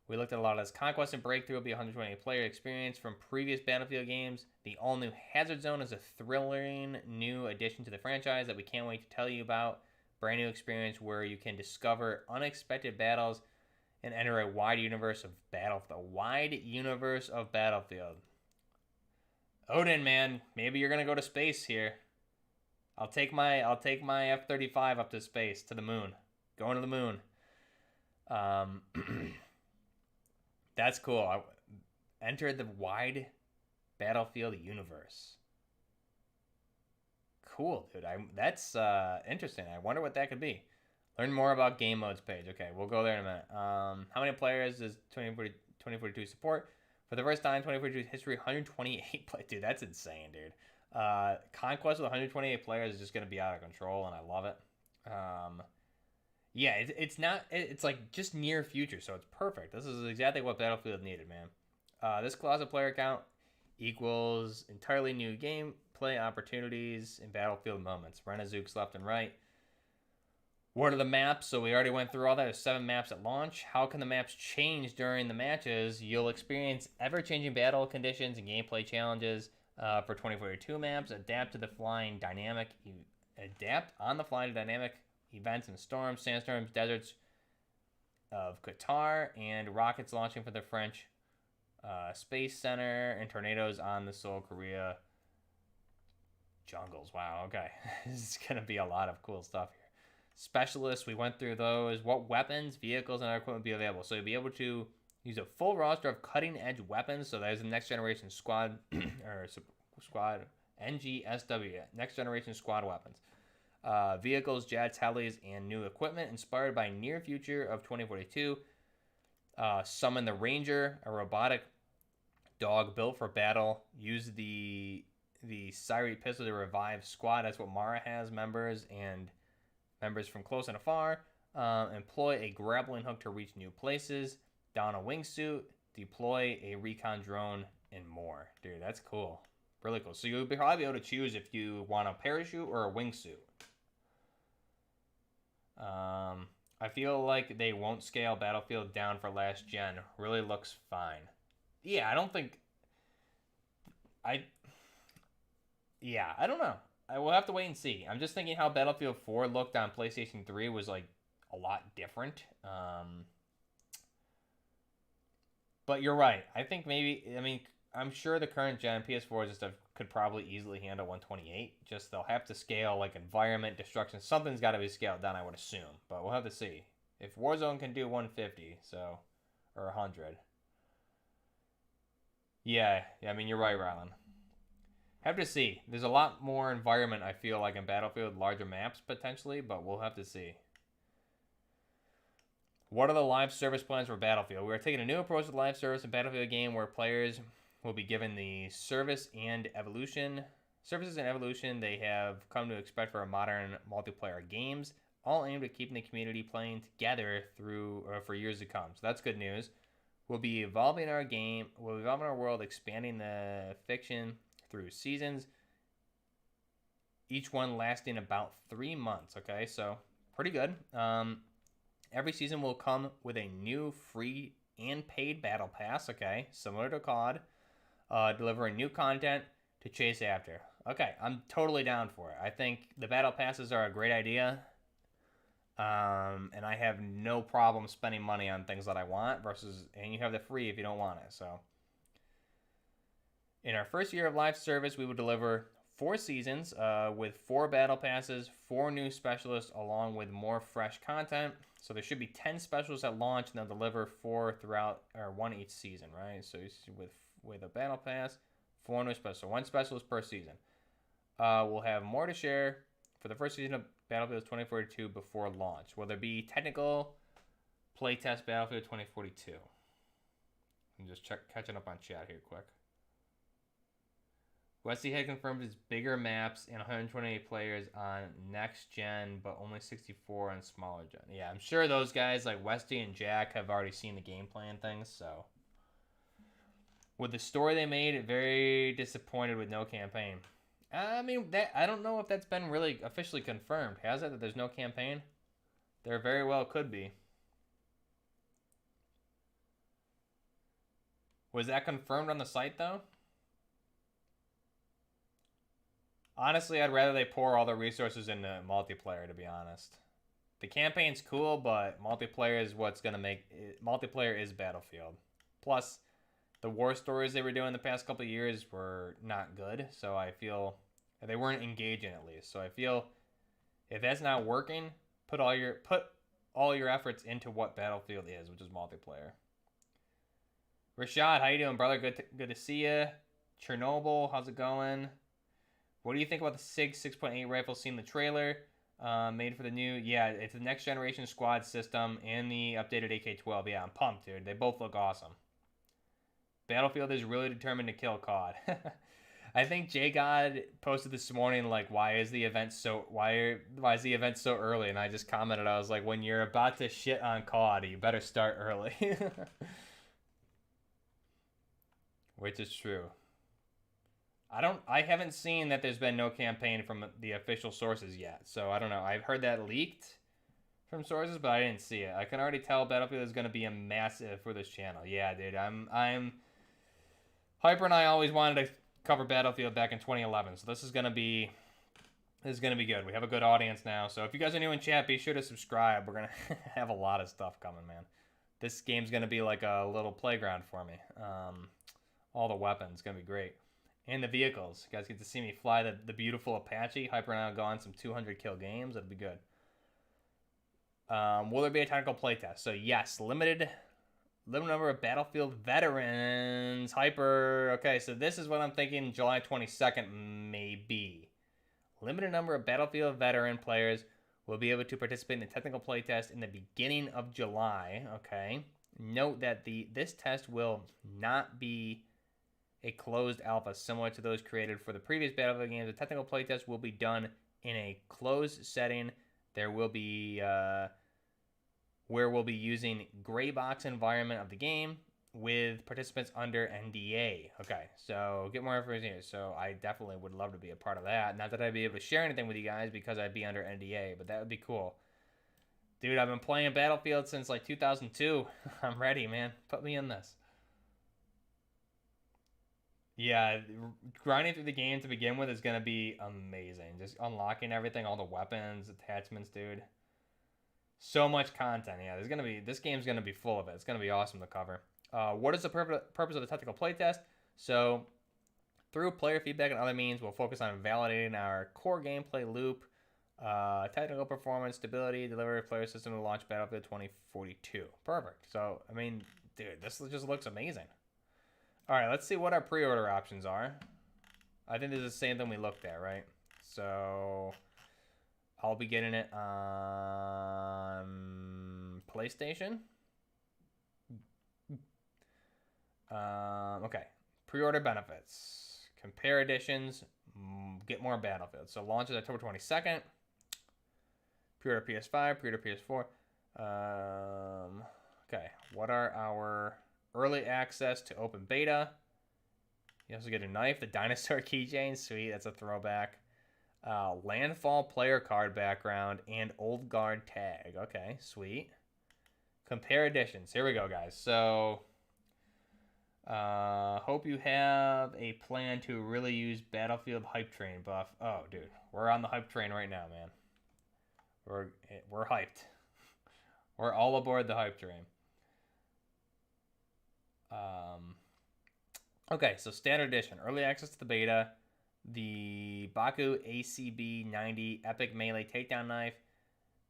we looked at a lot of this. Conquest and Breakthrough will be a 120-player experience from previous Battlefield games. The all-new Hazard Zone is a thrilling new addition to the franchise that we can't wait to tell you about. Brand new experience where you can discover unexpected battles and enter a wide universe of Battlefield. Odin, man, maybe you're gonna go to space here. I'll take my F-35 up to space, to the moon. Going to the moon. That's cool. Enter the wide Battlefield universe. Cool, dude. That's interesting. I wonder what that could be. Learn more about game modes page. Okay, we'll go there in a minute. How many players does 2042 support? For the first time, 2042 history, 128 play. Dude, that's insane, dude. Conquest with 128 players is just going to be out of control, and I love it. Yeah, it's like just near future, so it's perfect. This is exactly what Battlefield needed, man. This closet player count equals entirely new gameplay opportunities and Battlefield moments. Renazukes left and right. What are the maps? So we already went through all that. There's 7 maps at launch. How can the maps change during the matches? You'll experience ever-changing battle conditions and gameplay challenges for 2042 maps. Adapt on the fly to dynamic events and storms, sandstorms, deserts of Qatar, and rockets launching from the French Space Center, and tornadoes on the Seoul, Korea jungles. Wow, okay. This is going to be a lot of cool stuff here. Specialists, we went through those. What weapons, vehicles, and other equipment will be available? So you'll be able to use a full roster of cutting-edge weapons. So there's the next generation squad, or squad, NGSW, next generation squad weapons. Vehicles, jets, helis, and new equipment inspired by near future of 2042. Summon the Ranger, a robotic dog built for battle. Use the Syrite pistol to revive squad. That's what Mara has, members from close and afar. Employ a grappling hook to reach new places. Don a wingsuit. Deploy a recon drone, and more. Dude, that's cool. Really cool. So you'll probably be able to choose if you want a parachute or a wingsuit. I feel like they won't scale Battlefield down for last gen. Really looks fine. Yeah, I don't think... I don't know. I will have to wait and see. I'm just thinking how Battlefield 4 looked on PlayStation 3 was like a lot different. But you're right. I think I'm sure the current gen PS4s and stuff could probably easily handle 128. Just they'll have to scale like environment, destruction. Something's got to be scaled down, I would assume. But we'll have to see. If Warzone can do 150, or 100. Yeah, I mean, you're right, Rylan. Have to see. There's a lot more environment, I feel like, in Battlefield, larger maps, potentially, but we'll have to see. What are the live service plans for Battlefield? We are taking a new approach to live service in Battlefield game where players will be given the services and evolution they have come to expect for modern multiplayer games, all aimed at keeping the community playing together for years to come. So that's good news. We'll be evolving our world, expanding the fiction through seasons, each one lasting about 3 months. Okay, so pretty good. Every season will come with a new free and paid battle pass. Okay, similar to COD, delivering new content to chase after. Okay, I'm totally down for it. I think the battle passes are a great idea, and I have no problem spending money on things that I want and you have the free if you don't want it. So. In our first year of live service, we will deliver 4 seasons with 4 battle passes, 4 new specialists, along with more fresh content. So there should be 10 specialists at launch, and they'll deliver 4 throughout, or 1 each season, right? So with a battle pass, 4 new specialists, so 1 specialist per season. We'll have more to share for the first season of Battlefield 2042 before launch. Will there be technical playtest Battlefield 2042? I'm just catching up on chat here quick. Westy had confirmed his bigger maps and 128 players on next gen, but only 64 on smaller gen. Yeah, I'm sure those guys like Westy and Jack have already seen the gameplay and things, so. With the story they made, very disappointed with no campaign. I mean, I don't know if that's been really officially confirmed. Has it, that there's no campaign? There very well could be. Was that confirmed on the site, though? Honestly, I'd rather they pour all the resources into multiplayer, to be honest. The campaign's cool, but multiplayer is what's going to make it. Multiplayer is Battlefield. Plus, the war stories they were doing the past couple of years were not good, so I feel they weren't engaging at least. So I feel if that's not working, put all your efforts into what Battlefield is, which is multiplayer. Rashad, how you doing, brother? Good to see you. Chernobyl, how's it going? What do you think about the SIG 6.8 rifle seen in the trailer? Made for the new... Yeah, it's the next generation squad system and the updated AK-12. Yeah, I'm pumped, dude. They both look awesome. Battlefield is really determined to kill COD. I think JGod posted this morning, like, why is the event so early? And I just commented, I was like, when you're about to shit on COD, you better start early. Which is true. I haven't seen that there's been no campaign from the official sources yet, so I don't know. I've heard that leaked, from sources, but I didn't see it. I can already tell Battlefield is going to be a massive for this channel. Yeah, dude, I'm Hyper and I always wanted to cover Battlefield back in 2011, so this is gonna be good. We have a good audience now, so if you guys are new in chat, be sure to subscribe. We're gonna have a lot of stuff coming, man. This game's gonna be like a little playground for me. All the weapons gonna be great, and the vehicles. You guys get to see me fly the beautiful Apache. Hyper and I will go on some 200 kill games. That'll be good. Will there be a technical playtest? So yes, limited number of Battlefield veterans. Hyper. Okay, so this is what I'm thinking. July 22nd, maybe. Limited number of Battlefield veteran players will be able to participate in the technical playtest in the beginning of July. Okay. Note that this test will not be a closed alpha similar to those created for the previous Battlefield games. The technical playtest will be done in a closed setting. There will be where we'll be using gray box environment of the game with participants under NDA. Okay, so get more information here. So I definitely would love to be a part of that. Not that I'd be able to share anything with you guys because I'd be under NDA, but that would be cool. Dude, I've been playing Battlefield since like 2002. I'm ready, man. Put me in this. Yeah, grinding through the game to begin with is going to be amazing. Just unlocking everything, all the weapons, attachments, dude. So much content. Yeah, this game's gonna be full of it. It's gonna be awesome to cover. What is the purpose of the technical playtest? So, through player feedback and other means, we'll focus on validating our core gameplay loop, technical performance, stability, delivery of player system to launch Battlefield 2042. Perfect. So, I mean, dude, this just looks amazing. All right, let's see what our pre-order options are. I think this is the same thing we looked at, right? So, I'll be getting it on PlayStation. Okay. Pre-order benefits. Compare editions. Get more Battlefield. So launches October 22nd. Pre-order PS5. Pre-order PS4. Okay. What are our early access to open beta? You also get a knife. The dinosaur keychain. Sweet. That's a throwback. Landfall player card background and old guard tag. Okay, sweet. Compare editions. Here we go, guys. So, hope you have a plan to really use Battlefield hype train buff. Oh, dude, we're on the hype train right now, man. We're hyped. We're all aboard the hype train. Okay, so standard edition, early access to the beta. The Baku ACB 90 Epic Melee Takedown Knife.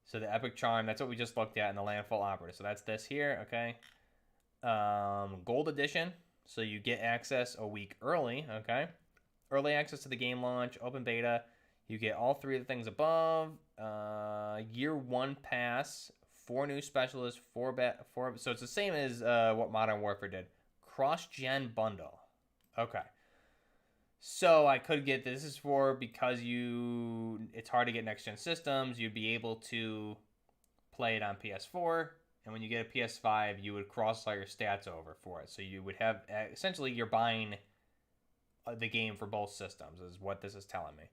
So the Epic Charm, that's what we just looked at in the Landfall Operator. So that's this here, okay. Gold Edition, so you get access a week early, okay. Early access to the game launch, open beta. You get all three of the things above. Year 1 pass, 4 new specialists, 4 so it's the same as what Modern Warfare did. Cross-gen bundle. Okay. So I could get this is for because it's hard to get next gen systems. You'd be able to play it on PS4, and when you get a PS5, you would cross all your stats over for it. So you would have essentially you're buying the game for both systems is what this is telling me.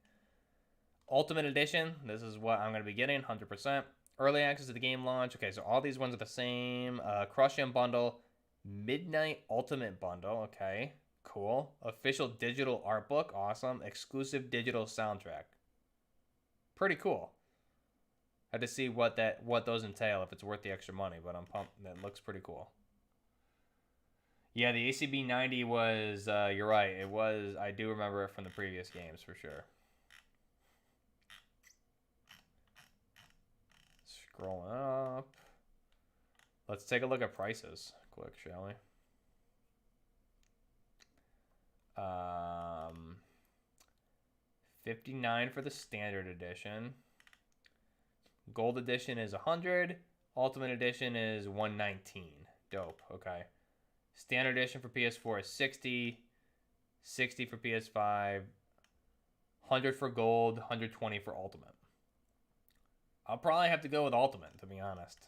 Ultimate Edition. This is what I'm going to be getting 100%. Early access to the game launch. Okay, so all these ones are the same. Cross-gen bundle, Midnight Ultimate bundle. Okay. Cool. Official digital art book. Awesome. Exclusive digital soundtrack. Pretty cool. Had to see what those entail, if it's worth the extra money, but I'm pumped. That looks pretty cool. Yeah, the ACB 90 was, you're right. It was, I do remember it from the previous games for sure. Scrolling up. Let's take a look at prices quick, shall we? 59 for the standard edition. Gold edition is 100. Ultimate edition is 119. Dope. Okay. Standard edition for PS4 is 60. 60 for PS5. 100 for gold. 120 for ultimate. I'll probably have to go with ultimate, to be honest.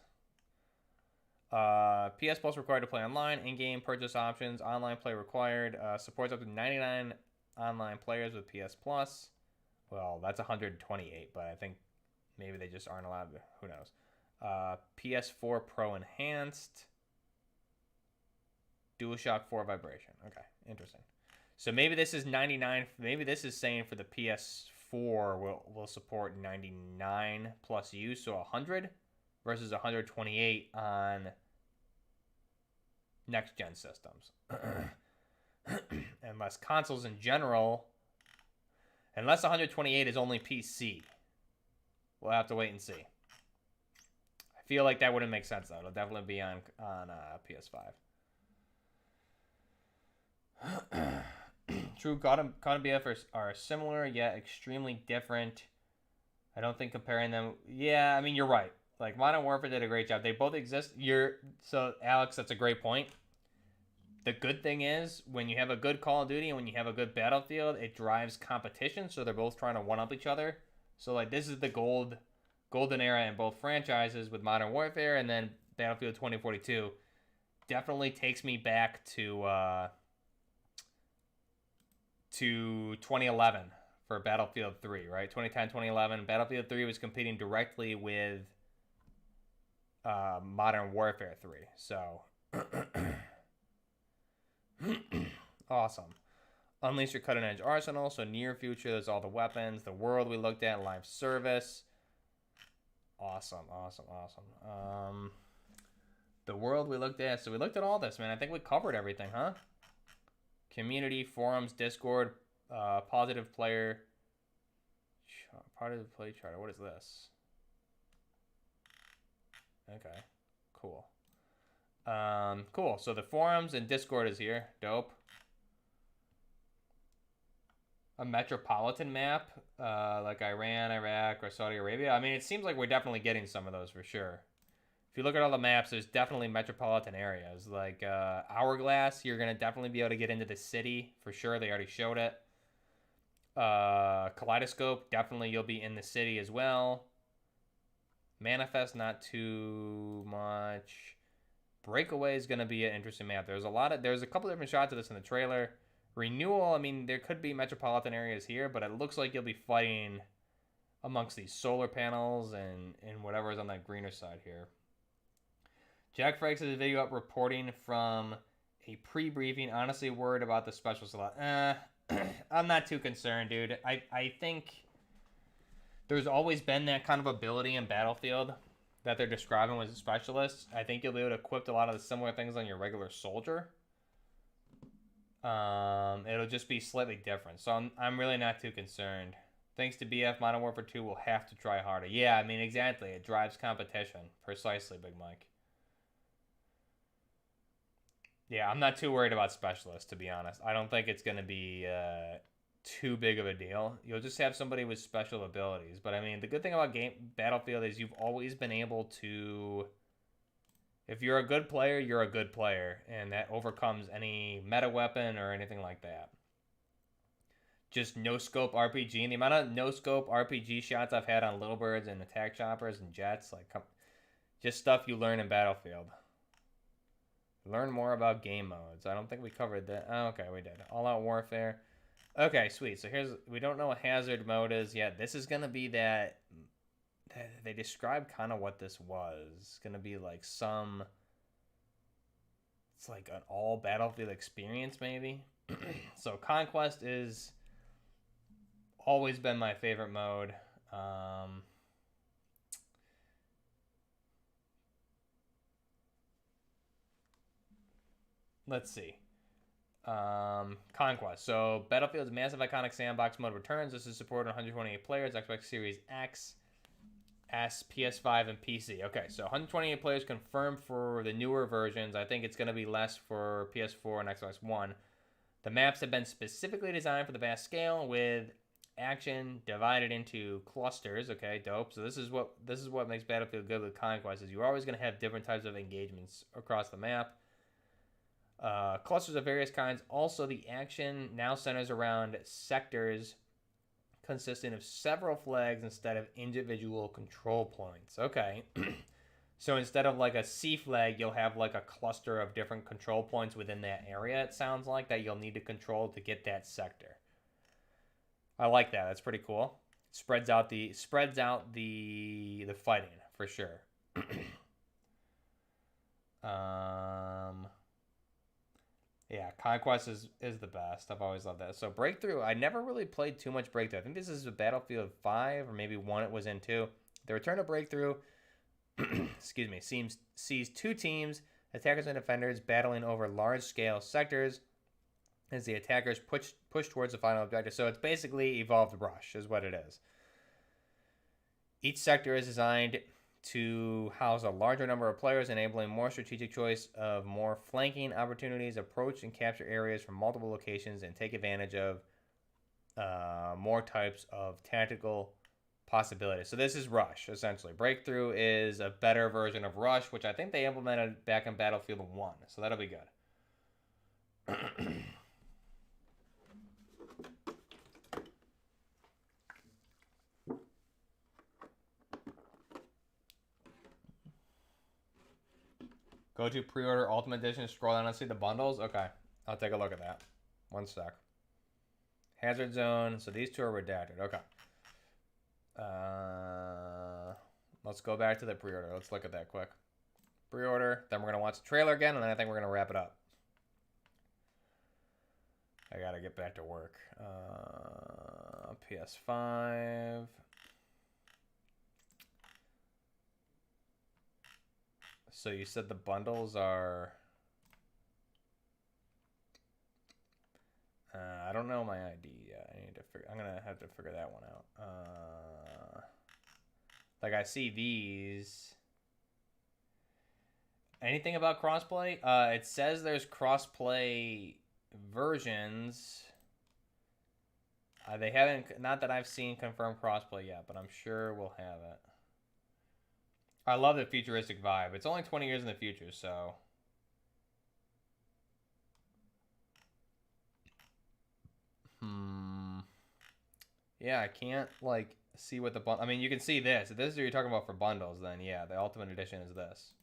PS Plus required to play online. In-game purchase options. Online play required. Supports up to 99 online players with PS Plus. Well, that's 128, but I think maybe they just aren't allowed to. Who knows? PS4 Pro Enhanced. DualShock 4 Vibration. Okay, interesting. So maybe this is 99. Maybe this is saying for the PS4 will support 99 plus use, so 100 versus 128 on next gen systems. Unless consoles in general, unless 128 is only PC, we'll have to wait and see. I feel like that wouldn't make sense though. It'll definitely be on PS5. True, COD and BF are similar yet extremely different. I don't think comparing them. Yeah, I mean you're right. Like Modern Warfare did a great job. They both exist. So Alex, that's a great point. The good thing is when you have a good Call of Duty and when you have a good Battlefield, it drives competition. So they're both trying to one up each other. So like this is the golden era in both franchises with Modern Warfare, and then Battlefield 2042 definitely takes me back to 2011 for Battlefield 3, right? 2010, 2011. Battlefield 3 was competing directly with Modern Warfare 3. So, awesome. Unleash your cutting-edge arsenal. So, near future, there's all the weapons. The world we looked at, live service. Awesome. The world we looked at. So, we looked at all this, man. I think we covered everything, huh? Community, forums, Discord, positive player, positive play charter. What is this? Okay, cool. Cool. So the forums and Discord is here. Dope. A metropolitan map, like Iran, Iraq, or Saudi Arabia. I mean, it seems like we're definitely getting some of those for sure. If you look at all the maps, there's definitely metropolitan areas. Like Hourglass, you're going to definitely be able to get into the city for sure. They already showed it. Kaleidoscope, definitely you'll be in the city as well. Manifest, not too much. Breakaway is going to be an interesting map. There's a couple different shots of this in the trailer. Renewal, I mean, there could be metropolitan areas here, but it looks like you'll be fighting amongst these solar panels and whatever is on that greener side here. Jack Frakes has a video up reporting from a pre-briefing. Honestly worried about the special slot. I'm not too concerned, dude. I think there's always been that kind of ability in Battlefield that they're describing with specialists. I think you'll be able to equip a lot of the similar things on your regular soldier. It'll just be slightly different. So I'm really not too concerned. Thanks to BF, Modern Warfare 2 will have to try harder. Yeah, I mean, exactly. It drives competition. Precisely, Big Mike. Yeah, I'm not too worried about specialists, to be honest. I don't think it's going to be too big of a deal. You'll just have somebody with special abilities. But, I mean, the good thing about Battlefield is you've always been able to... If you're a good player, you're a good player. And that overcomes any meta weapon or anything like that. Just no-scope RPG. And the amount of no-scope RPG shots I've had on Little Birds and attack choppers and jets. Like, just stuff you learn in Battlefield. Learn more about game modes. I don't think we covered that. Oh, okay, we did. All-out warfare. Okay, sweet. So we don't know what hazard mode is yet. This is going to be that they described kind of what this was. It's going to be like it's like an all Battlefield experience maybe. So Conquest is always been my favorite mode. Let's see. Conquest. So Battlefield's massive iconic sandbox mode returns. This is supported on 128 players, Xbox Series X, S, PS5, and PC. Okay, so 128 players confirmed for the newer versions. I think it's going to be less for PS4 and Xbox One. The maps have been specifically designed for the vast scale with action divided into clusters. Okay, dope. So this is what makes Battlefield good with Conquest is you're always going to have different types of engagements across the map. Clusters of various kinds. Also, the action now centers around sectors consisting of several flags instead of individual control points. Okay. So instead of like a C flag, you'll have like a cluster of different control points within that area, it sounds like, that you'll need to control to get that sector. I like that. That's pretty cool. Spreads out the fighting for sure. Yeah, Conquest is the best. I've always loved that. So Breakthrough, I never really played too much Breakthrough. I think this is a Battlefield 5 or maybe 1 it was in 2. The Return of Breakthrough, excuse me, sees two teams, attackers and defenders, battling over large-scale sectors as the attackers push towards the final objective. So it's basically Evolved Rush is what it is. Each sector is designed to house a larger number of players, enabling more strategic choice of more flanking opportunities, approach and capture areas from multiple locations, and take advantage of more types of tactical possibilities. So this is Rush, essentially. Breakthrough is a better version of Rush, which I think they implemented back in Battlefield 1, so that'll be good. Go to pre-order Ultimate Edition, scroll down and see the bundles. Okay, I'll take a look at that. One sec. Hazard Zone. So these two are redacted. Okay. Let's go back to the pre-order. Let's look at that quick. Pre-order. Then we're going to watch the trailer again, and then I think we're going to wrap it up. I got to get back to work. PS5. So you said the bundles are... I don't know my ID yet. I'm gonna have to figure that one out. Like I see these. Anything about crossplay? It says there's crossplay versions. They haven't, not that I've seen confirmed crossplay yet, but I'm sure we'll have it. I love the futuristic vibe. It's only 20 years in the future, so... Yeah, I can't, like, see what the... I mean, you can see this. If this is what you're talking about for bundles, then yeah, the Ultimate Edition is this.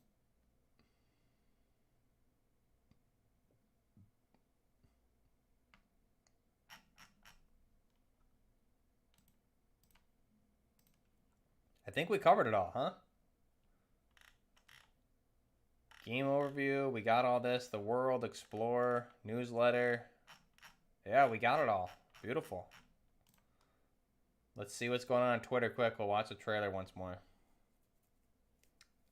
I think we covered it all, huh? Game overview, we got all this. The World, Explore, newsletter. Yeah, we got it all. Beautiful. Let's see what's going on Twitter quick. We'll watch the trailer once more.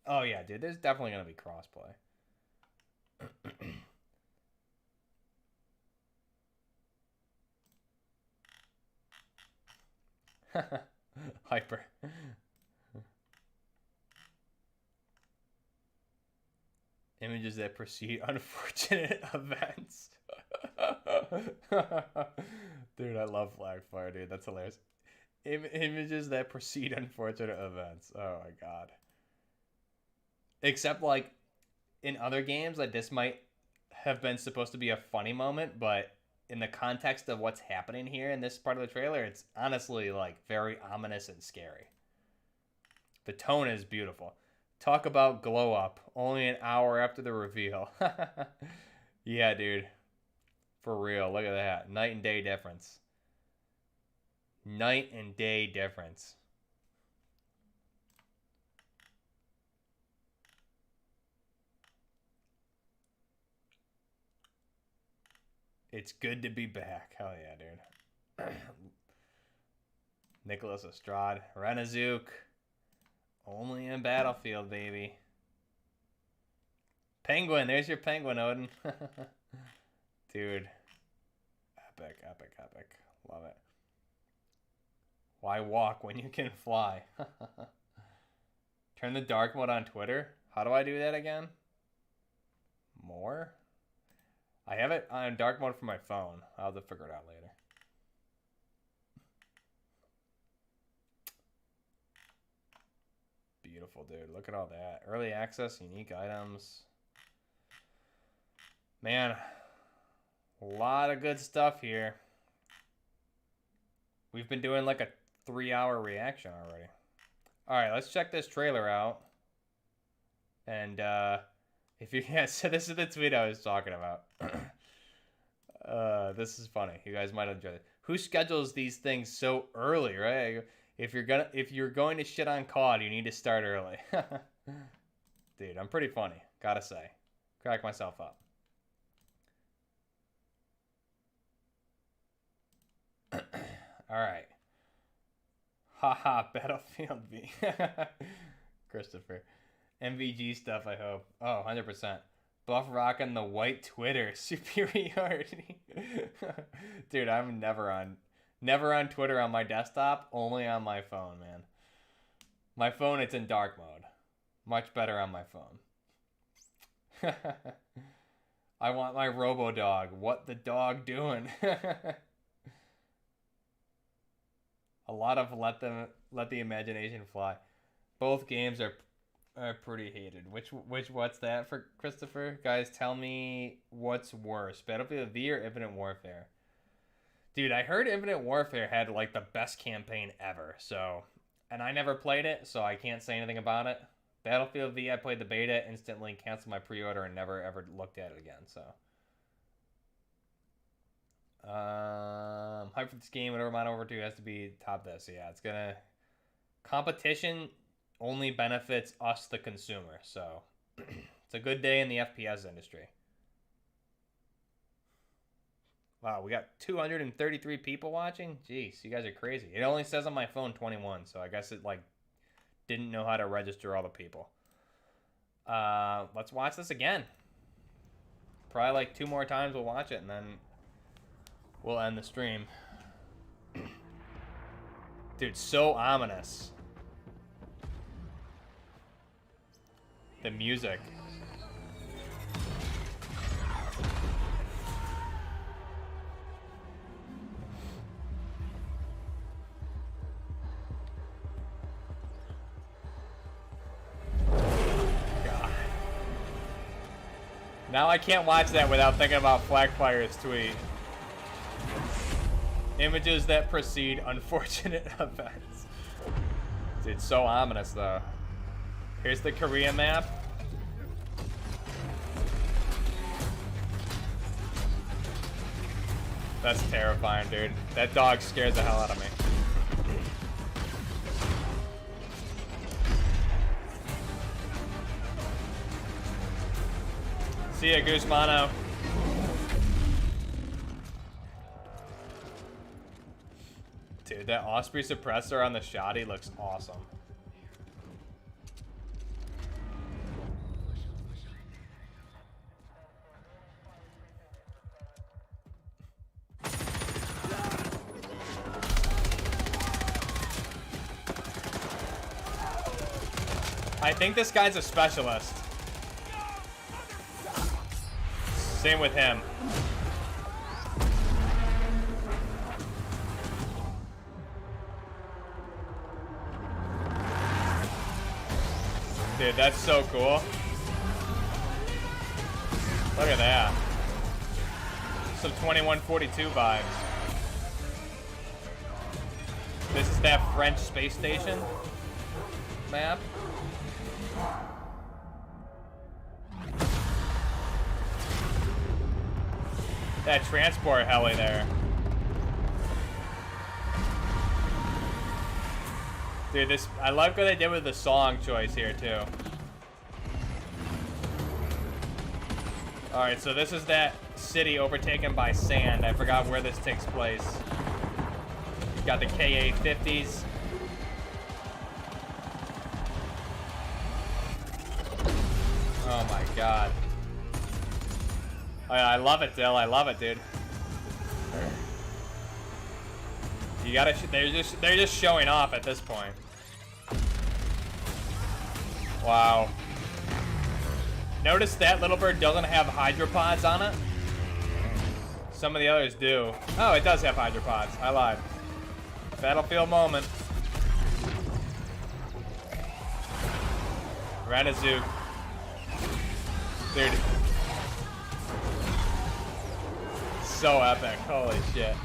Oh yeah, dude, there's definitely going to be crossplay. Hyper. Images that precede unfortunate events. Dude, I love Flagfire, dude. That's hilarious. Images that precede unfortunate events. Oh my god. Except, like, in other games, like, this might have been supposed to be a funny moment, but in the context of what's happening here in this part of the trailer, it's honestly, like, very ominous and scary. The tone is beautiful. Talk about glow up. Only an hour after the reveal. Yeah, dude. For real. Look at that. Night and day difference. Night and day difference. It's good to be back. Hell yeah, dude. Nicholas Estrade. Renazook. Only in Battlefield, baby. Penguin. There's your penguin, Odin. Dude. Epic, epic, epic. Love it. Why walk when you can fly? Turn the dark mode on Twitter. How do I do that again? More? I have it on dark mode for my phone. I'll have to figure it out later. Beautiful, dude. Look at all that. Early access, unique items. Man, a lot of good stuff here. We've been doing like a 3-hour reaction already. Alright, let's check this trailer out. And, if you... Yeah, so this is the tweet I was talking about. This is funny. You guys might enjoy it. Who schedules these things so early, right? If you're going to shit on COD, you need to start early. Dude, I'm pretty funny, gotta say. Crack myself up. Alright. Haha, Battlefield V. Christopher. MVG stuff, I hope. Oh, 100%. Buff rocking the white Twitter. Superiority. Dude, I'm never on Twitter on my desktop. Only on my phone, man. My phone, it's in dark mode. Much better on my phone. I want my Robo-Dog. What the dog doing? A lot of let the imagination fly. Both games are pretty hated. What's that for Christopher? Guys, tell me what's worse, Battlefield V or Infinite Warfare? Dude, I heard Infinite Warfare had like the best campaign ever. So, and I never played it, so I can't say anything about it. Battlefield V, I played the beta, instantly canceled my pre-order, and never ever looked at it again. So, hype for this game. Whatever Modern Warfare 2 has to be top this. Yeah, it's gonna competition only benefits us, the consumer. So, it's a good day in the FPS industry. Wow, we got 233 people watching. Jeez, you guys are crazy. It only says on my phone 21, so I guess it like didn't know how to register all the people. Let's watch this again. Probably like 2 more times we'll watch it, and then we'll end the stream. Dude, so ominous. The music. Now I can't watch that without thinking about Flagfire's tweet. Images that precede unfortunate events. Dude, so ominous though. Here's the Korea map. That's terrifying, dude. That dog scares the hell out of me. See ya, Guzmano. Dude, that Osprey suppressor on the shoddy looks awesome. I think this guy's a specialist. Same with him. Dude, that's so cool. Look at that. Some 2142 vibes. This is that French space station map. That transport heli there. Dude, this, I like what they did with the song choice here too. Alright, so this is that city overtaken by sand. I forgot where this takes place. Got the KA-50s. Oh my god. I love it, Dill. I love it, dude. You gotta. They're just showing off at this point. Wow. Notice that Little Bird doesn't have hydropods on it. Some of the others do. Oh, it does have hydropods. I lied. Battlefield moment. Ranazook. Dude. So epic. Holy shit.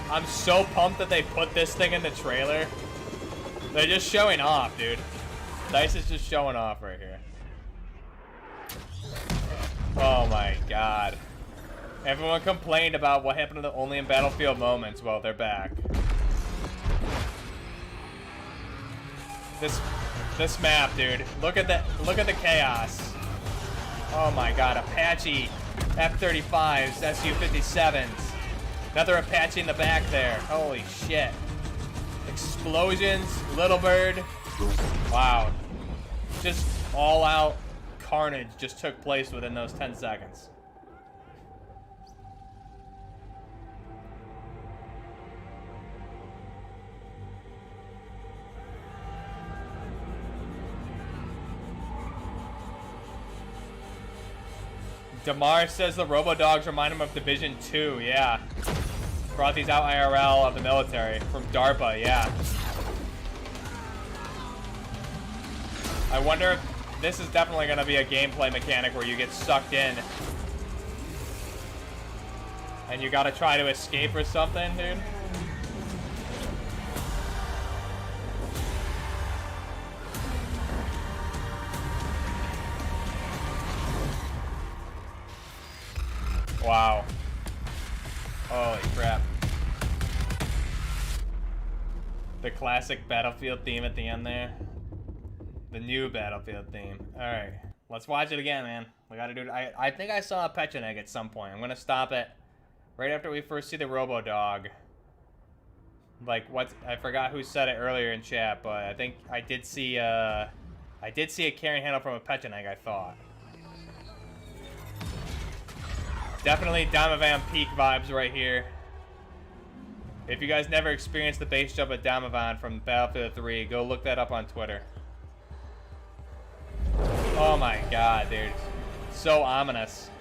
I'm so pumped that they put this thing in the trailer. They're just showing off, dude. DICE is just showing off right here. Oh my god. Everyone complained about what happened to the only in Battlefield moments. Well, they're back. This map, dude. Look at the chaos. Oh my god, Apache F-35s, Su-57s. Another Apache in the back there. Holy shit. Explosions, Little Bird. Wow. Just all out carnage just took place within those 10 seconds. Damar says the Robo-Dogs remind him of Division 2, yeah. Brought these out IRL of the military from DARPA, yeah. I wonder if this is definitely going to be a gameplay mechanic where you get sucked in. And you got to try to escape or something, dude. Wow. Holy crap. The classic Battlefield theme at the end there. The new Battlefield theme. Alright. Let's watch it again, man. We gotta do it. I think I saw a Pecheneg at some point. I'm gonna stop it right after we first see the Robo-Dog. Like, what? I forgot who said it earlier in chat, but I think I did see a carrying handle from a Pecheneg, I thought. Definitely Domovan peak vibes right here. If you guys never experienced the base jump at Domovan from Battlefield 3, go look that up on Twitter. Oh my god, dude. So ominous.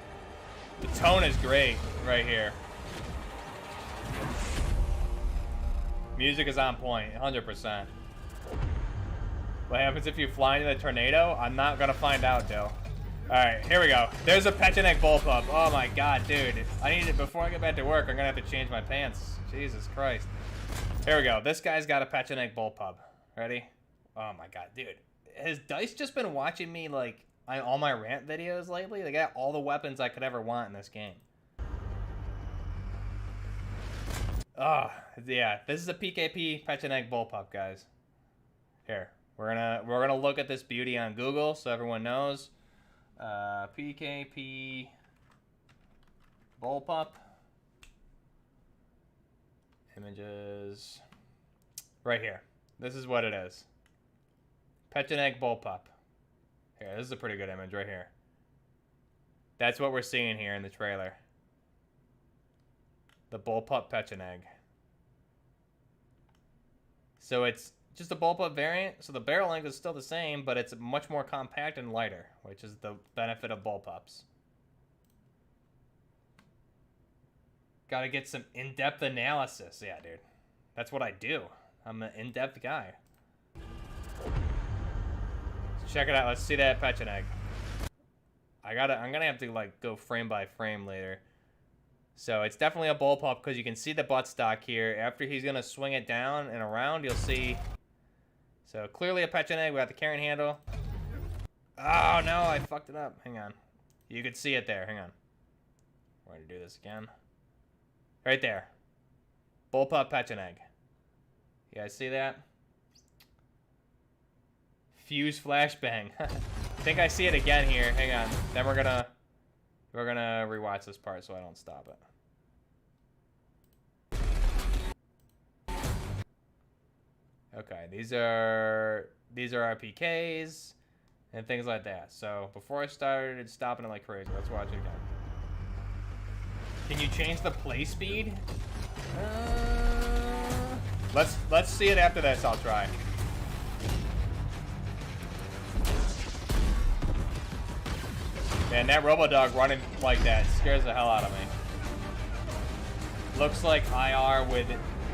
The tone is great right here. Music is on point, 100%. What happens if you fly into the tornado? I'm not gonna find out, though. Alright, here we go. There's a Pecheneg bullpup. Oh my god, dude. I need it before I get back to work. I'm gonna have to change my pants. Jesus Christ. Here we go. This guy's got a Pecheneg bullpup. Ready? Oh my god, dude. Has Dice just been watching me, like, on all my rant videos lately? They got all the weapons I could ever want in this game. Oh, yeah. This is a PKP Pecheneg bullpup, guys. Here. We're gonna look at this beauty on Google so everyone knows. PKP bullpup images right here. This is what it is. Pecheneg bullpup. Here, this is a pretty good image right here. That's what we're seeing here in the trailer. The bullpup Pecheneg. So it's just a bullpup variant, so the barrel length is still the same, but it's much more compact and lighter, which is the benefit of bullpups. Gotta get some in-depth analysis. Yeah, dude. That's what I do. I'm an in-depth guy. So check it out. Let's see that Pecheneg. I'm gonna have to, like, go frame by frame later. So it's definitely a bullpup because you can see the buttstock here. After he's gonna swing it down and around, you'll see. So clearly a Pecheneg. We got the carrying handle. Oh no, I fucked it up. Hang on. You could see it there. Hang on. We're gonna do this again. Right there. Bullpup Pecheneg. You guys see that? Fuse flashbang. I think I see it again here. Hang on. Then we're gonna rewatch this part so I don't stop it. Okay, these are our PKs and things like that. So before I started stopping it like crazy, let's watch it again. Can you change the play speed? Let's see it after this. I'll try. Man, that Robo-Dog running like that scares the hell out of me. Looks like IR with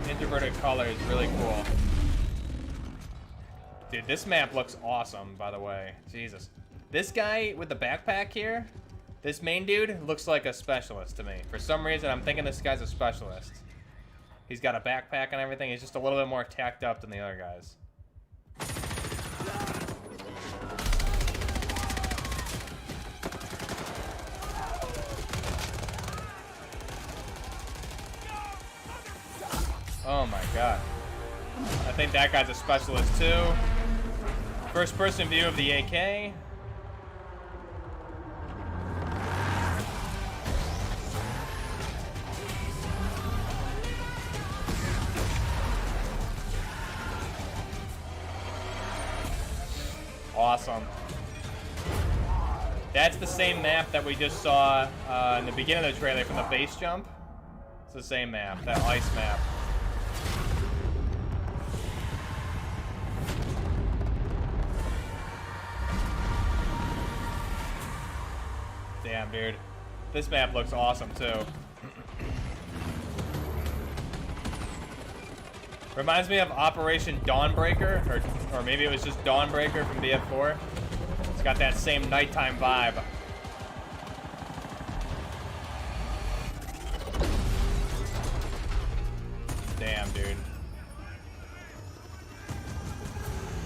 introverted colors. Really cool. Dude, this map looks awesome, by the way. Jesus. This guy with the backpack here, this main dude, looks like a specialist to me. For some reason, I'm thinking this guy's a specialist. He's got a backpack and everything. He's just a little bit more tacked up than the other guys. Oh my god. I think that guy's a specialist too. First person view of the AK. Awesome. That's the same map that we just saw in the beginning of the trailer from the base jump. It's the same map, that ice map. Damn, dude. This map looks awesome, too. Reminds me of Operation Dawnbreaker, or maybe it was just Dawnbreaker from BF4. It's got that same nighttime vibe. Damn, dude.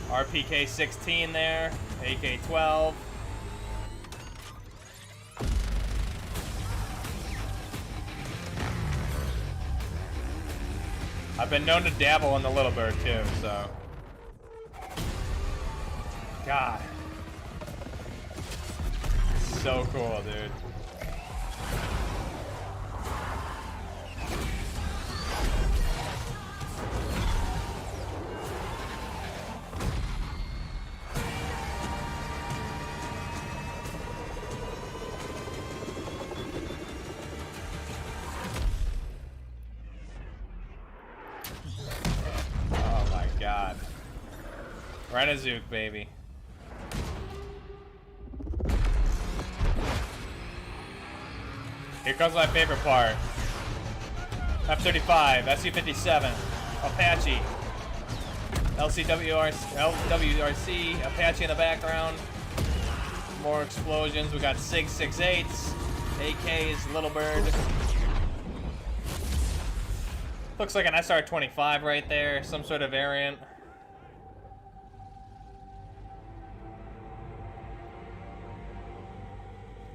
RPK 16 there, AK 12. I've been known to dabble in the Little Bird too, so. God. So cool, dude. Oh my God. Renazook, baby. Here comes my favorite part. F-35, Su-57, Apache, LWRC, Apache in the background. More explosions. We got SIG 6.8s, AKs, Little Bird. Looks like an SR-25 right there, some sort of variant.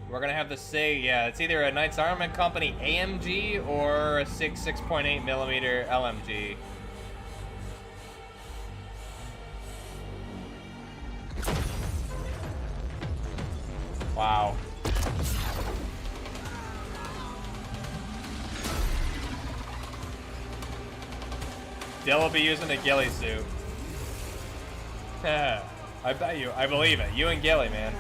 We're gonna have the SIG, yeah, it's either a Knights Armament Company AMG or a SIG 6.8 millimeter LMG. Wow. Dill will be using the ghillie suit. I bet you, I believe it. You and Ghillie, man.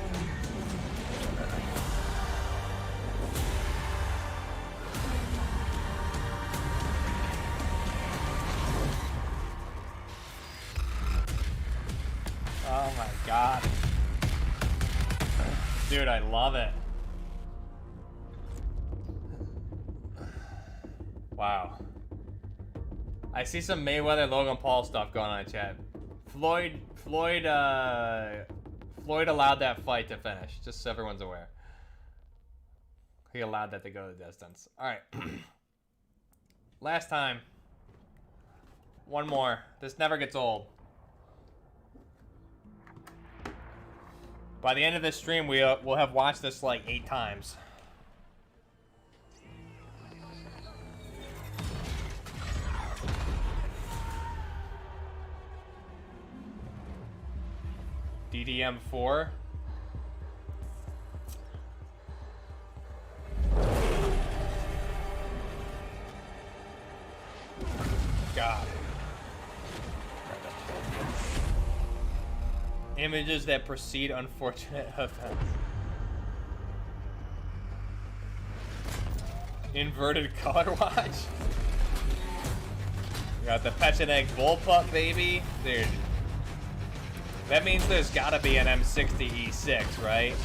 Oh my God. Dude, I love it. Wow. I see some Mayweather Logan Paul stuff going on in chat. Floyd allowed that fight to finish, just so everyone's aware. He allowed that to go the distance. Alright. Last time. One more. This never gets old. By the end of this stream, we'll have watched this like 8 times. DDM4. God. Images that precede unfortunate events. Inverted color watch. We got the Pecheneg bullpup, baby. Dude. That means there's gotta be an M60 E6, right?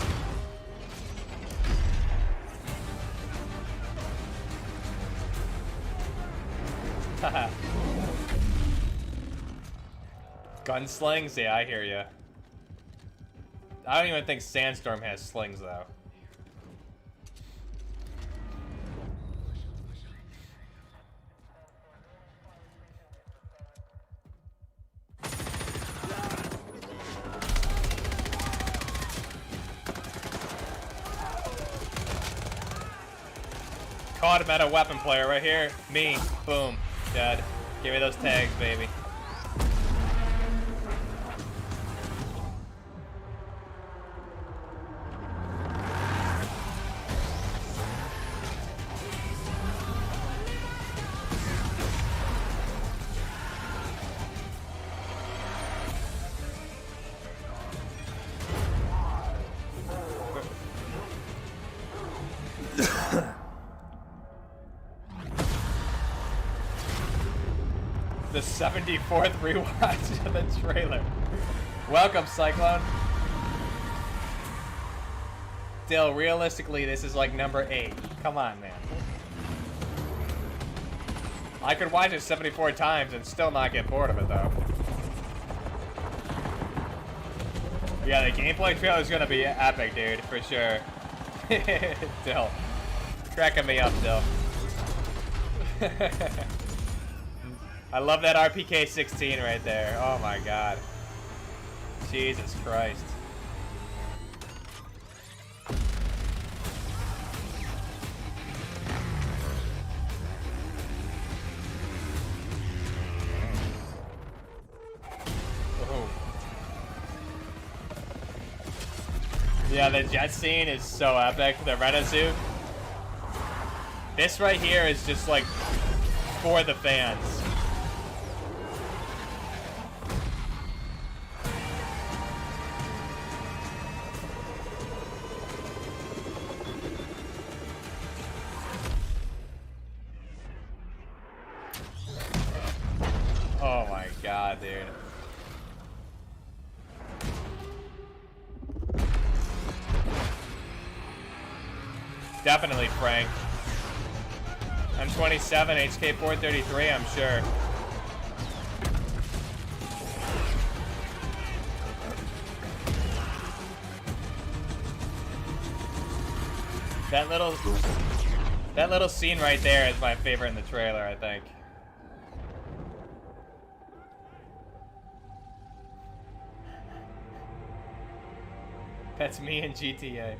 Haha. Gunslings? Yeah, I hear ya. I don't even think Sandstorm has slings, though. Caught him at a weapon player right here. Me. Boom. Dead. Give me those tags, baby. The 74th rewatch of the trailer. Welcome, Cyclone. Still, realistically, this is like number 8. Come on, man. I could watch it 74 times and still not get bored of it, though. Yeah, the gameplay trailer is gonna be epic, dude, for sure. Dill. Cracking me up, Dill. I love that RPK 16 right there. Oh my god. Jesus Christ. Oh. Yeah, the jet scene is so epic. The Renazu. This right here is just like for the fans. Oh my god, dude. Definitely Frank. I'm 27, HK 433, I'm sure. That little scene right there is my favorite in the trailer, I think. That's me in GTA.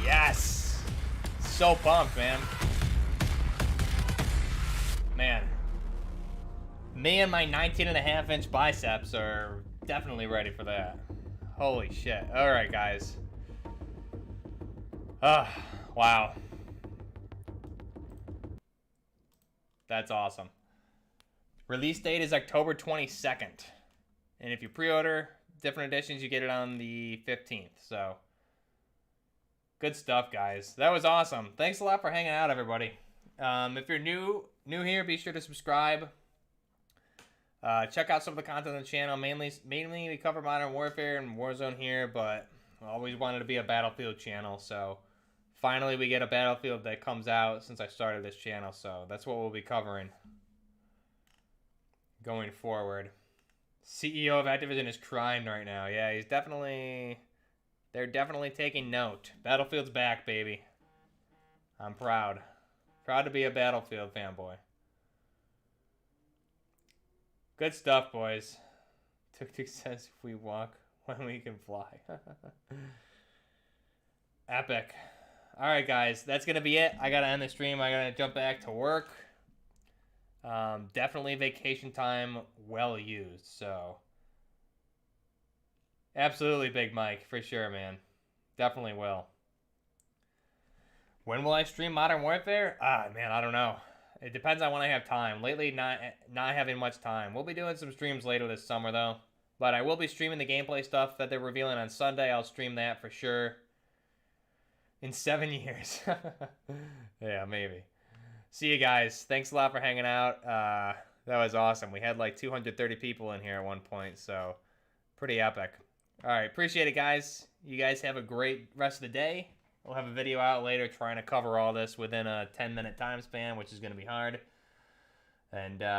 Yes! So pumped, man. Man. Me and my 19.5-inch biceps are definitely ready for that. Holy shit. Alright, guys. Wow. That's awesome. Release date is October 22nd. And if you pre-order different editions, you get it on the 15th, so... Good stuff, guys. That was awesome. Thanks a lot for hanging out, everybody. If you're new here, be sure to subscribe. Check out some of the content on the channel. Mainly we cover Modern Warfare and Warzone here, but I always wanted to be a Battlefield channel, so finally we get a Battlefield that comes out since I started this channel, so that's what we'll be covering going forward. CEO of Activision is crying right now. Yeah, he's definitely... They're definitely taking note. Battlefield's back, baby. I'm proud. Proud to be a Battlefield fanboy. Good stuff, boys. Tuk-Tuk says if we walk when we can fly. Epic. Alright, guys. That's going to be it. I got to end the stream. I got to jump back to work. Definitely vacation time well used, so... Absolutely, Big Mike, for sure, man. Definitely will. When will I stream Modern Warfare? Man, I don't know. It depends on when I have time. Lately, not having much time. We'll be doing some streams later this summer, though. But I will be streaming the gameplay stuff that they're revealing on Sunday. I'll stream that for sure. In 7 years. Yeah, maybe. See you guys. Thanks a lot for hanging out. That was awesome. We had like 230 people in here at one point, so pretty epic. All right, appreciate it, guys. You guys have a great rest of the day. We'll have a video out later trying to cover all this within a 10-minute time span, which is going to be hard. And